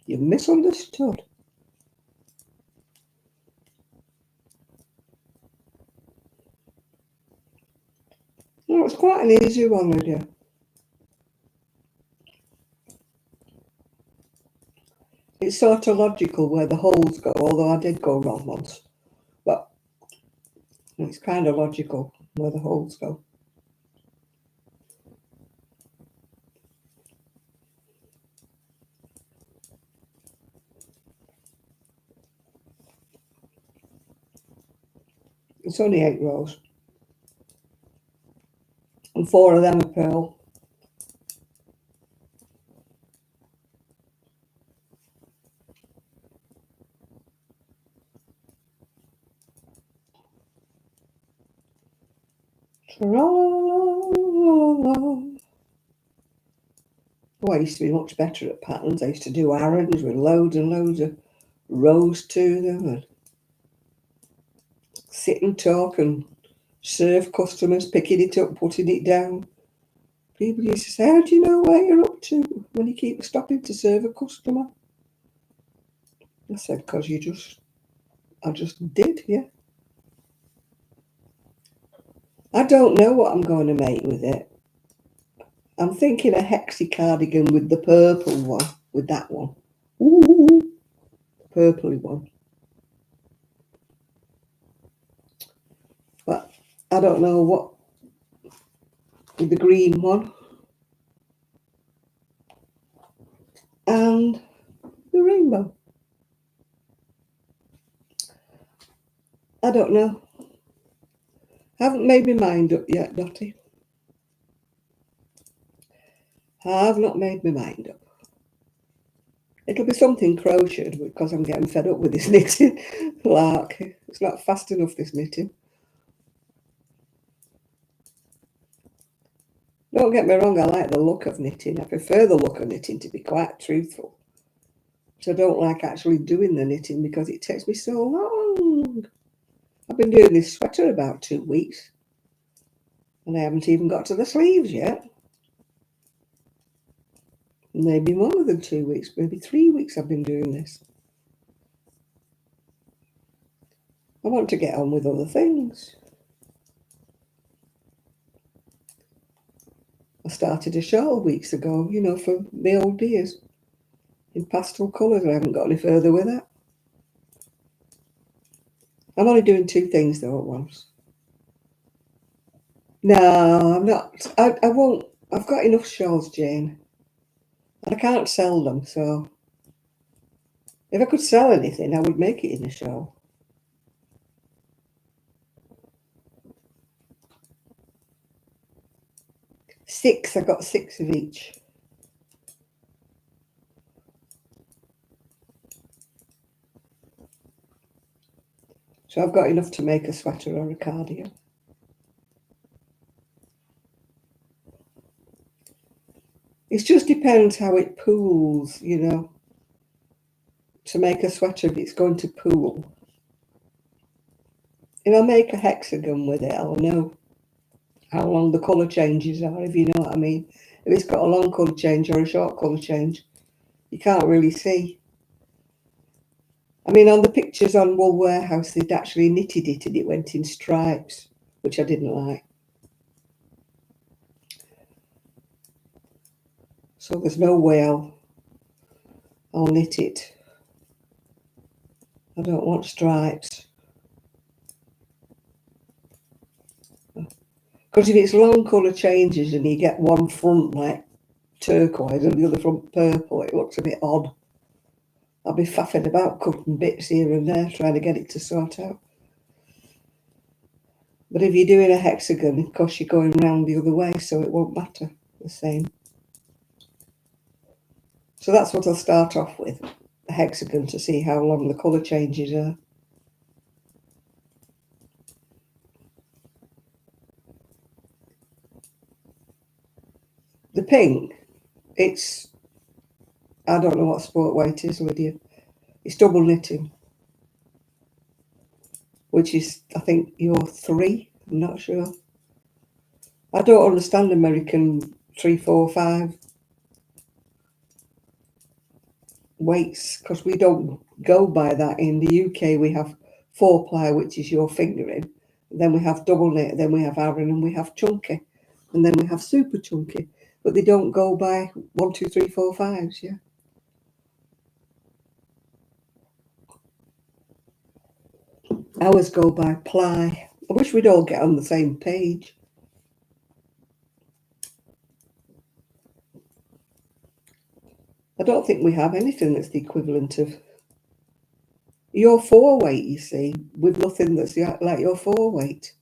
You've misunderstood. No, it's quite an easy one, Lydia. It's sort of logical where the holes go, although I did go wrong once. But it's kind of logical where the holes go. It's only 8 rows. And 4 of them are pearl. Oh, I used to be much better at patterns. I used to do errands with loads and loads of rows to them and sit and talk and serve customers, picking it up, putting it down. People used to say, how do you know where you're up to when you keep stopping to serve a customer? I said, because I just did, yeah. I don't know what I'm going to make with it. I'm thinking a hexy cardigan with the purple one, with that one. Ooh, purpley one. But I don't know what with the green one. And the rainbow. I don't know. I haven't made my mind up yet, Dottie. I've not made my mind up. It'll be something crocheted because I'm getting fed up with this knitting. Lark. It's not fast enough, this knitting. Don't get me wrong, I like the look of knitting. I prefer the look of knitting, to be quite truthful. But I don't like actually doing the knitting because it takes me so long. I've been doing this sweater about 2 weeks. And I haven't even got to the sleeves yet. Maybe more than 2 weeks, maybe 3 weeks I've been doing this. I want to get on with other things. I started a shawl weeks ago, you know, for the old dears in pastel colours. I haven't got any further with that. I'm only doing 2 things though at once. No, I'm not. I won't. I've got enough shawls, Jane. And I can't sell them, so if I could sell anything, I would make it in a shawl. I got 6 of each. So I've got enough to make a sweater or a cardigan. It just depends how it pools, you know. To make a sweater, if it's going to pool. If I make a hexagon with it, I'll know how long the colour changes are, if you know what I mean. If it's got a long colour change or a short colour change, you can't really see. I mean, on the pictures on Wool Warehouse, they'd actually knitted it and it went in stripes, which I didn't like. So there's no way I'll knit it. I don't want stripes. Because if it's long colour changes and you get one front like turquoise and the other front purple, it looks a bit odd. I'll be faffing about cutting bits here and there trying to get it to sort out. But if you're doing a hexagon, of course you're going round the other way, so it won't matter the same. So that's what I'll start off with, a hexagon, to see how long the colour changes are. The pink, I don't know what sport weight is, Lydia. It's double knitting, which is, I think, your 3. I'm not sure. I don't understand American 3, 4, 5 weights because we don't go by that. In the UK, we have 4-ply, which is your fingering. Then we have double knit, then we have Aran, and we have chunky, and then we have super chunky. But they don't go by 1, 2, 3, 4, 5s, yeah. Ours go by ply. I wish we'd all get on the same page. I don't think we have anything that's the equivalent of your 4 weight, you see, with nothing that's like your 4 weight.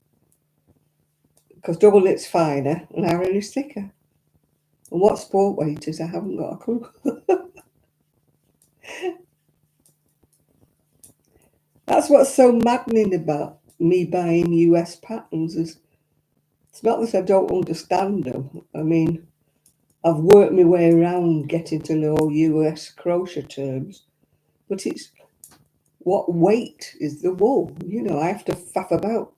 Because double knit's finer and Aran is thicker. And what sport weight is, I haven't got a clue. That's what's so maddening about me buying US patterns, is It's not that I don't understand them. I mean, I've worked my way around getting to know US crochet terms, but it's what weight is the wool? You know, I have to faff about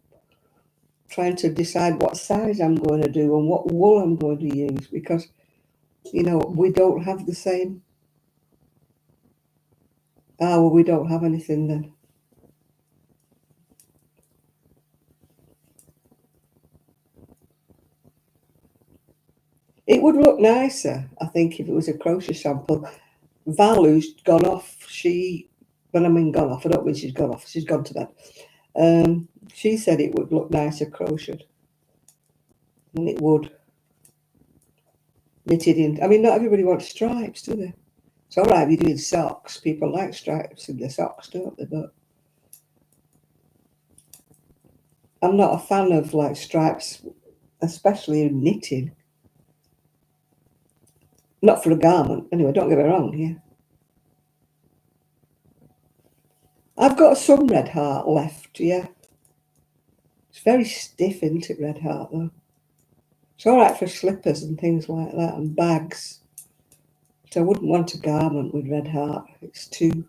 trying to decide what size I'm going to do and what wool I'm going to use because, you know, we don't have the same. Ah, well, we don't have anything then. It would look nicer, I think, if it was a crochet sample. Val, who's gone off, when I mean gone off, I don't mean she's gone off, she's gone to bed. She said it would look nicer crocheted. And it would. Knitted in. I mean, not everybody wants stripes, do they? It's all right if you're doing socks. People like stripes in their socks, don't they? But I'm not a fan of like stripes, especially in knitting. Not for a garment. Anyway, don't get me wrong, yeah. I've got some red heart left, yeah. It's very stiff, isn't it, red heart, though? It's all right for slippers and things like that and bags. But I wouldn't want a garment with red heart. It's too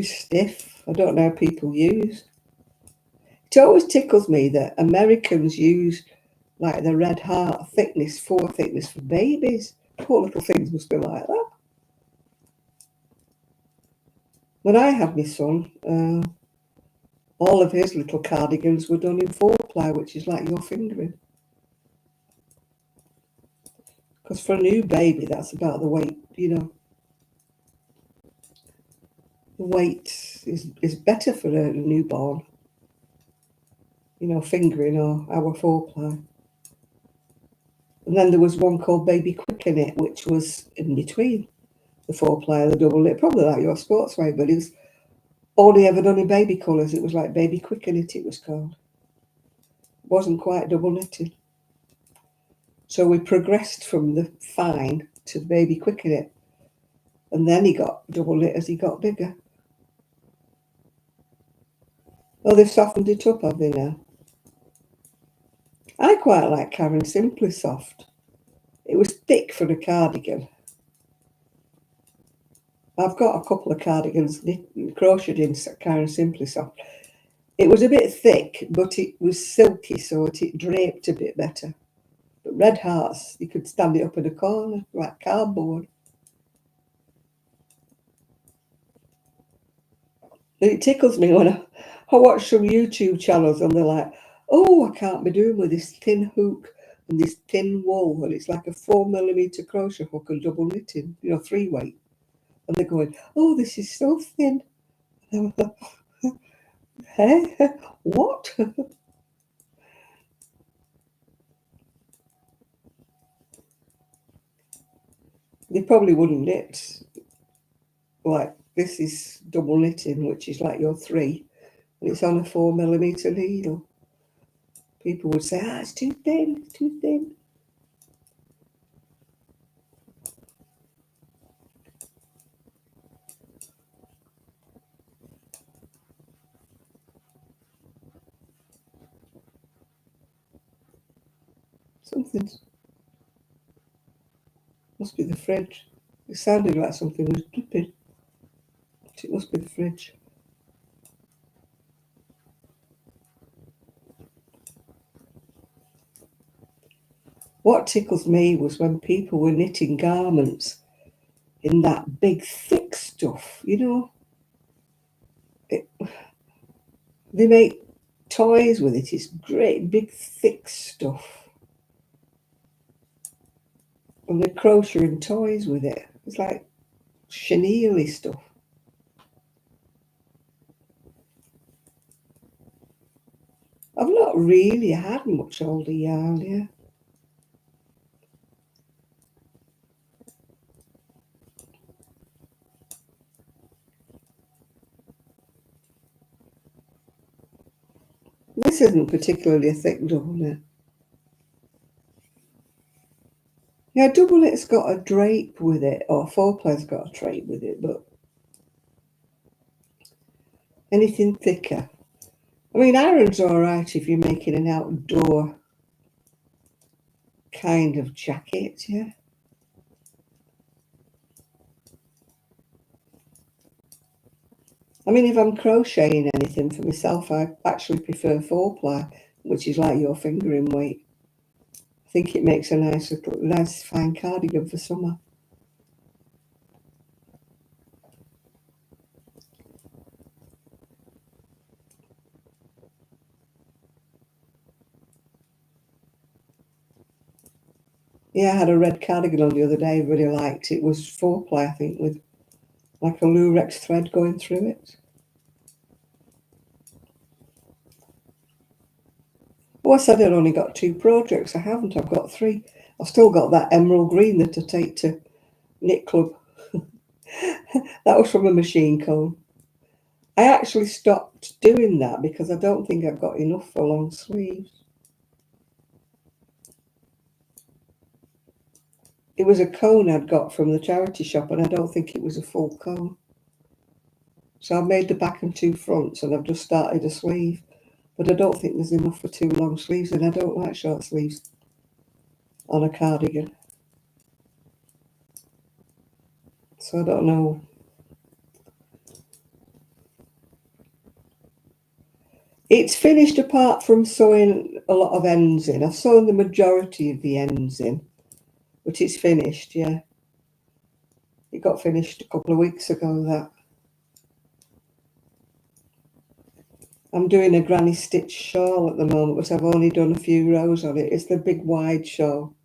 stiff. I don't know how people use. It always tickles me that Americans use like the red heart thickness, 4 thickness for babies. Poor little things must be like that. When I had my son, all of his little cardigans were done in 4-ply, which is like your fingering. Because for a new baby, that's about the weight, you know. The weight is better for a newborn, you know, fingering or our 4-ply. And then there was one called Baby Quick in it, which was in between the 4-ply and the double knit, probably like your sports weight, but it was only ever done in baby colours. It was like Baby Quick in it was called. It wasn't quite double knitting. So we progressed from the fine to the Baby Quick in it. And then he got double knit as he got bigger. Oh, they've softened it up, have they now? I quite like Karen Simply Soft. It was thick for a cardigan. I've got a couple of cardigans crocheted in Karen Simply Soft. It was a bit thick, but it was silky, so it draped a bit better. But red hearts, you could stand it up in a corner, like cardboard. And it tickles me when I watch some YouTube channels and they're like, oh, I can't be doing with this thin hook and this thin wool, and it's like a 4mm crochet hook and double knitting, you know, 3-weight. And they're going, oh, this is so thin. Hey, what? They probably wouldn't knit. Like, this is double knitting, which is like your 3, and it's on a 4mm needle. People would say, it's too thin, it's too thin. Something must be the fridge. It sounded like something was dripping. It must be the fridge. What tickles me was when people were knitting garments in that big thick stuff, you know. They make toys with it. It's great big thick stuff. And they're crocheting toys with it. It's like chenille stuff. I've not really had much older yarn, yeah. This isn't particularly a thick double knit. Yeah, double knit's got a drape with it, or 4-ply's got a drape with it, but anything thicker I mean, iron's all right if you're making an outdoor kind of jacket, yeah. I mean, if I'm crocheting anything for myself, I actually prefer 4-ply, which is like your fingering weight. I think it makes a nice fine cardigan for summer. Yeah, I had a red cardigan on the other day, really liked it. It was 4-ply, I think, with like a lurex thread going through it. Oh, I said I'd only got 2 projects. I haven't, I've got 3. I've still got that emerald green that I take to knit club. That was from a machine cone. I actually stopped doing that because I don't think I've got enough for long sleeves. It was a cone I'd got from the charity shop, and I don't think it was a full cone. So I've made the back and 2 fronts, and I've just started a sleeve. But I don't think there's enough for 2 long sleeves, and I don't like short sleeves on a cardigan. So I don't know. It's finished apart from sewing a lot of ends in. I've sewn the majority of the ends in, but it's finished, yeah. It got finished a couple of weeks ago, that. I'm doing a granny stitch shawl at the moment, but I've only done a few rows on it. It's the big wide shawl,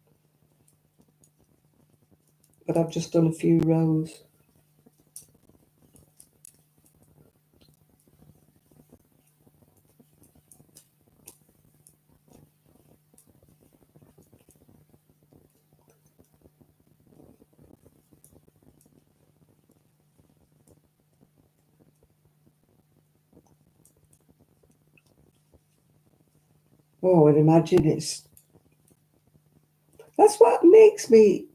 but I've just done a few rows. Oh, and imagine that's what makes me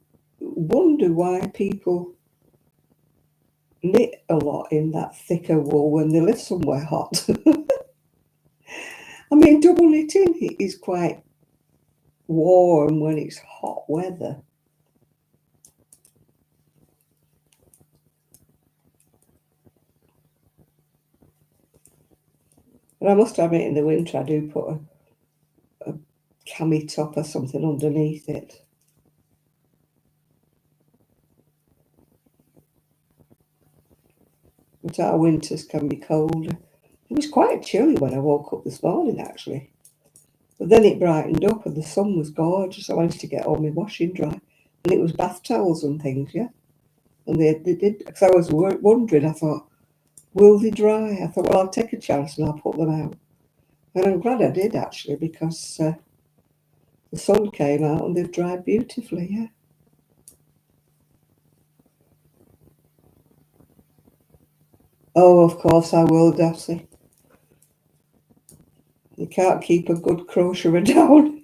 wonder why people knit a lot in that thicker wool when they live somewhere hot. I mean, double knitting is quite warm when it's hot weather. And I must admit, in the winter, I do put a cami top or something underneath it. But our winters can be colder. It was quite chilly when I woke up this morning, actually. But then it brightened up and the sun was gorgeous. I managed to get all my washing dry. And it was bath towels and things, yeah. And they did, because I was wondering, I thought, will they dry? I thought, well, I'll take a chance and I'll put them out. And I'm glad I did, actually, because the sun came out and they've dried beautifully, yeah. Oh, of course I will, Darcy. You can't keep a good crocheter down.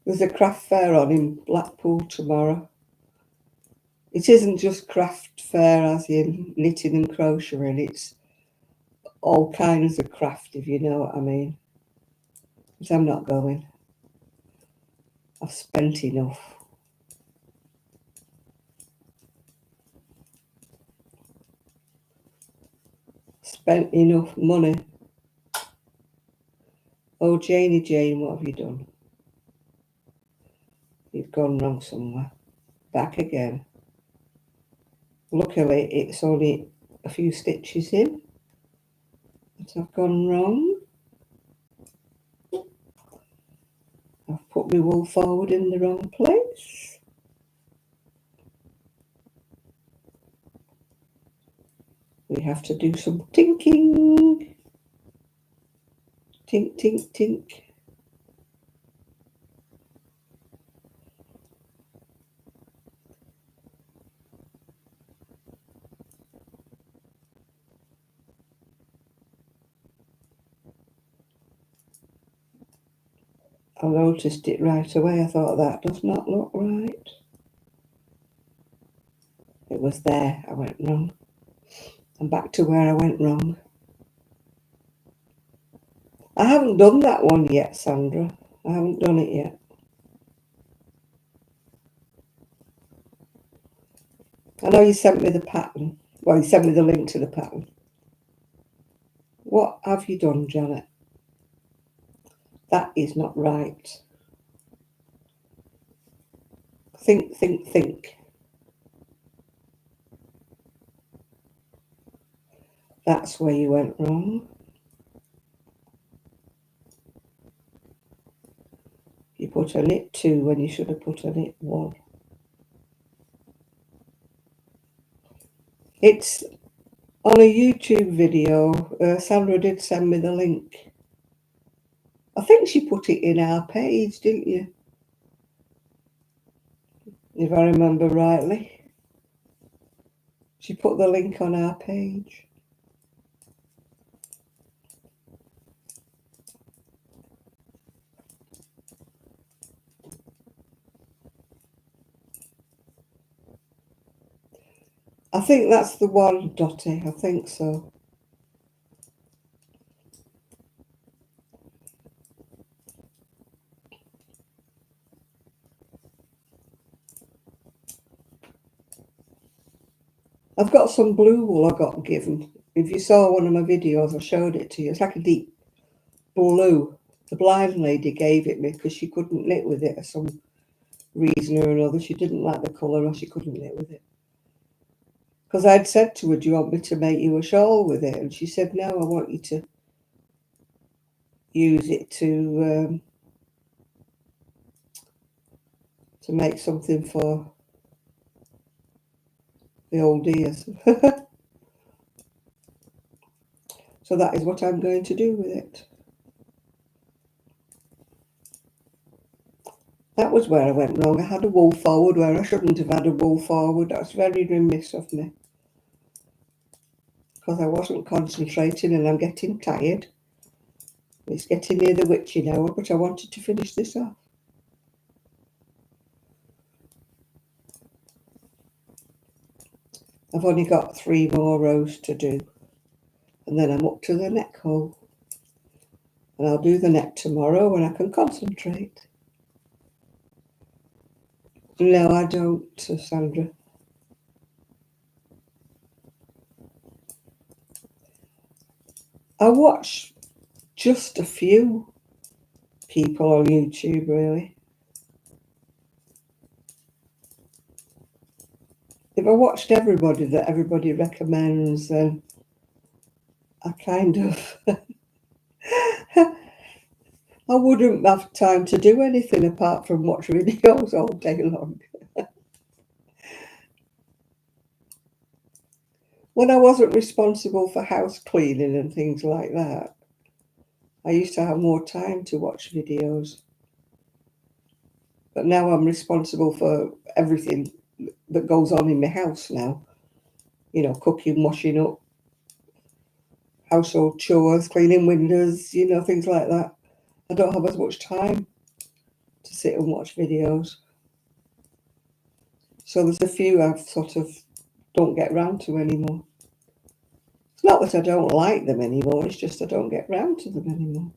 There's a craft fair on in Blackpool tomorrow. It isn't just craft fair as in knitting and crocheting, it's all kinds of craft, if you know what I mean. But I'm not going. I've spent enough. Spent enough money. Oh, Janie Jane, what have you done? You've gone wrong somewhere. Back again. Luckily, it's only a few stitches in that I've gone wrong. I've put my wool forward in the wrong place. We have to do some tinking. Tink, tink, tink. I noticed it right away. I thought, that does not look right. It was there. I went wrong. I'm back to where I went wrong. I haven't done that one yet, Sandra. I haven't done it yet. I know you sent me the pattern. Well, you sent me the link to the pattern. What have you done, Janet? That is not right. Think, think, think. That's where you went wrong. You put a knit 2 when you should have put a knit 1. It's on a YouTube video. Sandra did send me the link. I think she put it in our page, didn't you? If I remember rightly. She put the link on our page. I think that's the one, Dottie. I think so. I've got some blue wool I got given. If you saw one of my videos, I showed it to you. It's like a deep blue. The blind lady gave it me because she couldn't knit with it for some reason or another. She didn't like the colour or she couldn't knit with it. Because I'd said to her, do you want me to make you a shawl with it? And she said, no, I want you to use it to make something for the old ears. So that is what I'm going to do with it. That was where I went wrong. I had a wool forward where I shouldn't have had a wool forward. That's very remiss of me. Because I wasn't concentrating and I'm getting tired. It's getting near the witching hour, but I wanted to finish this off. I've only got 3 more rows to do. And then I'm up to the neck hole. And I'll do the neck tomorrow when I can concentrate. No, I don't, Sandra. I watch just a few people on YouTube, really. If I watched everybody that everybody recommends, then I kind of... I wouldn't have time to do anything apart from watch videos all day long. When I wasn't responsible for house cleaning and things like that, I used to have more time to watch videos. But now I'm responsible for everything that goes on in my house now. You know, cooking, washing up, household chores, cleaning windows, you know, things like that. I don't have as much time to sit and watch videos. So there's a few I've sort of don't get round to anymore. It's not that I don't like them anymore, it's just I don't get round to them anymore.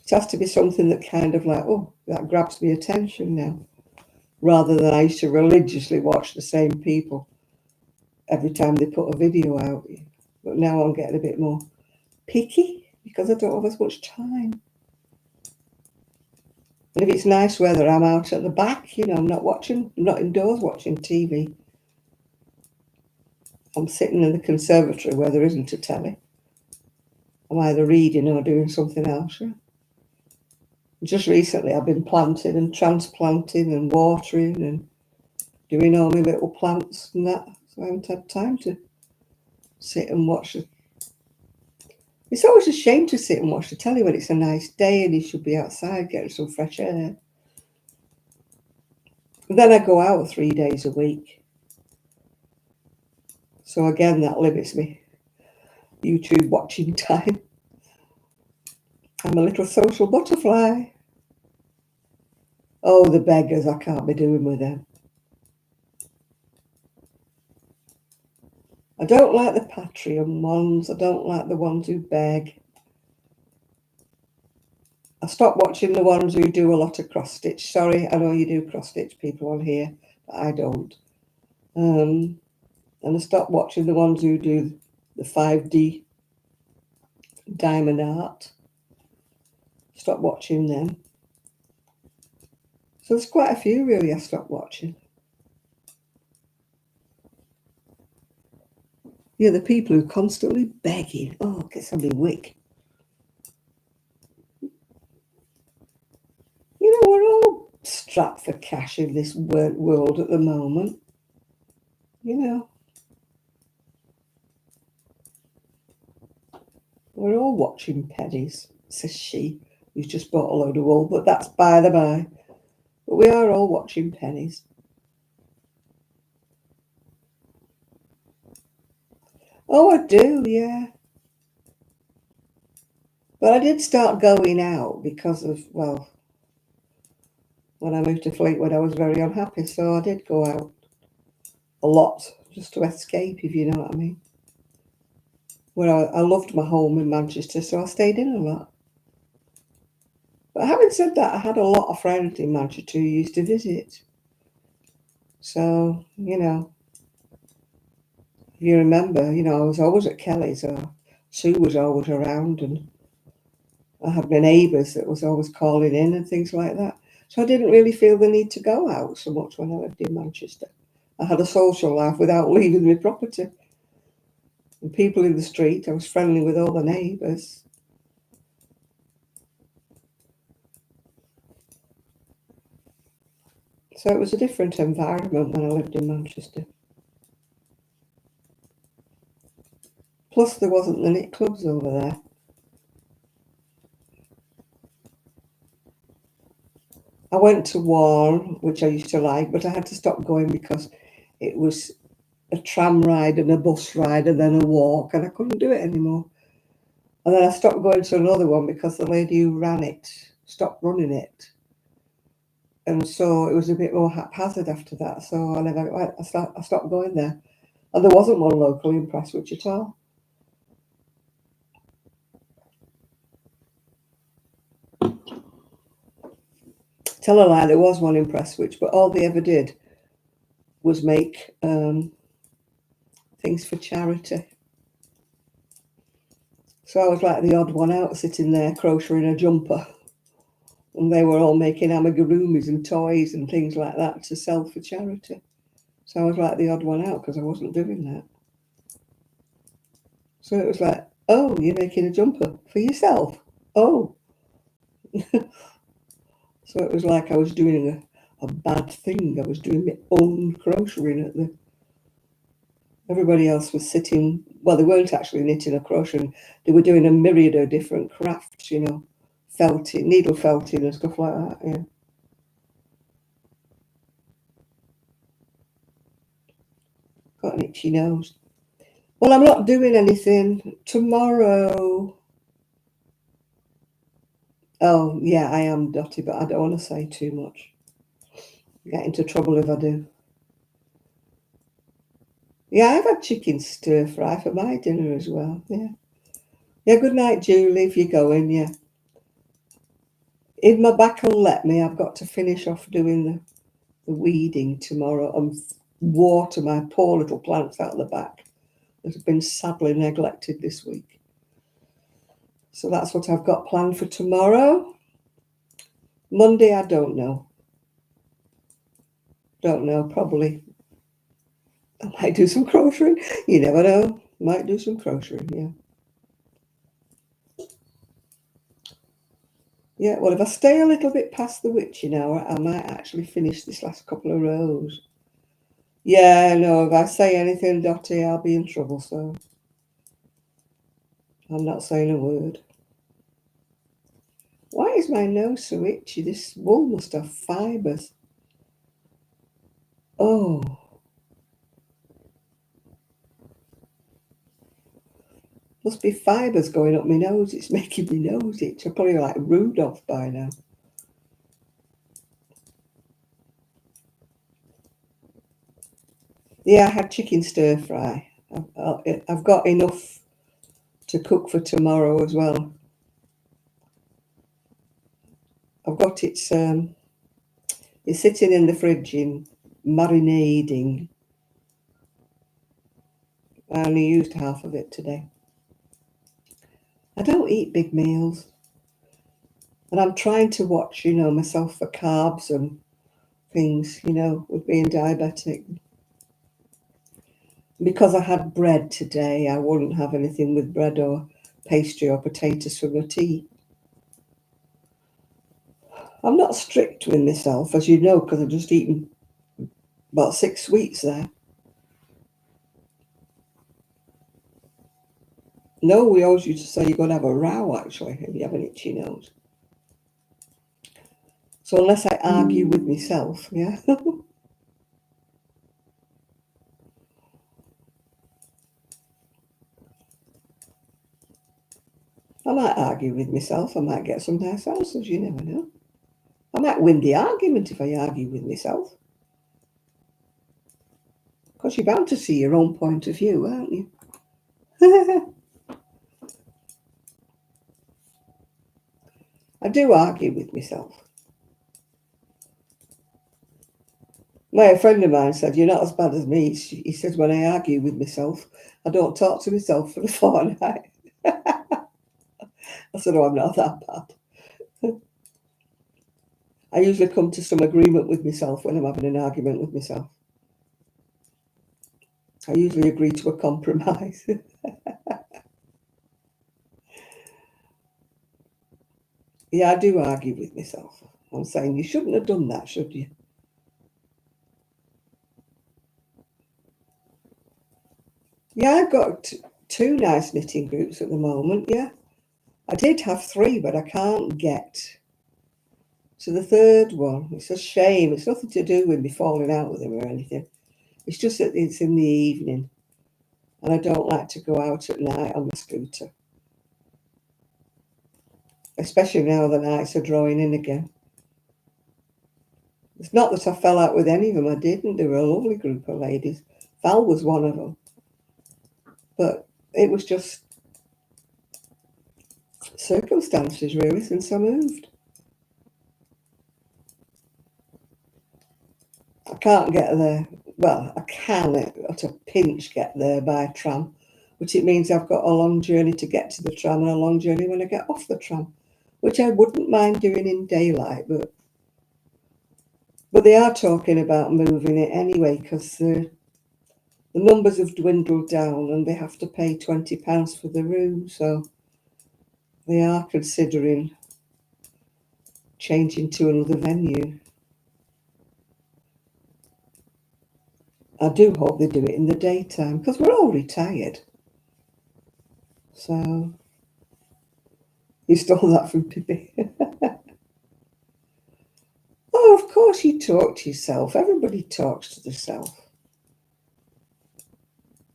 It has to be something that kind of like, oh, that grabs me attention now. Rather than I used to religiously watch the same people every time they put a video out. But now I'm getting a bit more picky because I don't have as much time. And if it's nice weather, I'm out at the back, you know, I'm not indoors watching TV. I'm sitting in the conservatory where there isn't a telly. I'm either reading or doing something else. Yeah? Just recently I've been planting and transplanting and watering and doing all my little plants and that. So I haven't had time to sit and watch it. It's always a shame to sit and watch the telly when it's a nice day and you should be outside getting some fresh air. And then I go out 3 days a week. So again, that limits me YouTube watching time. I'm a little social butterfly. Oh, the beggars, I can't be doing with them. I don't like the Patreon ones. I don't like the ones who beg. I stopped watching the ones who do a lot of cross stitch. Sorry, I know you do cross stitch people on here, but I don't. And I stopped watching the ones who do the 5D diamond art. Stopped watching them. So there's quite a few really I stopped watching. Yeah, the people who are constantly begging. Oh, get somebody wick. You know, we're all strapped for cash in this world at the moment. You know, we're all watching pennies, says she, who's just bought a load of wool, but that's by the by. But we are all watching pennies. Oh, I do, yeah. But I did start going out because of, well, when I moved to Fleetwood, I was very unhappy, so I did go out a lot just to escape, if you know what I mean. Well, I loved my home in Manchester, so I stayed in a lot. But having said that, I had a lot of friends in Manchester who used to visit. So, you know, if you remember, you know, I was always at Kelly's, so Sue was always around, and I had my neighbours that was always calling in and things like that. So I didn't really feel the need to go out so much when I lived in Manchester. I had a social life without leaving my property. And people in the street, I was friendly with all the neighbours. So it was a different environment when I lived in Manchester. Plus there wasn't the knit clubs over there. I went to one, which I used to like, but I had to stop going because it was a tram ride and a bus ride and then a walk, and I couldn't do it anymore. And then I stopped going to another one because the lady who ran it stopped running it. And so it was a bit more haphazard after that. So I stopped going there. And there wasn't one locally in Prestwich at all. Tell a lie, there was one in Prestwich, but all they ever did was make things for charity. So I was like the odd one out sitting there crocheting a jumper. And they were all making amigurumis and toys and things like that to sell for charity. So I was like the odd one out because I wasn't doing that. So it was like, oh, you're making a jumper for yourself? Oh. So it was like I was doing a bad thing. I was doing my own crocheting at the... Everybody else was sitting... Well, they weren't actually knitting or crocheting. They were doing a myriad of different crafts, you know, felting, needle felting and stuff like that, yeah. Got an itchy nose. Well, I'm not doing anything tomorrow. Oh, yeah, I am, Dottie, but I don't want to say too much. Get into trouble if I do. Yeah, I've had chicken stir fry for my dinner as well, yeah. Yeah, good night, Julie, if you're going, yeah. If my back will let me, I've got to finish off doing the weeding tomorrow and water my poor little plants out the back that have been sadly neglected this week. So that's what I've got planned for tomorrow. Monday, I don't know. Don't know, probably. I might do some crocheting. You never know. Might do some crocheting, yeah. Yeah, well, if I stay a little bit past the witching hour, I might actually finish this last couple of rows. Yeah, no, if I say anything, Dottie, I'll be in trouble, so I'm not saying a word. Why is my nose so itchy? This wool must have fibres. Oh. Must be fibres going up my nose. It's making me nose itch. I'm probably like Rudolph by now. Yeah, I had chicken stir fry. I've got enough to cook for tomorrow as well. I've got it's sitting in the fridge in marinating. I only used half of it today. I don't eat big meals. And I'm trying to watch, myself for carbs and things, with being diabetic. Because I had bread today, I wouldn't have anything with bread or pastry or potatoes for my tea. I'm not strict with myself, as you know, because I've just eaten about 6 sweets there. No, we always used to say you're going to have a row, actually, if you have an itchy nose. So unless I argue with myself, yeah. I might argue with myself. I might get some nice answers. You never know. I might win the argument if I argue with myself. Because you're bound to see your own point of view, aren't you? I do argue with myself. A friend of mine said, "You're not as bad as me." He says, "When I argue with myself, I don't talk to myself for a fortnight." I said, "Oh, I'm not that bad." I usually come to some agreement with myself when I'm having an argument with myself. I usually agree to a compromise. Yeah, I do argue with myself. I'm saying, you shouldn't have done that, should you? Yeah, I've got two nice knitting groups at the moment, yeah. I did have three, but I can't get to the third one. It's a shame. It's nothing to do with me falling out with him or anything. It's just that it's in the evening, and I don't like to go out at night on the scooter. Especially now the nights are drawing in again. It's not that I fell out with any of them. I didn't. They were a lovely group of ladies. Val was one of them. But it was just circumstances, really, since I moved. I can't get there. Well, I can at a pinch get there by tram, which it means I've got a long journey to get to the tram and a long journey when I get off the tram, which I wouldn't mind doing in daylight, but they are talking about moving it anyway because the numbers have dwindled down and they have to pay £20 for the room, so they are considering changing to another venue. I do hope they do it in the daytime because we're all retired. So you stole that from Pippi. Oh, of course you talk to yourself. Everybody talks to themselves.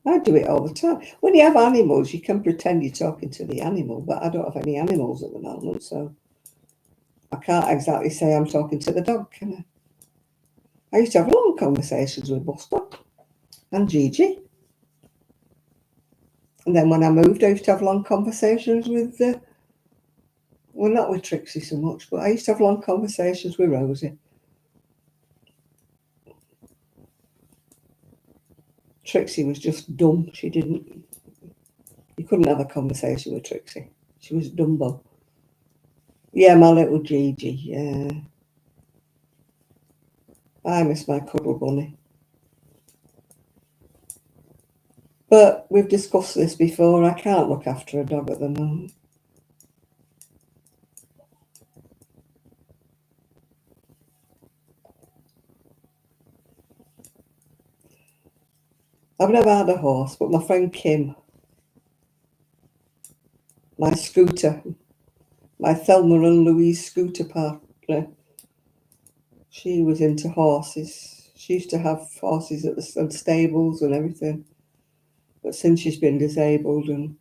I do it all the time. When you have animals, you can pretend you're talking to the animal, but I don't have any animals at the moment, so I can't exactly say I'm talking to the dog, can I? I used to have long conversations with Buster and Gigi. And then when I moved, I used to have long conversations with, well, not with Trixie so much, but I used to have long conversations with Rosie. Trixie was just dumb. You couldn't have a conversation with Trixie. She was Dumbo. Yeah, my little Gigi, yeah. I miss my cuddle bunny. But we've discussed this before. I can't look after a dog at the moment. I've never had a horse, but my friend Kim, my scooter, my Thelma and Louise scooter partner, she was into horses. She used to have horses at the stables and everything. But since she's been disabled and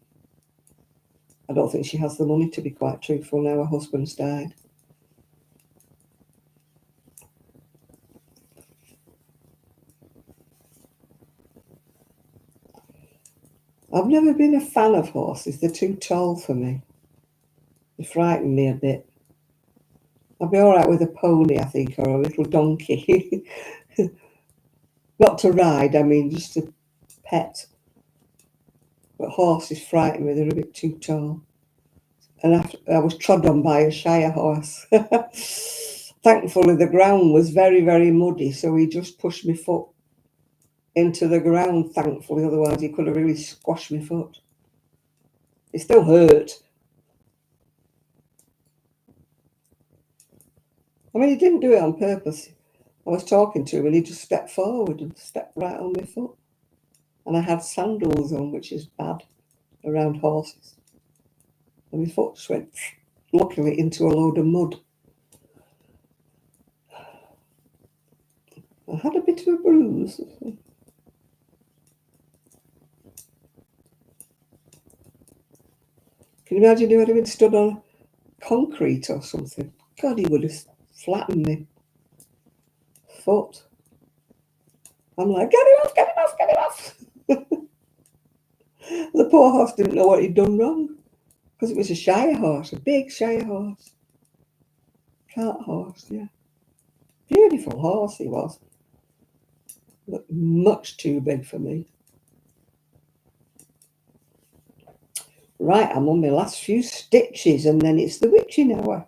I don't think she has the money, to be quite truthful, now her husband's died. I've never been a fan of horses. They're too tall for me. They frighten me a bit. I'd be all right with a pony, I think, or a little donkey. Not to ride, I mean, just to pet. But horses frighten me. They're a bit too tall. And I was trod on by a shire horse. Thankfully, the ground was very, very muddy, so he just pushed my foot into the ground, thankfully. Otherwise, he could have really squashed my foot. It still hurt. I mean, he didn't do it on purpose. I was talking to him and he just stepped forward and stepped right on my foot. And I had sandals on, which is bad around horses. And my foot just went, luckily, into a load of mud. I had a bit of a bruise. Can you imagine if I'd have been stood on concrete or something? God, he would have flattened me foot. I'm like, get him off, get him off, get him off. The poor horse didn't know what he'd done wrong because it was a shire horse, a big shire horse. Cart horse, yeah. Beautiful horse he was. But much too big for me. Right, I'm on my last few stitches and then it's the witching hour.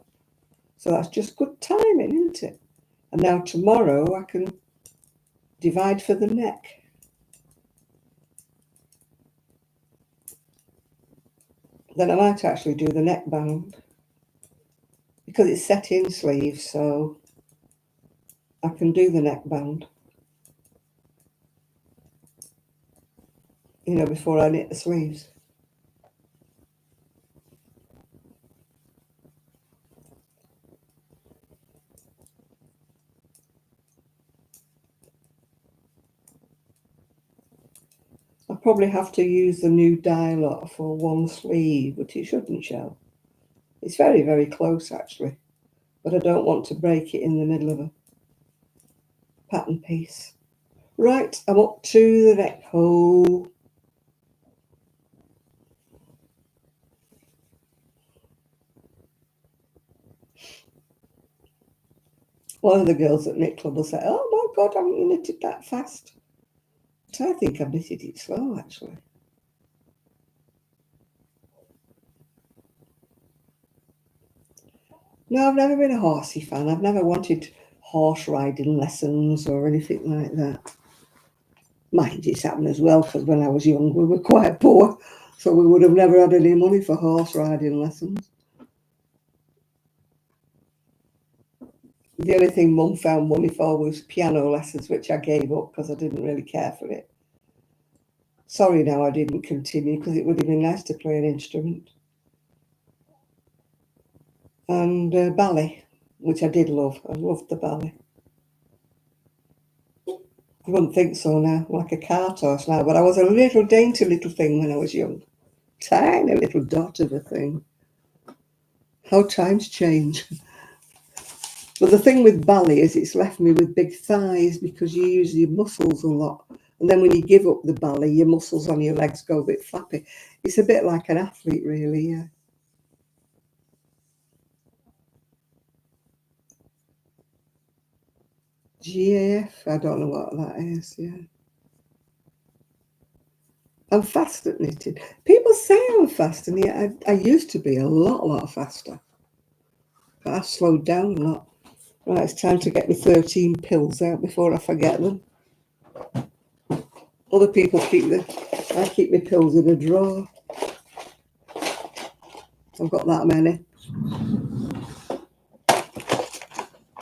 So that's just good timing, isn't it? And now tomorrow I can divide for the neck. Then I might actually do the neckband because it's set in sleeves, so I can do the neckband, you know, before I knit the sleeves. I probably have to use the new dye lot for one sleeve, but it shouldn't show. It's very, very close actually, but I don't want to break it in the middle of a pattern piece. Right, I'm up to the neck hole. One of the girls at Knit Club will say, oh my God, haven't you knitted that fast? But I think I've knitted it slow actually. No, I've never been a horsey fan. I've never wanted horse riding lessons or anything like that. Mind it's happened as well, because when I was young we were quite poor, so we would have never had any money for horse riding lessons. The only thing Mum found money for was piano lessons, which I gave up because I didn't really care for it. Sorry now I didn't continue, because it would have been nice to play an instrument. And ballet, which I did love. I loved the ballet. You wouldn't think so now, like a cart horse now, but I was a little dainty little thing when I was young. Tiny little dot of a thing. How times change. But the thing with ballet is it's left me with big thighs because you use your muscles a lot. And then when you give up the ballet, your muscles on your legs go a bit flappy. It's a bit like an athlete, really, yeah. GAF, I don't know what that is, yeah. I'm fast at knitting. People say I'm fast, and yet I used to be a lot faster. But I've slowed down a lot. Right, it's time to get my 13 pills out before I forget them. Other people I keep my pills in a drawer. I've got that many.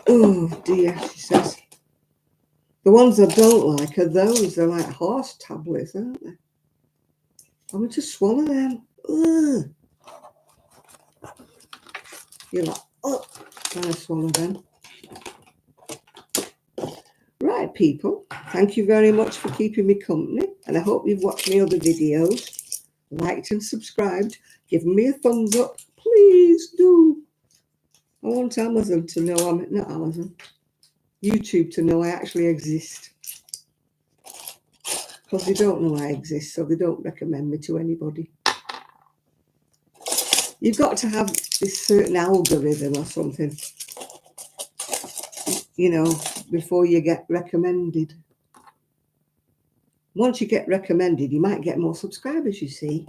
Oh dear, she says. The ones I don't like are those. They're like horse tablets, aren't they? I'm going to swallow them. Ugh. You're like, oh, trying to swallow them. Right, people. Thank you very much for keeping me company. And I hope you've watched my other videos, liked and subscribed. Give me a thumbs up. Please do. I want Amazon to know not Amazon. YouTube to know I actually exist. Because they don't know I exist, so they don't recommend me to anybody. You've got to have this certain algorithm or something, you know, before you get recommended. Once you get recommended, you might get more subscribers, you see.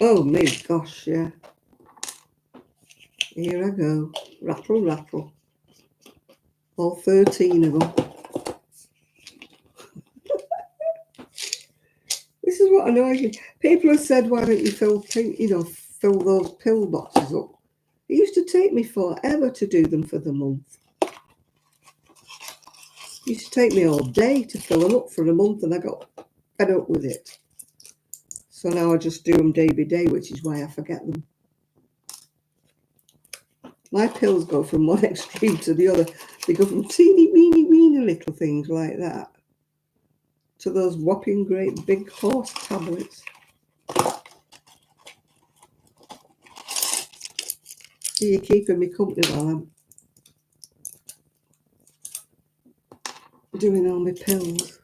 Oh, my gosh, yeah. Here I go. Rattle, rattle. All 13 of them. This is what annoys me. People have said, why don't you fill those pill boxes up? It used to take me forever to do them for the month. It used to take me all day to fill them up for a month, and I got fed up with it. So now I just do them day by day, which is why I forget them. My pills go from one extreme to the other. They go from teeny, weeny little things like that to those whopping great big horse tablets. So you're keeping me company while I'm doing all my pills.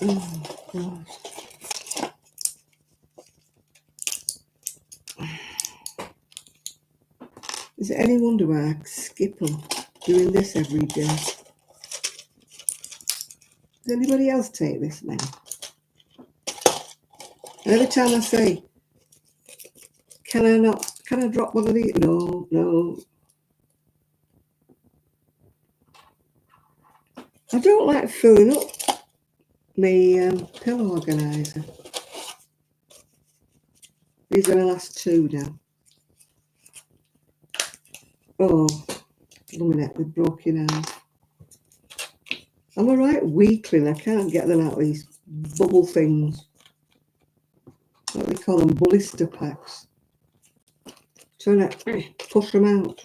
Oh, gosh. Is it any wonder why I skip on doing this every day? Does anybody else take this now? And every time I say, can I drop one of these? No. I don't like filling up my pill organiser. These are the last two now. Oh, luminette with broken arms. I'm a right weakling. I can't get them out of these bubble things. What we call them, blister packs. Trying to push them out.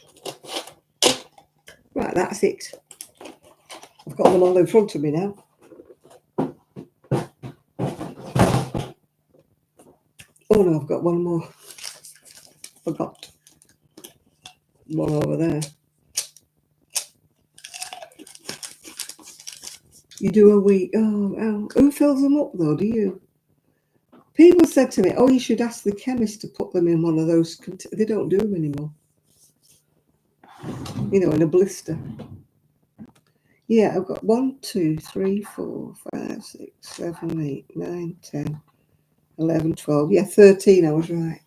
Right, that's it. I've got them all in front of me now. Oh no, I've got one more. Forgot. One over there. You do a week. Oh, who fills them up though? Do you? People said to me, oh, you should ask the chemist to put them in one of those. They don't do them anymore. You know, in a blister. Yeah, I've got 1, 2, 3, 4, 5, 6, 7, 8, 9, 10, 11, 12. Yeah, 13, I was right.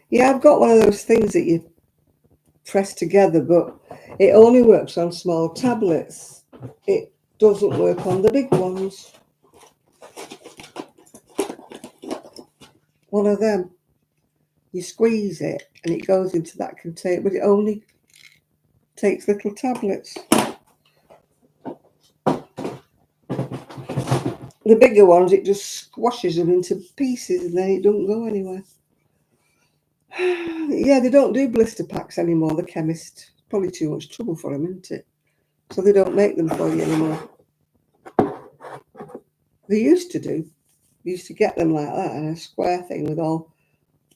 Yeah, I've got one of those things that you press together, but it only works on small tablets. It doesn't work on the big ones. One of them, you squeeze it and it goes into that container, but it only takes little tablets. The bigger ones, it just squashes them into pieces and then it don't go anywhere. Yeah, they don't do blister packs anymore, the chemist. Probably too much trouble for them, isn't it? So they don't make them for you anymore. They used to do. You used to get them like that in a square thing with all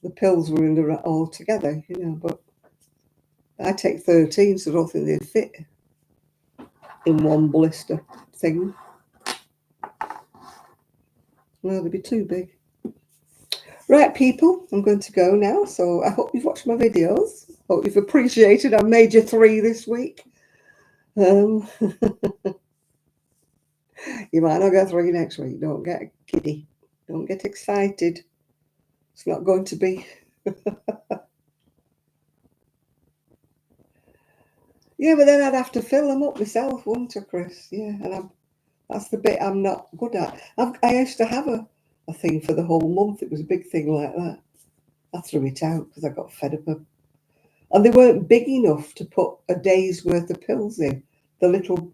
the pills were in the all together, you know, but I take 13, so I don't think they'd fit in one blister thing. Well, they'd be too big. Right, people, I'm going to go now. So I hope you've watched my videos. Hope you've appreciated. I made you 3 this week. You might not get 3 next week. Don't get giddy. Don't get excited. It's not going to be. Yeah, but then I'd have to fill them up myself, wouldn't I, Chris? Yeah, and that's the bit I'm not good at. I used to have a thing for the whole month. It was a big thing like that. I threw it out because I got fed up of. And they weren't big enough to put a day's worth of pills in. The little,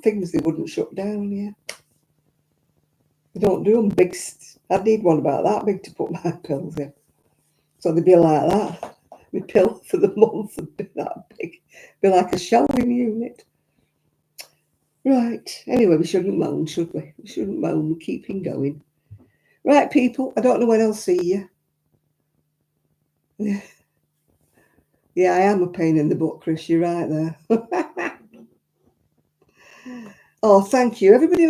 things they wouldn't shut down, yeah. They don't do them big. I'd need one about that big to put my pills in. So they'd be like that. My pill for the month would be that big. Be like a shelving unit. Right. Anyway, we shouldn't moan, should we? We shouldn't moan. We're keeping going. Right, people. I don't know when I'll see you. Yeah, I am a pain in the butt, Chris. You're right there. Oh, thank you. Everybody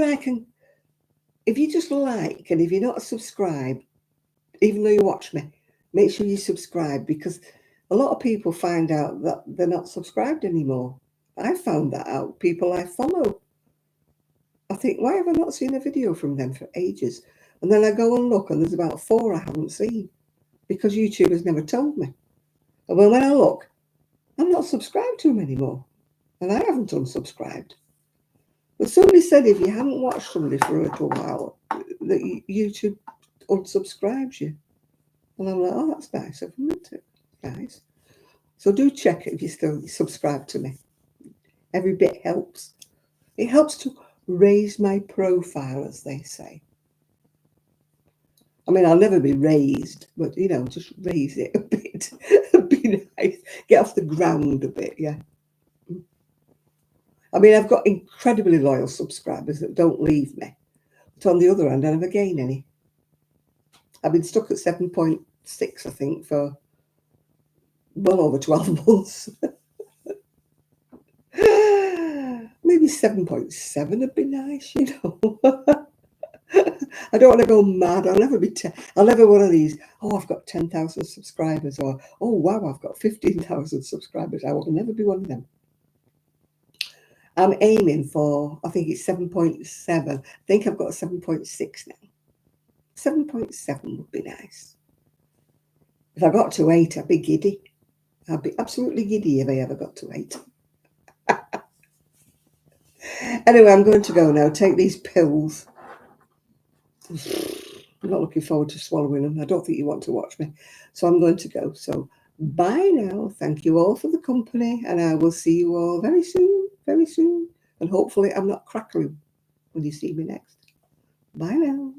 if you just like and if you're not subscribed, even though you watch me, make sure you subscribe, because a lot of people find out that they're not subscribed anymore. I found that out. People I follow. I think, why have I not seen a video from them for ages? And then I go and look and there's about 4 I haven't seen because YouTube has never told me. And well, when I look, I'm not subscribed to them anymore. And I haven't unsubscribed. But somebody said if you haven't watched somebody for a little while, that YouTube unsubscribes you. And I'm like, oh, that's nice of them, isn't it? Nice. So do check it if you're still subscribed to me. Every bit helps. It helps to raise my profile, as they say. I mean, I'll never be raised, but, just raise it a bit. Be nice. Get off the ground a bit, yeah. I mean, I've got incredibly loyal subscribers that don't leave me. But on the other hand, I never gain any. I've been stuck at 7.6, I think, for well over 12 months. Maybe 7.7 would be nice, I don't want to go mad. I'll never one of these, oh, I've got 10,000 subscribers, or, oh, wow, I've got 15,000 subscribers. I will never be one of them. I'm aiming for, I think it's 7.7. I think I've got 7.6 now. 7.7 would be nice. If I got to 8, I'd be giddy. I'd be absolutely giddy if I ever got to 8. Anyway, I'm going to go now. Take these pills. I'm not looking forward to swallowing them. I don't think you want to watch me. So I'm going to go. So bye now. Thank you all for the company. And I will see you all very soon. Very soon. And hopefully I'm not crackling when you see me next. Bye now.